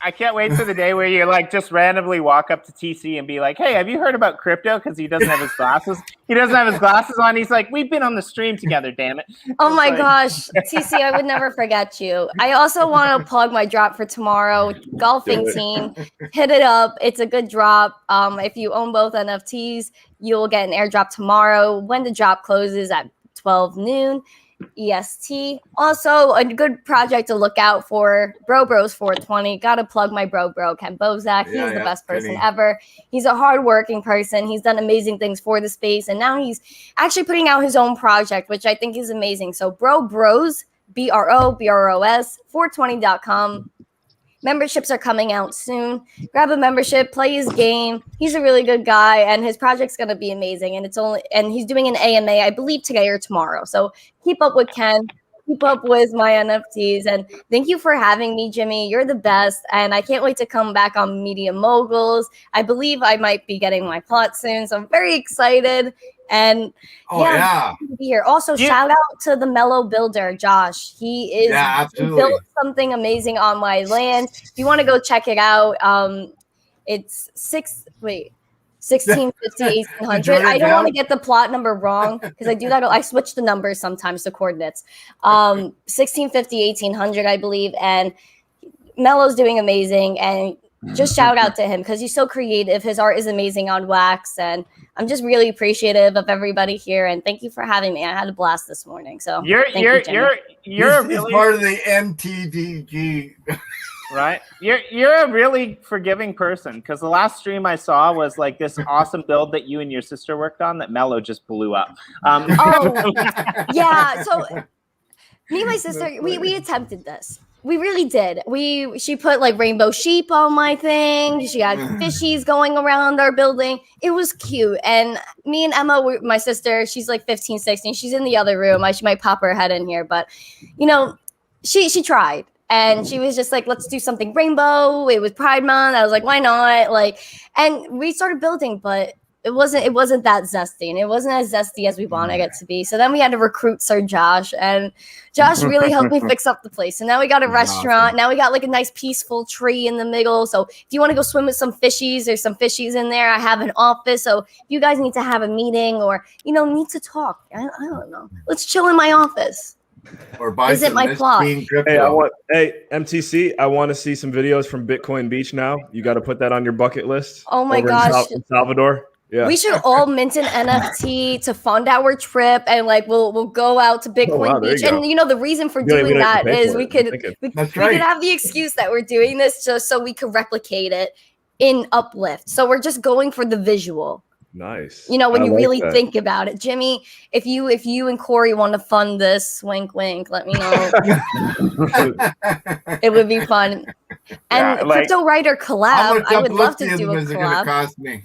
I can't wait for the day where you like just randomly walk up to TC and be like, "Hey, have you heard about crypto?" Because he doesn't have his glasses. He doesn't have his glasses on. He's like, "We've been on the stream together, damn it." Oh my gosh, TC, I would never forget you. I also want to plug my drop for tomorrow. Golfing team, hit it up. It's a good drop. If you own both NFTs, you'll get an airdrop tomorrow when the drop closes at 12 noon. EST. Also, a good project to look out for, Bros 420. Gotta plug my bro, Ken Bozak. He's the best person ever. He's a hardworking person. He's done amazing things for the space, and now he's actually putting out his own project, which I think is amazing. So, Bros, BROS, 420.com. Memberships are coming out soon. Grab a membership, play his game. He's a really good guy, and his project's gonna be amazing. And he's doing an AMA, I believe, today or tomorrow. So keep up with Ken, keep up with my NFTs, and thank you for having me, Jimmy. You're the best, and I can't wait to come back on Media Moguls. I believe I might be getting my plot soon, so I'm very excited. And to be here. Also, shout out to the Mellow Builder, Josh. He built something amazing on my land. If you want to go check it out, it's 1650, 1800. I don't want to get the plot number wrong because I do that. I switch the numbers sometimes, the coordinates. 1650, 1800, I believe. And Mellow's doing amazing. And just shout out to him because he's so creative. His art is amazing on wax, and I'm just really appreciative of everybody here. And thank you for having me. I had a blast this morning. So you're really part of the MTDG, right? You're a really forgiving person because the last stream I saw was like this awesome build that you and your sister worked on that Mellow just blew up. Yeah. So me and my sister, we attempted this. We really did. She put like rainbow sheep on my thing. She had fishies going around our building. It was cute. And me and Emma, my sister, she's like 15, 16. She's in the other room. She might pop her head in here. But, you know, she tried. And she was just like, let's do something rainbow. It was Pride Month. I was like, why not? Like, and we started building, but it wasn't that zesty, and it wasn't as zesty as we wanted it to be. So then we had to recruit Sir Josh, and Josh really helped me fix up the place. And now we got a restaurant. Awesome. Now we got like a nice peaceful tree in the middle. So if you want to go swim with some fishies, there's some fishies in there. I have an office. So if you guys need to have a meeting or, you know, need to talk, I don't know. Let's chill in my office. Or buy Visit my plot. Hey, MTC, I want to see some videos from Bitcoin Beach now. You got to put that on your bucket list. Oh my gosh. In Salvador. Yeah. We should all mint an NFT to fund our trip, and like we'll go out to Bitcoin Beach. And you know the reason for doing that is we could have the excuse that we're doing this just so we could replicate it in Uplift. So we're just going for the visual. Nice. You know, when you really think about it, Jimmy, if you and Corey want to fund this, wink, wink, let me know. It would be fun. And Cryptowriter collab, I would love to do a collab.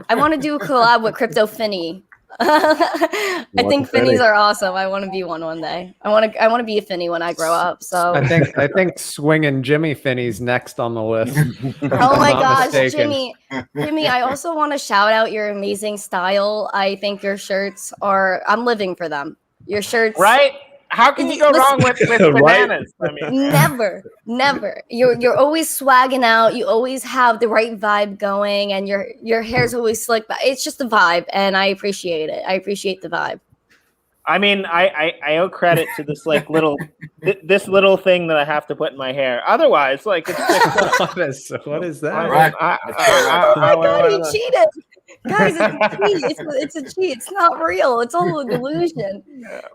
I want to do a collab with Crypto Finny. I think Finnies are awesome. I want to be one day. I want to be a Finny when I grow up. So I think swinging Jimmy Finny's next on the list. Oh my gosh, Jimmy! I also want to shout out your amazing style. I think your shirts are. I'm living for them. Your shirts, right? How can you go wrong with bananas? I mean, never. You're always swagging out. You always have the right vibe going, and your hair's always slick. But it's just the vibe, and I appreciate it. I appreciate the vibe. I mean, I owe credit to this like little thing that I have to put in my hair. Otherwise, like it's just, what is that? I thought he cheated. Guys, it's a cheat. It's not real. It's all a delusion.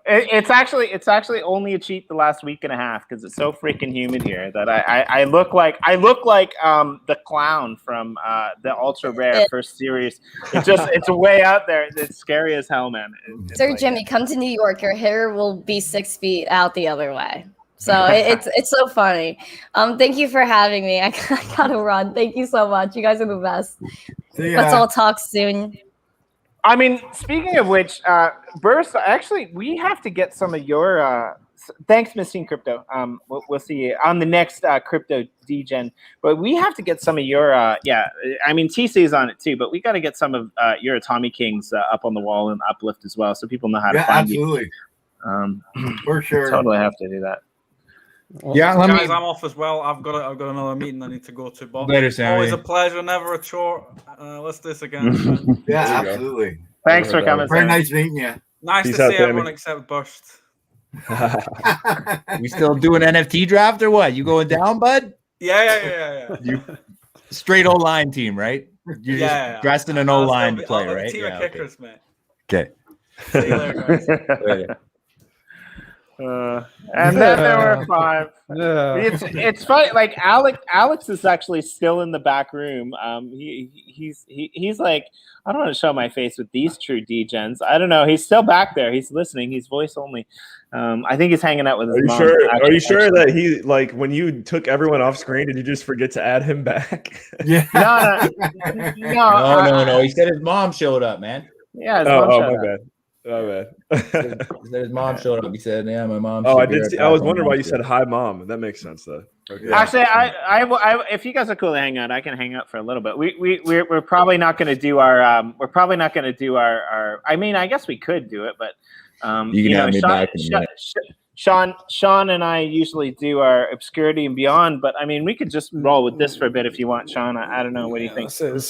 It's actually only a cheat the last week and a half because it's so freaking humid here that I look like the clown from the ultra rare first series. It's way out there. It's scary as hell, man. Sir like, Jimmy, come to New York. Your hair will be 6 feet out the other way. So it's so funny. Thank you for having me. I gotta run. Thank you so much. You guys are the best. Let's all talk soon. I mean, speaking of which, Burst, actually, we have to get some of your. Thanks, Missing Crypto. We'll see you on the next Crypto Degen. But we have to get some of your. Yeah, I mean, TC is on it too, but we got to get some of your Tommy Kings up on the wall and uplift as well, so people know how to find absolutely. you. For sure. Totally have to do that. Well, yeah, guys, I'm off as well. I've got another meeting I need to go to. But Later, Sammy. Always a pleasure, never a chore. Let's do this again. Yeah, absolutely. Thanks for coming. Very nice meeting you. Nice Peace to out, see Sammy. everyone except Burst. We still doing NFT draft or what? You going down, bud? Yeah. You straight O-line team, right? You're just dressed in an O-line play, right? Team of kickers, mate. Okay. See you later, guys. Later. And then there were 5. It's funny. Like Alex is actually still in the back room. He's like, I don't want to show my face with these true degens. I don't know. He's still back there. He's listening. He's voice only. I think he's hanging out with his mom. Are you sure that he, like, when you took everyone off screen, did you just forget to add him back? Yeah. No. He said his mom showed up, man. Yeah. His mom showed up. My bad. He said his mom showed up. He said, "Yeah, my mom." Oh, I did. I was wondering why you said hi, mom. That makes sense, though. Okay. Actually, I if you guys are cool to hang out, I can hang out for a little bit. We're probably not going to do our. We're probably not going to do our. I mean, I guess we could do it, but you can have me back in a minute. Sean and I usually do our obscurity and beyond, but I mean, we could just roll with this for a bit if you want, Sean. I don't know. What do you think? We'll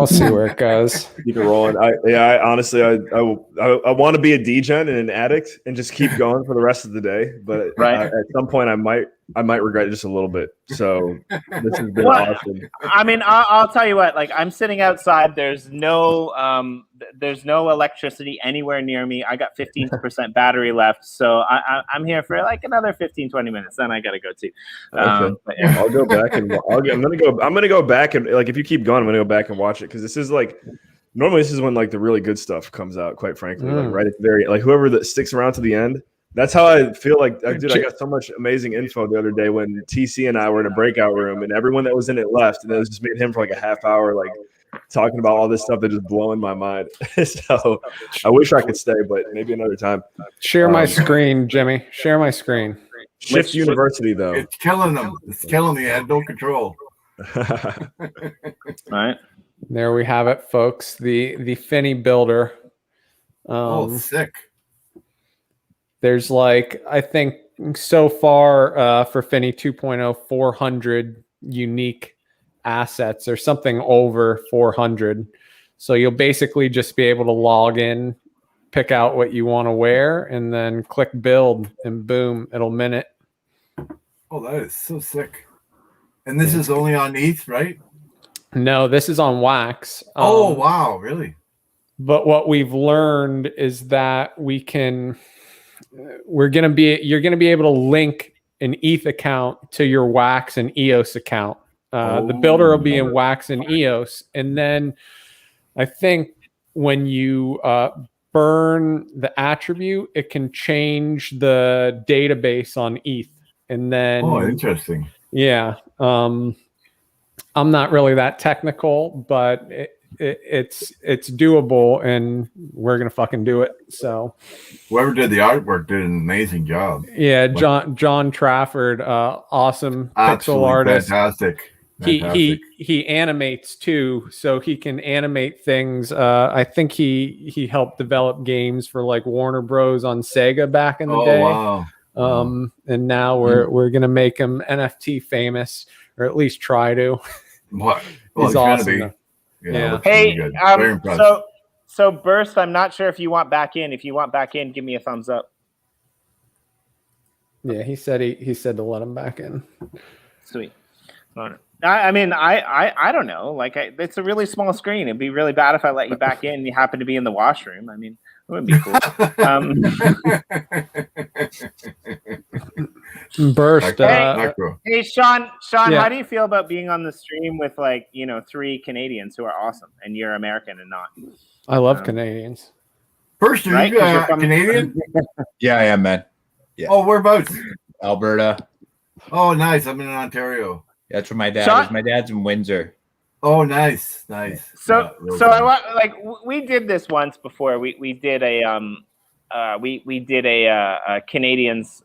see where it goes. Keep it rolling. I honestly want to be a degen and an addict and just keep going for the rest of the day. But at some point, I might regret it just a little bit. So this has been awesome. I mean, I'll tell you what. Like, I'm sitting outside. There's no electricity anywhere near me. I got 15% battery left, so I'm here for like another 15-20 minutes. Then I gotta go too. Okay. I'll go back and I'm gonna go back and, like, if you keep going, I'm gonna go back and watch it, because this is like, normally this is when like the really good stuff comes out. Quite frankly, like right at the very, like, whoever that sticks around to the end. That's how I feel like, dude. I got so much amazing info the other day when TC and I were in a breakout room, and everyone that was in it left, and it was just me and him for like a half hour, like talking about all this stuff that just blowing my mind. So I wish I could stay, but maybe another time. Share my screen, Jimmy. Share my screen. Shift University, though. It's killing them. It's killing me. I had no control. All right. There we have it, folks. The Finney builder. Sick. There's, like, I think so far for Finney 2.0, 400 unique assets, or something over 400. So you'll basically just be able to log in, pick out what you want to wear, and then click build, and boom, it'll mint it. Oh, that is so sick. And this is only on ETH, right? No, this is on Wax. Oh, wow, really? But what we've learned is that you're going to be able to link an ETH account to your Wax and EOS account. The builder will be in Wax and EOS. And then I think when you burn the attribute, it can change the database on ETH. And then, interesting. Yeah. I'm not really that technical, but it's doable, and we're gonna fucking do it. So whoever did the artwork did an amazing job. Yeah, John Trafford, awesome pixel artist. Fantastic. He animates too, so he can animate things. I think he helped develop games for like Warner Bros. On Sega back in the day. Wow. And now we're gonna make him NFT famous, or at least try to. What? He's awesome. Yeah. Hey, so Burst, I'm not sure if you want back in. If you want back in, give me a thumbs up. Yeah, he said to let him back in. Sweet. I mean, I don't know. Like, it's a really small screen. It'd be really bad if I let you back in and you happen to be in the washroom. I mean, it wouldn't be cool. Burst. Hey, Sean, Yeah. how do you feel about being on the stream with, like, 3 Canadians who are awesome, and you're American and not? I love Canadians. Burst, are you Canadian? Yeah, I am, man. Yeah. Oh, whereabouts? Alberta. Oh, nice. I'm in Ontario. That's where my dad Sean? is. My dad's in Windsor. Oh, nice. So Yeah, so we did this once before. We did a we did a Canadians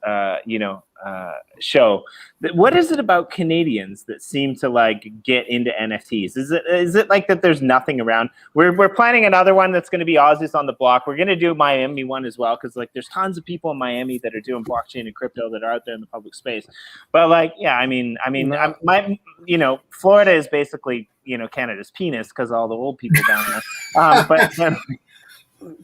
show. What is it about Canadians that seem to like get into NFTs? Is it like that there's nothing around? We're planning another one that's going to be Aussies on the block. We're going to do a Miami one as well because like there's tons of people in Miami that are doing blockchain and crypto that are out there in the public space. But like Florida is basically Canada's penis because all the old people down there. But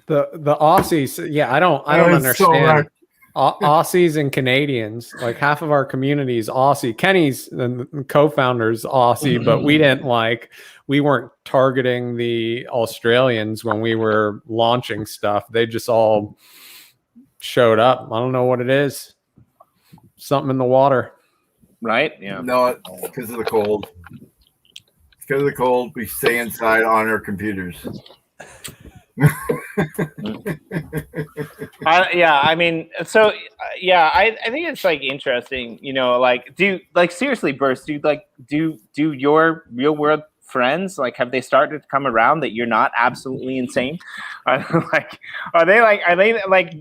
the Aussies, yeah, I don't understand. Aussies and Canadians, like half of our community is Aussie. Kenny's the co-founder's Aussie, but we weren't targeting the Australians when we were launching stuff. They just all showed up. I don't know what it is. Something in the water. Right? Yeah. No, it's because of the cold. It's because of the cold. We stay inside on our computers. I think it's like interesting, seriously, Burst, do your real world friends have they started to come around that you're not absolutely insane? Are they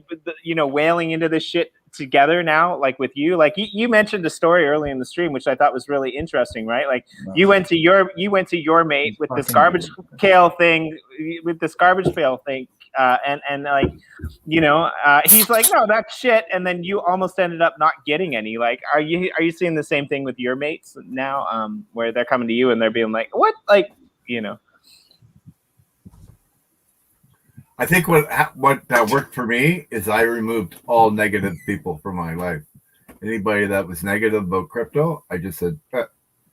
whaling into this shit together now, with you? You mentioned a story early in the stream which I thought was really interesting, right? You went to your mate with this garbage pail thing he's like, no, that's shit, and then you almost ended up not getting any. Are you seeing the same thing with your mates now, where they're coming to you and they're being like, what? I think what that worked for me is I removed all negative people from my life. Anybody that was negative about crypto, I just said,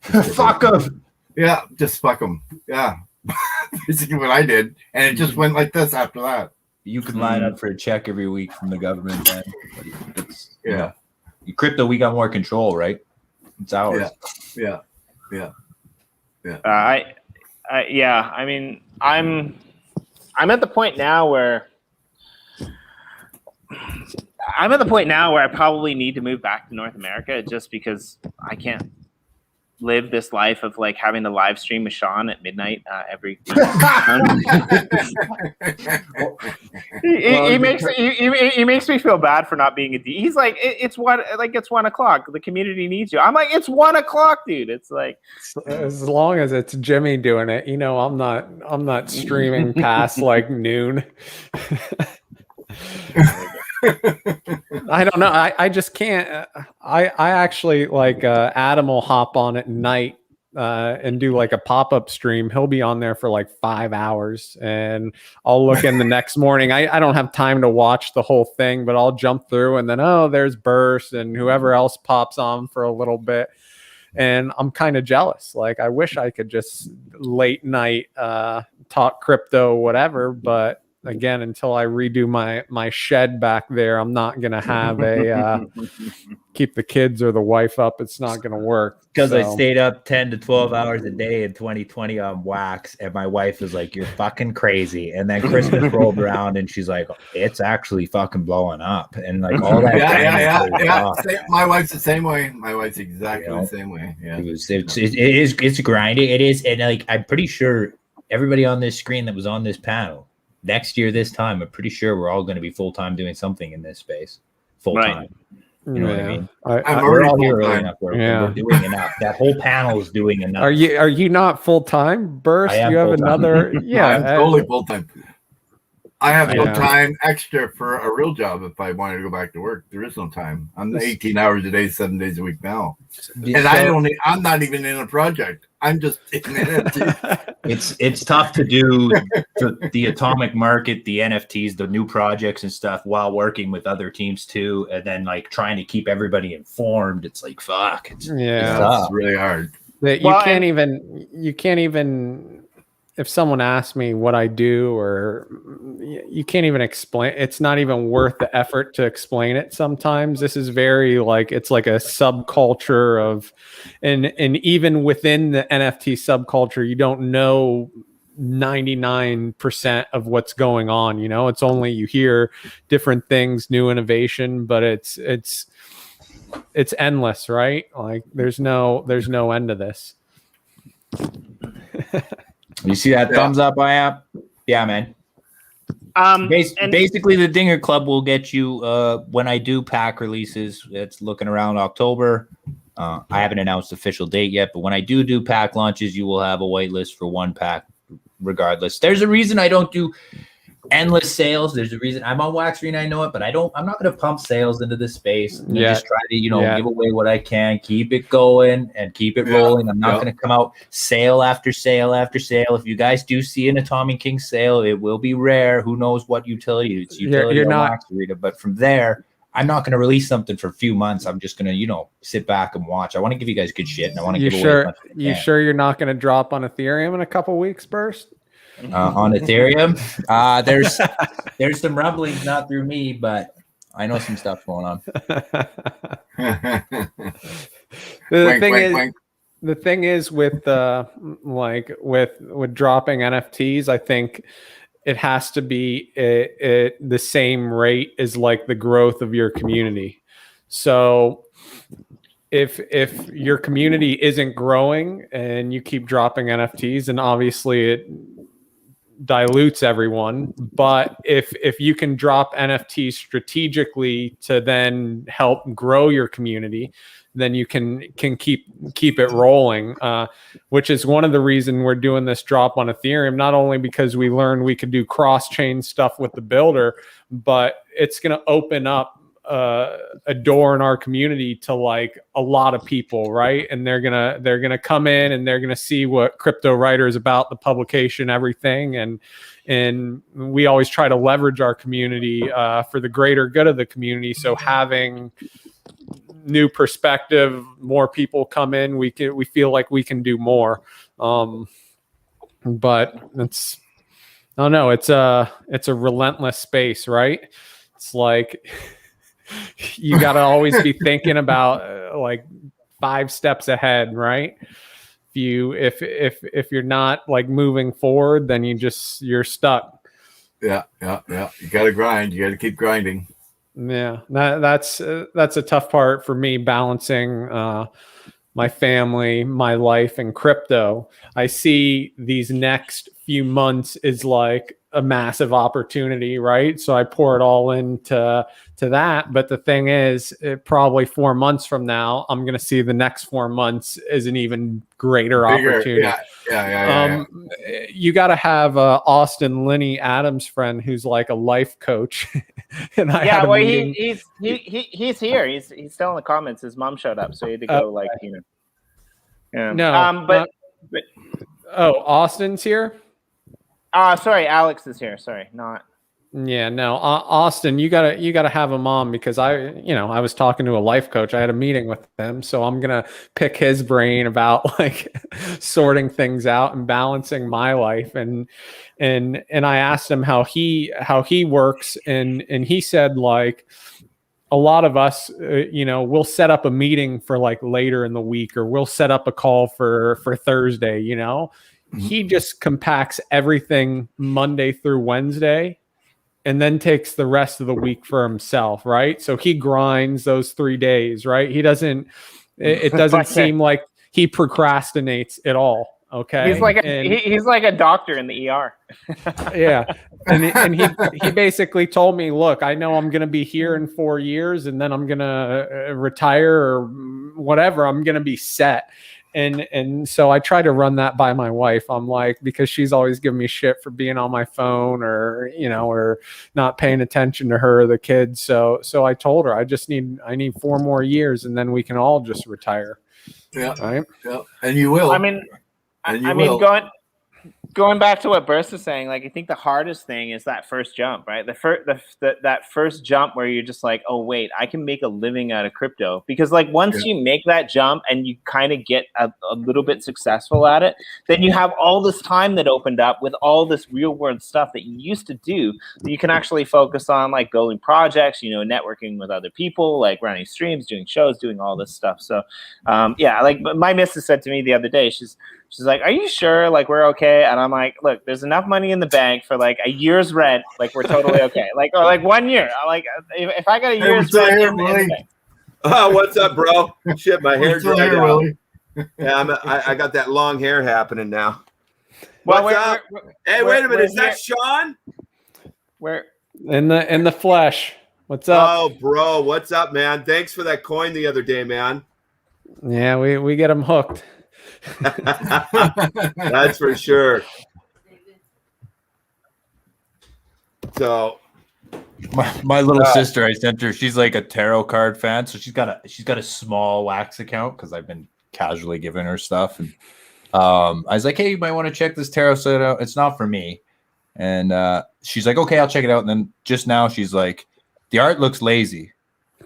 fuck them. Yeah, just fuck them. Yeah, basically what I did, and it just went like this after that. You can line up for a check every week from the government, man. Crypto, we got more control, right? It's ours. Yeah. I mean, I'm at the point now where I probably need to move back to North America just because I can't live this life of having to live stream with Sean at midnight every week. He makes me feel bad for not being a D. He's like, it's 1 o'clock. The community needs you. I'm like, it's 1 o'clock, dude. It's like, as long as it's Jimmy doing it, I'm not streaming past noon. I don't know. I just can't. I actually Adam will hop on at night and do a pop-up stream. He'll be on there for 5 hours, and I'll look in the next morning. I don't have time to watch the whole thing, but I'll jump through, and then there's Burst and whoever else pops on for a little bit, and I'm kind of jealous. I wish I could just late night talk crypto, whatever, but again, until I redo my shed back there, I'm not gonna have a keep the kids or the wife up. It's not gonna work. Because I stayed up 10 to 12 hours a day in 2020 on wax, and my wife was like, "You're fucking crazy." And then Christmas rolled around, and she's like, "It's actually fucking blowing up," and all that. Yeah. My wife's the same way. My wife's exactly the same way. Yeah, it's grinding. It is, and I'm pretty sure everybody on this screen that was on this panel. Next year, this time, I'm pretty sure we're all going to be full-time doing something in this space. Full-time. Right. You know what I mean? We're all here early enough. We're doing enough. That whole panel is doing enough. Are you not full-time, Burst? You have another... Yeah. I'm totally full-time. I have no time extra for a real job if I wanted to go back to work. There is no time. I'm 18 hours a day, 7 days a week now. And I'm not even in a project. I'm just in it. It's tough to do the atomic market, the NFTs, the new projects and stuff while working with other teams too, and then trying to keep everybody informed. It's fuck. It's really hard. You can't even if someone asks me what I do, or you can't even explain, it's not even worth the effort to explain it. Sometimes this is very it's like a subculture of, and even within the NFT subculture, you don't know 99% of what's going on. It's only, you hear different things, new innovation, but it's endless, right? There's no end to this. You see that thumbs up I have? Yeah, man. And Basically, the Dinger Club will get you when I do pack releases. It's looking around October. I haven't announced official date yet, but when I do pack launches, you will have a wait list for one pack regardless. There's a reason I don't do endless sales. There's a reason I'm on Wax Arena, I know it, but I'm not going to pump sales into this space. I'm just try to, give away what I can, keep it going and keep it rolling. I'm not going to come out sale after sale after sale. If you guys do see an Atomic King sale, it will be rare. Who knows what utility it's utility you're on not Wax Arena, but from there, I'm not going to release something for a few months. I'm just going to, sit back and watch. I want to give you guys good shit, and I want to give away as much as I can. You sure you're not going to drop on Ethereum in a couple weeks, Burst? On Ethereum, there's some rumblings, not through me, but I know some stuff going on. The thing is with with dropping NFTs, I think it has to be the same rate as like the growth of your community. So if your community isn't growing and you keep dropping NFTs, then obviously it dilutes everyone. But if you can drop NFTs strategically to then help grow your community, then you can keep it rolling, which is one of the reasons we're doing this drop on Ethereum, not only because we learned we could do cross-chain stuff with the builder, but it's going to open up a door in our community to like a lot of people, right? And they're gonna come in and they're gonna see what Cryptowriter is about, the publication, everything, and we always try to leverage our community for the greater good of the community. So having new perspective, more people come in, we feel like we can do more. But it's I don't know, it's a relentless space, right? It's like you got to always be thinking about like 5 steps ahead, right? If you're not like moving forward, then you're stuck. Yeah. You got to grind. You got to keep grinding. Yeah, that's a tough part for me, balancing my family, my life, and crypto. I see these next few months is like a massive opportunity, right? So I pour it all into that. But the thing is, probably 4 months from now, I'm going to see the next 4 months as an even greater opportunity. Yeah. You got to have Austin Linney Adams friend who's like a life coach. And he's here. He's still in the comments. His mom showed up, so he had to go. Yeah. No, but Austin's here. Sorry, Alex is here. Sorry, not. Yeah, no, Austin, you gotta have him on because I was talking to a life coach. I had a meeting with him, so I'm gonna pick his brain about like sorting things out and balancing my life. And I asked him how he works, and he said like a lot of us, we'll set up a meeting for like later in the week, or we'll set up a call for Thursday. He just compacts everything Monday through Wednesday and then takes the rest of the week for himself, right? So he grinds those 3 days, right? He doesn't, it doesn't seem like he procrastinates at all, okay? He's like a doctor in the ER. Yeah. And he basically told me, look, I know I'm going to be here in 4 years and then I'm going to retire or whatever. I'm going to be set. And so I try to run that by my wife. I'm like, because she's always giving me shit for being on my phone or not paying attention to her or the kids. So I told her I need 4 more years and then we can all just retire. Yeah. Right. Yeah. And you will. Going back to what Burst is saying, like I think the hardest thing is that first jump, right? That first jump where you're just like, oh wait, I can make a living out of crypto. Because like once you make that jump and you kind of get a little bit successful at it, then you have all this time that opened up with all this real world stuff that you used to do that you can actually focus on, like building projects, networking with other people, like running streams, doing shows, doing all this stuff. So like my missus said to me the other day, she's like, are you sure like we're okay? And I'm like, look, there's enough money in the bank for like a year's rent. Like we're totally okay. Or like 1 year. Like if I got a year's rent in the bank. Oh, what's up, bro? Shit, my hair dried out. Willie? Yeah, I got that long hair happening now. Well, What's up? Hey, wait a minute. Is that Sean? Where in the flesh? What's up? Oh, bro, what's up, man? Thanks for that coin the other day, man. Yeah, we get them hooked. That's for sure. So my little sister, I sent her. She's like a tarot card fan, so she's got a small wax account because I've been casually giving her stuff. And I was like, hey, you might want to check this tarot set out. It's not for me. And she's like, okay, I'll check it out. And then just now she's like, the art looks lazy.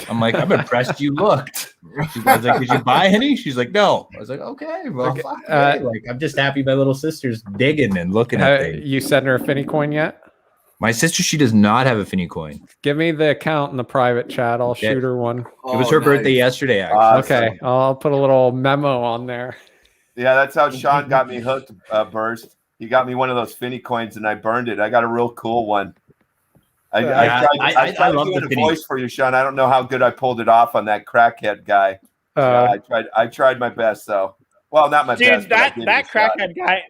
I'm like, I'm impressed you looked. She was like, did you buy any? She's like, no. I was like, okay, well, okay. Like I'm just happy my little sister's digging and looking at things. You sent her a Finny coin yet? My sister, she does not have a Finny coin. Give me the account in the private chat. I'll shoot her one. It was her birthday yesterday, actually. Okay, I'll put a little memo on there. Yeah, that's how Sean got me hooked, Burst. He got me one of those Finny coins, and I burned it. I got a real cool one. I tried doing a voice for you, Sean. I don't know how good I pulled it off on that crackhead guy. I tried my best, though. Well, not my best. Dude, that crackhead guy,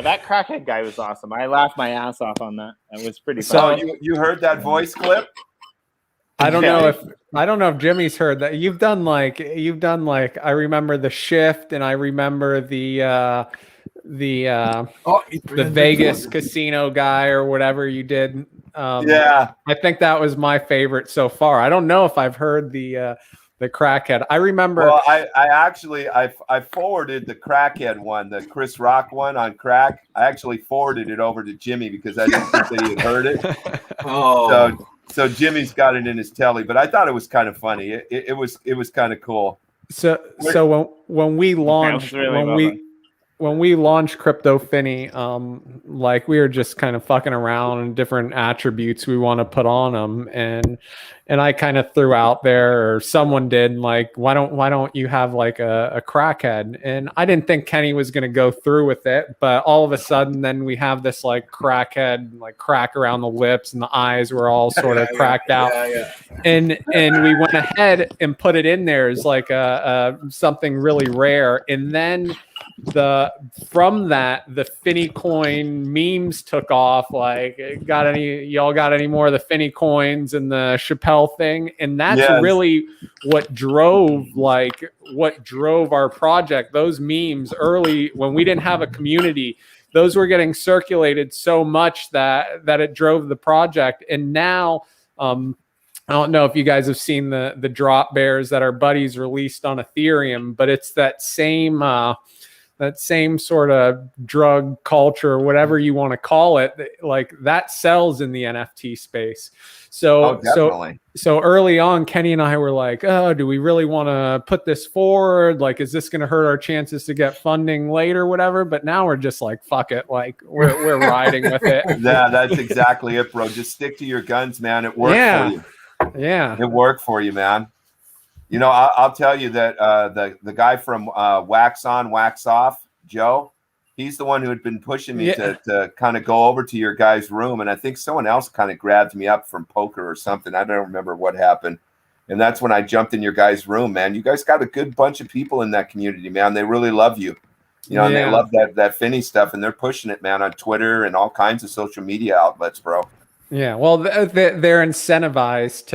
that crackhead guy was awesome. I laughed my ass off on that. It was pretty fun. So you heard that voice clip? I don't know if Jimmy's heard that. You've done like I remember the shift, and I remember the Vegas casino guy or whatever you did. Yeah, I think that was my favorite so far. I don't know if I've heard the crackhead. I remember. Well, I forwarded the crackhead one, the Chris Rock one on crack. I actually forwarded it over to Jimmy because I didn't think that he had heard it. So Jimmy's got it in his telly, but I thought it was kind of funny. It was kind of cool. So when we launched when we launched Crypto Finny, like we were just kind of fucking around and different attributes we want to put on them, and I kind of threw out there, or someone did, like, why don't you have like a crackhead? And I didn't think Kenny was going to go through with it, but all of a sudden then we have this like crackhead, like crack around the lips, and the eyes were all sort of cracked out. And we went ahead and put it in there as like a something really rare, and then from that the Finny coin memes took off. Like, y'all got any more of the Finny coins and the Chappelle thing? And that's really what drove our project. Those memes early, when we didn't have a community, those were getting circulated so much that it drove the project. And now I don't know if you guys have seen the drop bears that our buddies released on Ethereum, but it's that same sort of drug culture, whatever you want to call it, like that sells in the NFT space. So early on, Kenny and I were like, oh, do we really want to put this forward? Like, is this going to hurt our chances to get funding later, whatever? But now we're just like, fuck it. Like we're riding with it. Yeah, that's exactly it, bro. Just stick to your guns, man. It worked for you. Yeah. It worked for you, man. You know, I'll tell you that the guy from Wax On, Wax Off, Joe, he's the one who had been pushing me to kind of go over to your guys' room. And I think someone else kind of grabbed me up from poker or something. I don't remember what happened. And that's when I jumped in your guys' room, man. You guys got a good bunch of people in that community, man. They really love you. You know, and they love that Finny stuff. And they're pushing it, man, on Twitter and all kinds of social media outlets, bro. Yeah, well, they're incentivized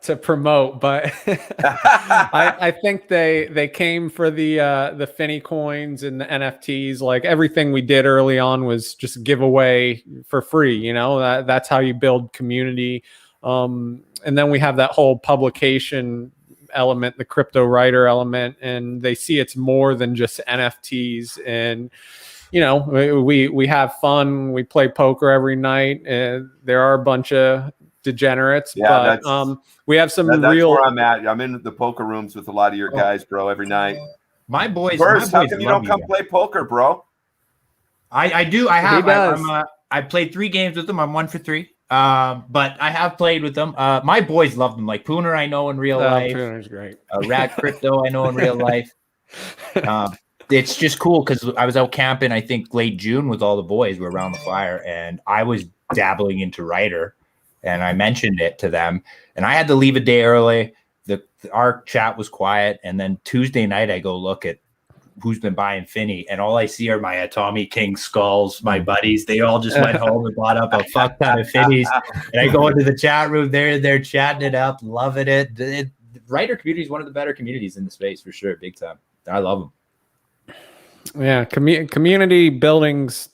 to promote, but I think they came for the Finny coins and the NFTs. Like, everything we did early on was just give away for free. You know, that's how you build community. And then we have that whole publication element, the Cryptowriter element, and they see it's more than just NFTs. And you know, we have fun. We play poker every night. There are a bunch of degenerates, but we have some that's real. Where I'm at. I'm in the poker rooms with a lot of your guys, bro, every night. My boys. First, how come you don't come play poker, bro? I do. I have. I played 3 games with them. I'm 1 for 3. But I have played with them. My boys love them. Like Pooner, I know in real life. Pooner's great. Rad Crypto, I know in real life. It's just cool because I was out camping, I think late June with all the boys. We're around the fire, and I was dabbling into Writer, and I mentioned it to them, and I had to leave a day early. Our chat was quiet, and then Tuesday night I go look at who's been buying Finny, and all I see are my Atomic King skulls, my buddies. They all just went home and bought up a fuck ton of Finnies. And I go into the chat room, they're chatting it up, loving it. The writer community is one of the better communities in the space for sure, big time. I love them. Yeah, community building's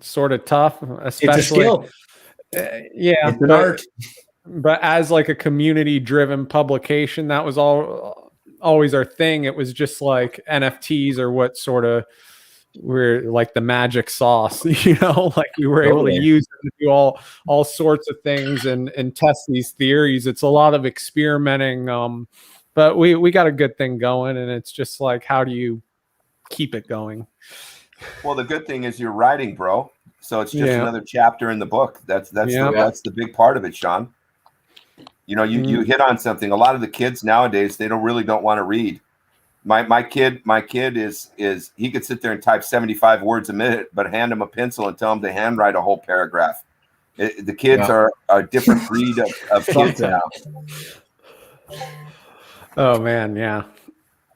sort of tough, especially. It's a skill. Yeah, it's an art. But as like a community-driven publication, that was always our thing. It was just like NFTs or what sort of we're like the magic sauce, you know, like we were able to use them to do all sorts of things and test these theories. It's a lot of experimenting, but we got a good thing going, and it's just like, how do you keep it going? Well, the good thing is you're writing, bro. So it's just another chapter in the book. That's the big part of it, Sean. You know, you hit on something. A lot of the kids nowadays, they don't want to read. My kid is he could sit there and type 75 words a minute, but hand him a pencil and tell him to handwrite a whole paragraph. The kids are a different breed of kids now. Oh man, yeah.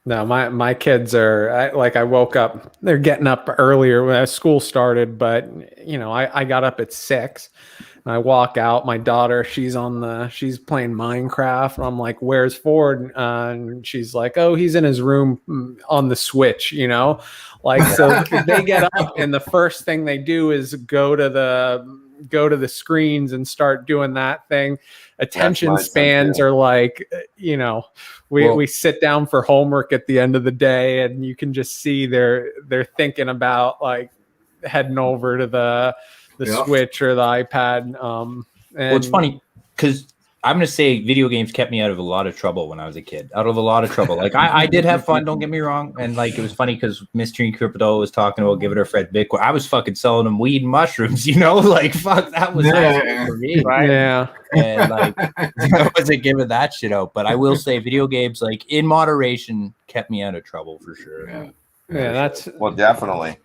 No, my kids are I woke up. They're getting up earlier when school started, but you know, I got up at 6. I walk out. My daughter, she's playing Minecraft. And I'm like, "Where's Ford?" And she's like, "Oh, he's in his room on the Switch." You know, like so they get up, and the first thing they do is go to the screens and start doing that thing. Attention spans are like, you know, we sit down for homework at the end of the day, and you can just see they're thinking about like heading over to the Switch or the iPad. Well, it's funny because I'm going to say video games kept me out of a lot of trouble when I was a kid. Like I did have fun, don't get me wrong. And like, it was funny because Mystery Crypto was talking about giving her friend Bitcoin. I was fucking selling them weed and mushrooms, you know, like fuck, that was awesome for me. Right? Yeah. And like, I wasn't giving that shit out, but I will say video games, like in moderation, kept me out of trouble for sure. Yeah, that's definitely.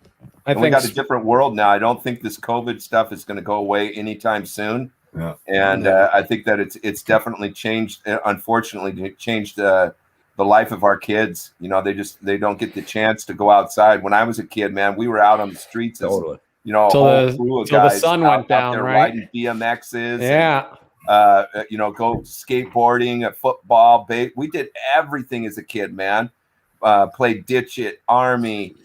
We got a different world now. I don't think this COVID stuff is going to go away anytime soon. Yeah. And I think that it's definitely changed. Unfortunately, it changed the life of our kids. You know, they don't get the chance to go outside. When I was a kid, man, we were out on the streets. Totally. As, you know, a whole crew of guys the sun went down, there right? Riding BMXs. Yeah. And, you know, go skateboarding, football. We did everything as a kid, man. Played ditch it, army.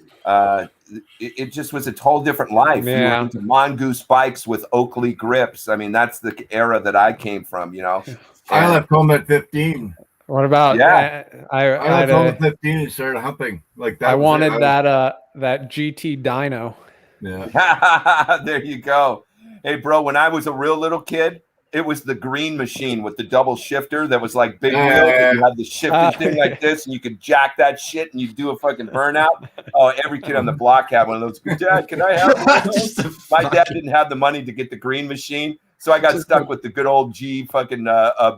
It just was a whole different life. Yeah. You were into mongoose bikes with Oakley grips. I mean, that's the era that I came from, you know. I left home at 15. What about I left home at 15 and started humping. Like that. I wanted that GT dyno. Yeah. There you go. Hey, bro, when I was a real little kid, it was the green machine with the double shifter that was like big wheels. And you had the shifting thing like this, and you could jack that shit, and you do a fucking burnout. Oh, every kid on the block had one of those. Dad, can I have one of those? My dad didn't have the money to get the green machine, so I got stuck with the good old G fucking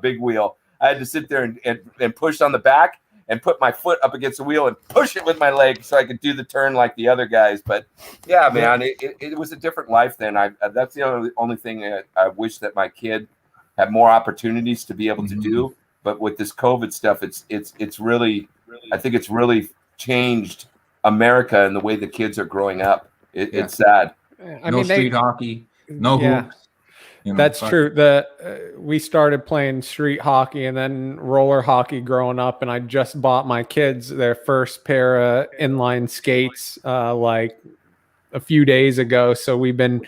big wheel. I had to sit there and push on the back and put my foot up against the wheel and push it with my leg so I could do the turn like the other guys. But yeah, man, it was a different life then. That's the only thing I wish that my kid had more opportunities to be able to do. But with this COVID stuff, it's really, I think it's really changed America and the way the kids are growing up. It's sad. I mean, street hockey, no hoops. You know, that's true. We started playing street hockey and then roller hockey growing up, and I just bought my kids their first pair of inline skates like a few days ago. So we've been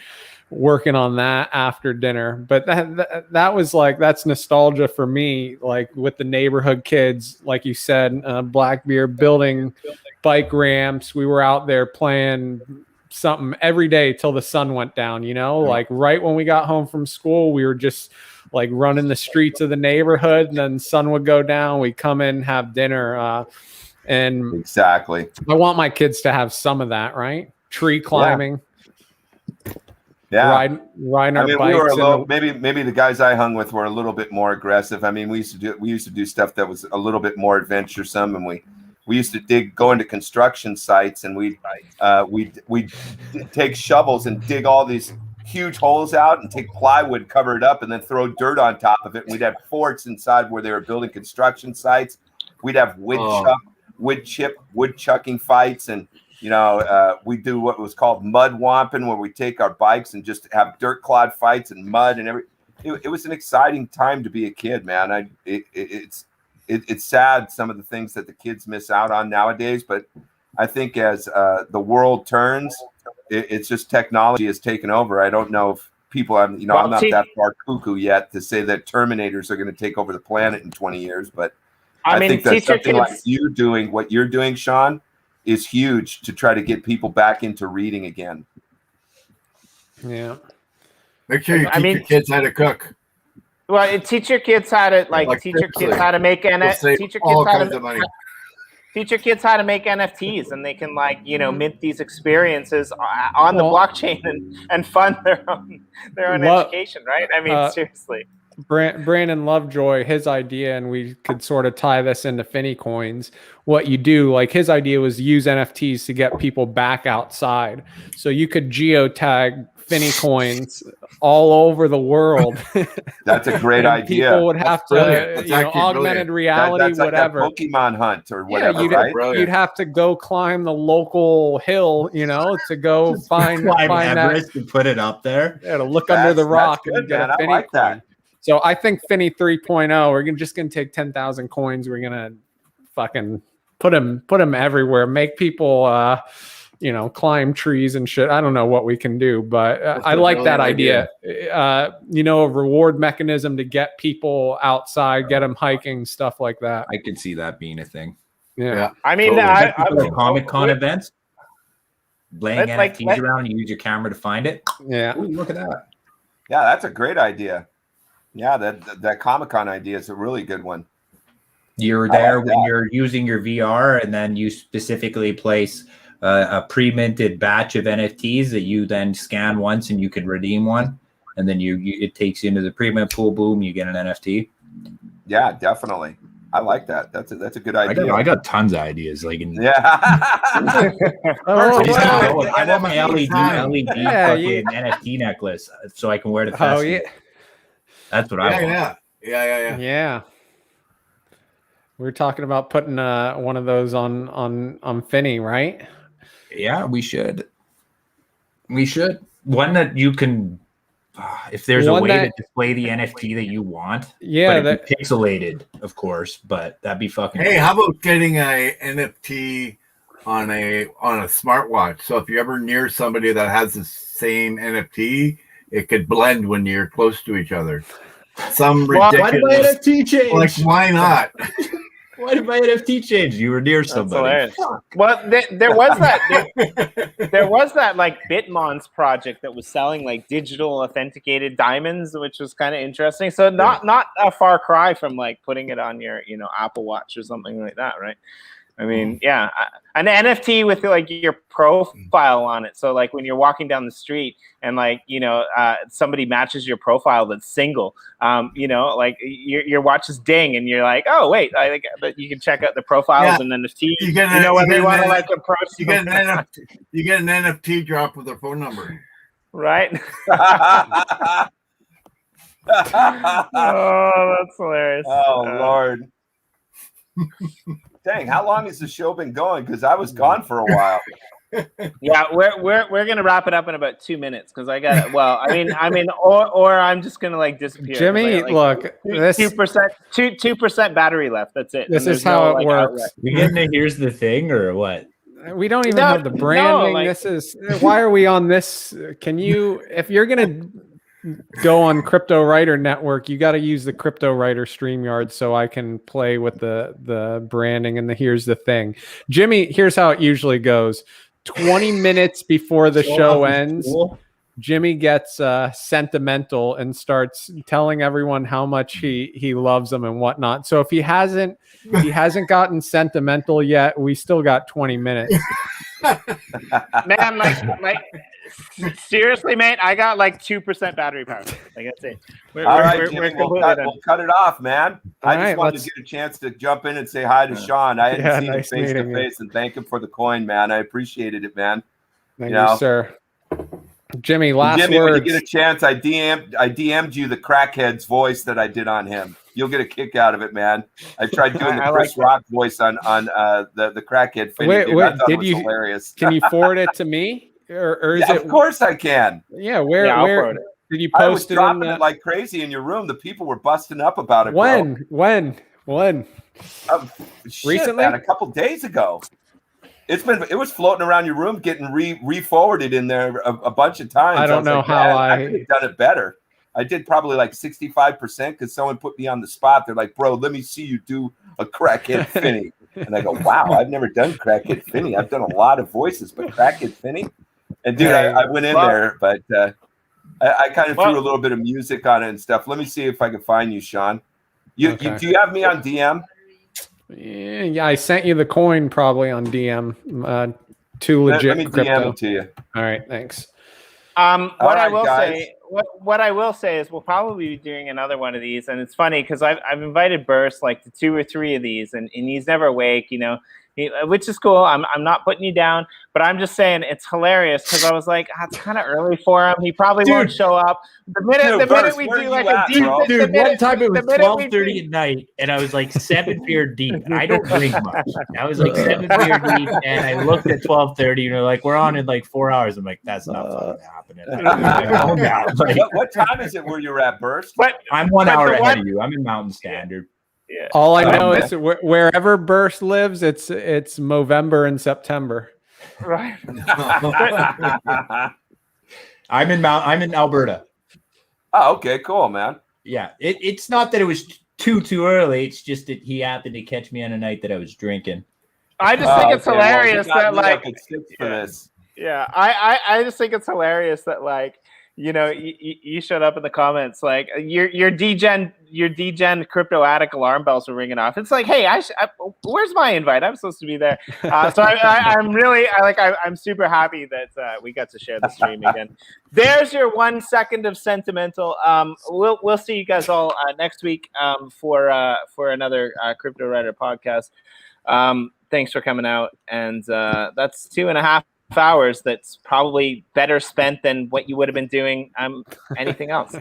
working on that after dinner. But that was like, that's nostalgia for me. Like with the neighborhood kids, like you said, Blackbeard building bike ramps. We were out there playing something every day till the sun went down, you know, like right when we got home from school, we were just like running the streets of the neighborhood, and then sun would go down, we come in, have dinner, and exactly, I want my kids to have some of that, right? Tree climbing, riding our bikes. We were a little, maybe the guys I hung with were a little bit more aggressive. I mean, we used to do stuff that was a little bit more adventuresome, and we used to go into construction sites, and we'd take shovels and dig all these huge holes out and take plywood, cover it up, and then throw dirt on top of it. And we'd have forts inside where they were building construction sites. We'd have wood woodchucking fights, and we do what was called mud wamping, where we take our bikes and just have dirt clod fights and mud and it was an exciting time to be a kid, man. It's sad some of the things that the kids miss out on nowadays, but I think as the world turns, it's just technology has taken over. I don't know if people have, I'm not that far cuckoo yet to say that Terminators are going to take over the planet in 20 years, but I think that something like you doing what you're doing, Sean, is huge to try to get people back into reading again. Yeah. Make sure you teach your kids how to cook. Well, teach your kids how to teach your kids how to make teach your kids how to make NFTs, and they can mint these experiences on the blockchain and fund their own education, right? I mean, seriously. Brandon Lovejoy, his idea, and we could sort of tie this into Finny coins. What you do, his idea was use NFTs to get people back outside. So you could geotag Finny coins all over the world. That's a great idea. People would have to, augmented reality, that's whatever. Like a Pokemon hunt or whatever, you'd have to go climb the local hill, to go find Everest and put it up there. Yeah, to look under the rock and get a Finny coin. So I think Finny 3.0, we're just going to take 10,000 coins. We're going to fucking put them everywhere. Make people, climb trees and shit. I don't know what we can do, but I like that idea. A reward mechanism to get people outside, get them hiking, stuff like that. I could see that being a thing. Yeah. I mean, totally. Comic-Con events, laying NFTs around, you use your camera to find it. Yeah. Ooh, look at that. Yeah, that's a great idea. Yeah, that Comic-Con idea is a really good one. You're there when you're using your VR, and then you specifically place a pre-minted batch of NFTs that you then scan once, and you can redeem one, and then it takes you into the pre-mint pool. Boom, you get an NFT. Yeah, definitely. I like that. That's a good idea. I got tons of ideas. I want my LED fucking NFT necklace so I can wear it to festival. Oh yeah. That's what I want. Yeah. We were talking about putting one of those on Finny, right? Yeah, we should. One that you can, if there's a way to display the NFT that you want. Yeah, but it'd be pixelated, of course, but that'd be fucking. Hey, how about getting a NFT on a smartwatch? So if you're ever near somebody that has the same NFT, it could blend when you're close to each other. Some ridiculous. Why did my NFT change? Why not? Why did my NFT change? You were near somebody. Well, there was that Bitmons project that was selling digital authenticated diamonds, which was kind of interesting. So not a far cry from putting it on your Apple Watch or something like that, right? I mean, yeah, an NFT with your profile on it. So when you're walking down the street and somebody matches your profile that's single, your watch is ding and you're like, oh wait, but you can check out the profiles and NFT. You get whether you want to approach. You get an NFT drop with their phone number, right? Oh, that's hilarious. Oh Lord. Dang, how long has the show been going? Because I was gone for a while. Yeah, we're gonna wrap it up in about 2 minutes because I got it. Well, or I'm just gonna disappear. Jimmy, look, 2% battery left. That's it. This is how it works. We get into here's the thing or what? We don't even have the branding. This is why are we on this? Can you, if you're gonna go on Cryptowriter Network, you got to use the Cryptowriter StreamYard so I can play with the branding and the here's the thing. Jimmy, here's how it usually goes. 20 minutes before the show ends, Jimmy gets sentimental and starts telling everyone how much he loves them and whatnot. So if he hasn't gotten sentimental yet, we still got 20 minutes. Man, seriously, mate, I got 2% battery power. That's it. All right, Jimmy, we'll cut it off, man. I just wanted to get a chance to jump in and say hi to Sean. I hadn't seen him face to face and thank him for the coin, man. I appreciated it, man. Thank you, sir. Jimmy, last words. When you get a chance, I DM'd you the crackhead's voice that I did on him. You'll get a kick out of it, man. I tried doing the Chris Rock voice on the crackhead Finny. Wait, I thought it was you? Hilarious. Can you forward it to me, or is yeah, it? Of course I can. Yeah, where did you post I was it? dropping it like crazy in your room. The people were busting up about it. When? Recently, man, a couple days ago. It was floating around your room, getting re-forwarded in there a bunch of times. I don't know how I could have done it better. I did probably like 65% because someone put me on the spot. They're like, "Bro, let me see you do a crackhead Finny." And I go, "Wow, I've never done crackhead Finny. I've done a lot of voices, but crackhead Finny." And dude, I went in there, but I kind of threw a little bit of music on it and stuff. Let me see if I can find you, Sean. Do you have me on DM? Yeah, I sent you the coin probably on DM. Too legit. Let me DM it to you. All right, thanks. What I will say is we'll probably be doing another one of these, and it's funny because I've invited Burst like to 2 or 3 of these, and he's never awake, you know, which is cool. I'm not putting you down, but I'm just saying it's hilarious because I was like, it's kind of early for him. He probably won't show up. The minute we do like a deep, dude, one time it was 12:30 at night, and I was like 7 beer deep, and I don't drink much. I was like 7 beer deep, and I looked at 12:30, and they're like, "We're on in like 4 hours." I'm like, "That's not fucking happening." What time is it where you're at, Burst? I'm 1 hour ahead of you. I'm in Mountain Standard. Yeah. All I know is wherever Burst lives, it's Movember and September. Right. I'm in Alberta. Oh, okay, cool, man. Yeah, it's not that it was too early. It's just that he happened to catch me on a night that I was drinking. I just think it's hilarious that like this. Yeah, I just think it's hilarious that like, you know, you showed up in the comments like your degen crypto addict alarm bells were ringing off. It's like, hey, where's my invite? I'm supposed to be there. So I'm super happy that we got to share the stream again. There's your 1 second of sentimental. We'll see you guys all next week for another Cryptowriter podcast. Thanks for coming out, and that's 2.5 hours that's probably better spent than what you would have been doing anything else.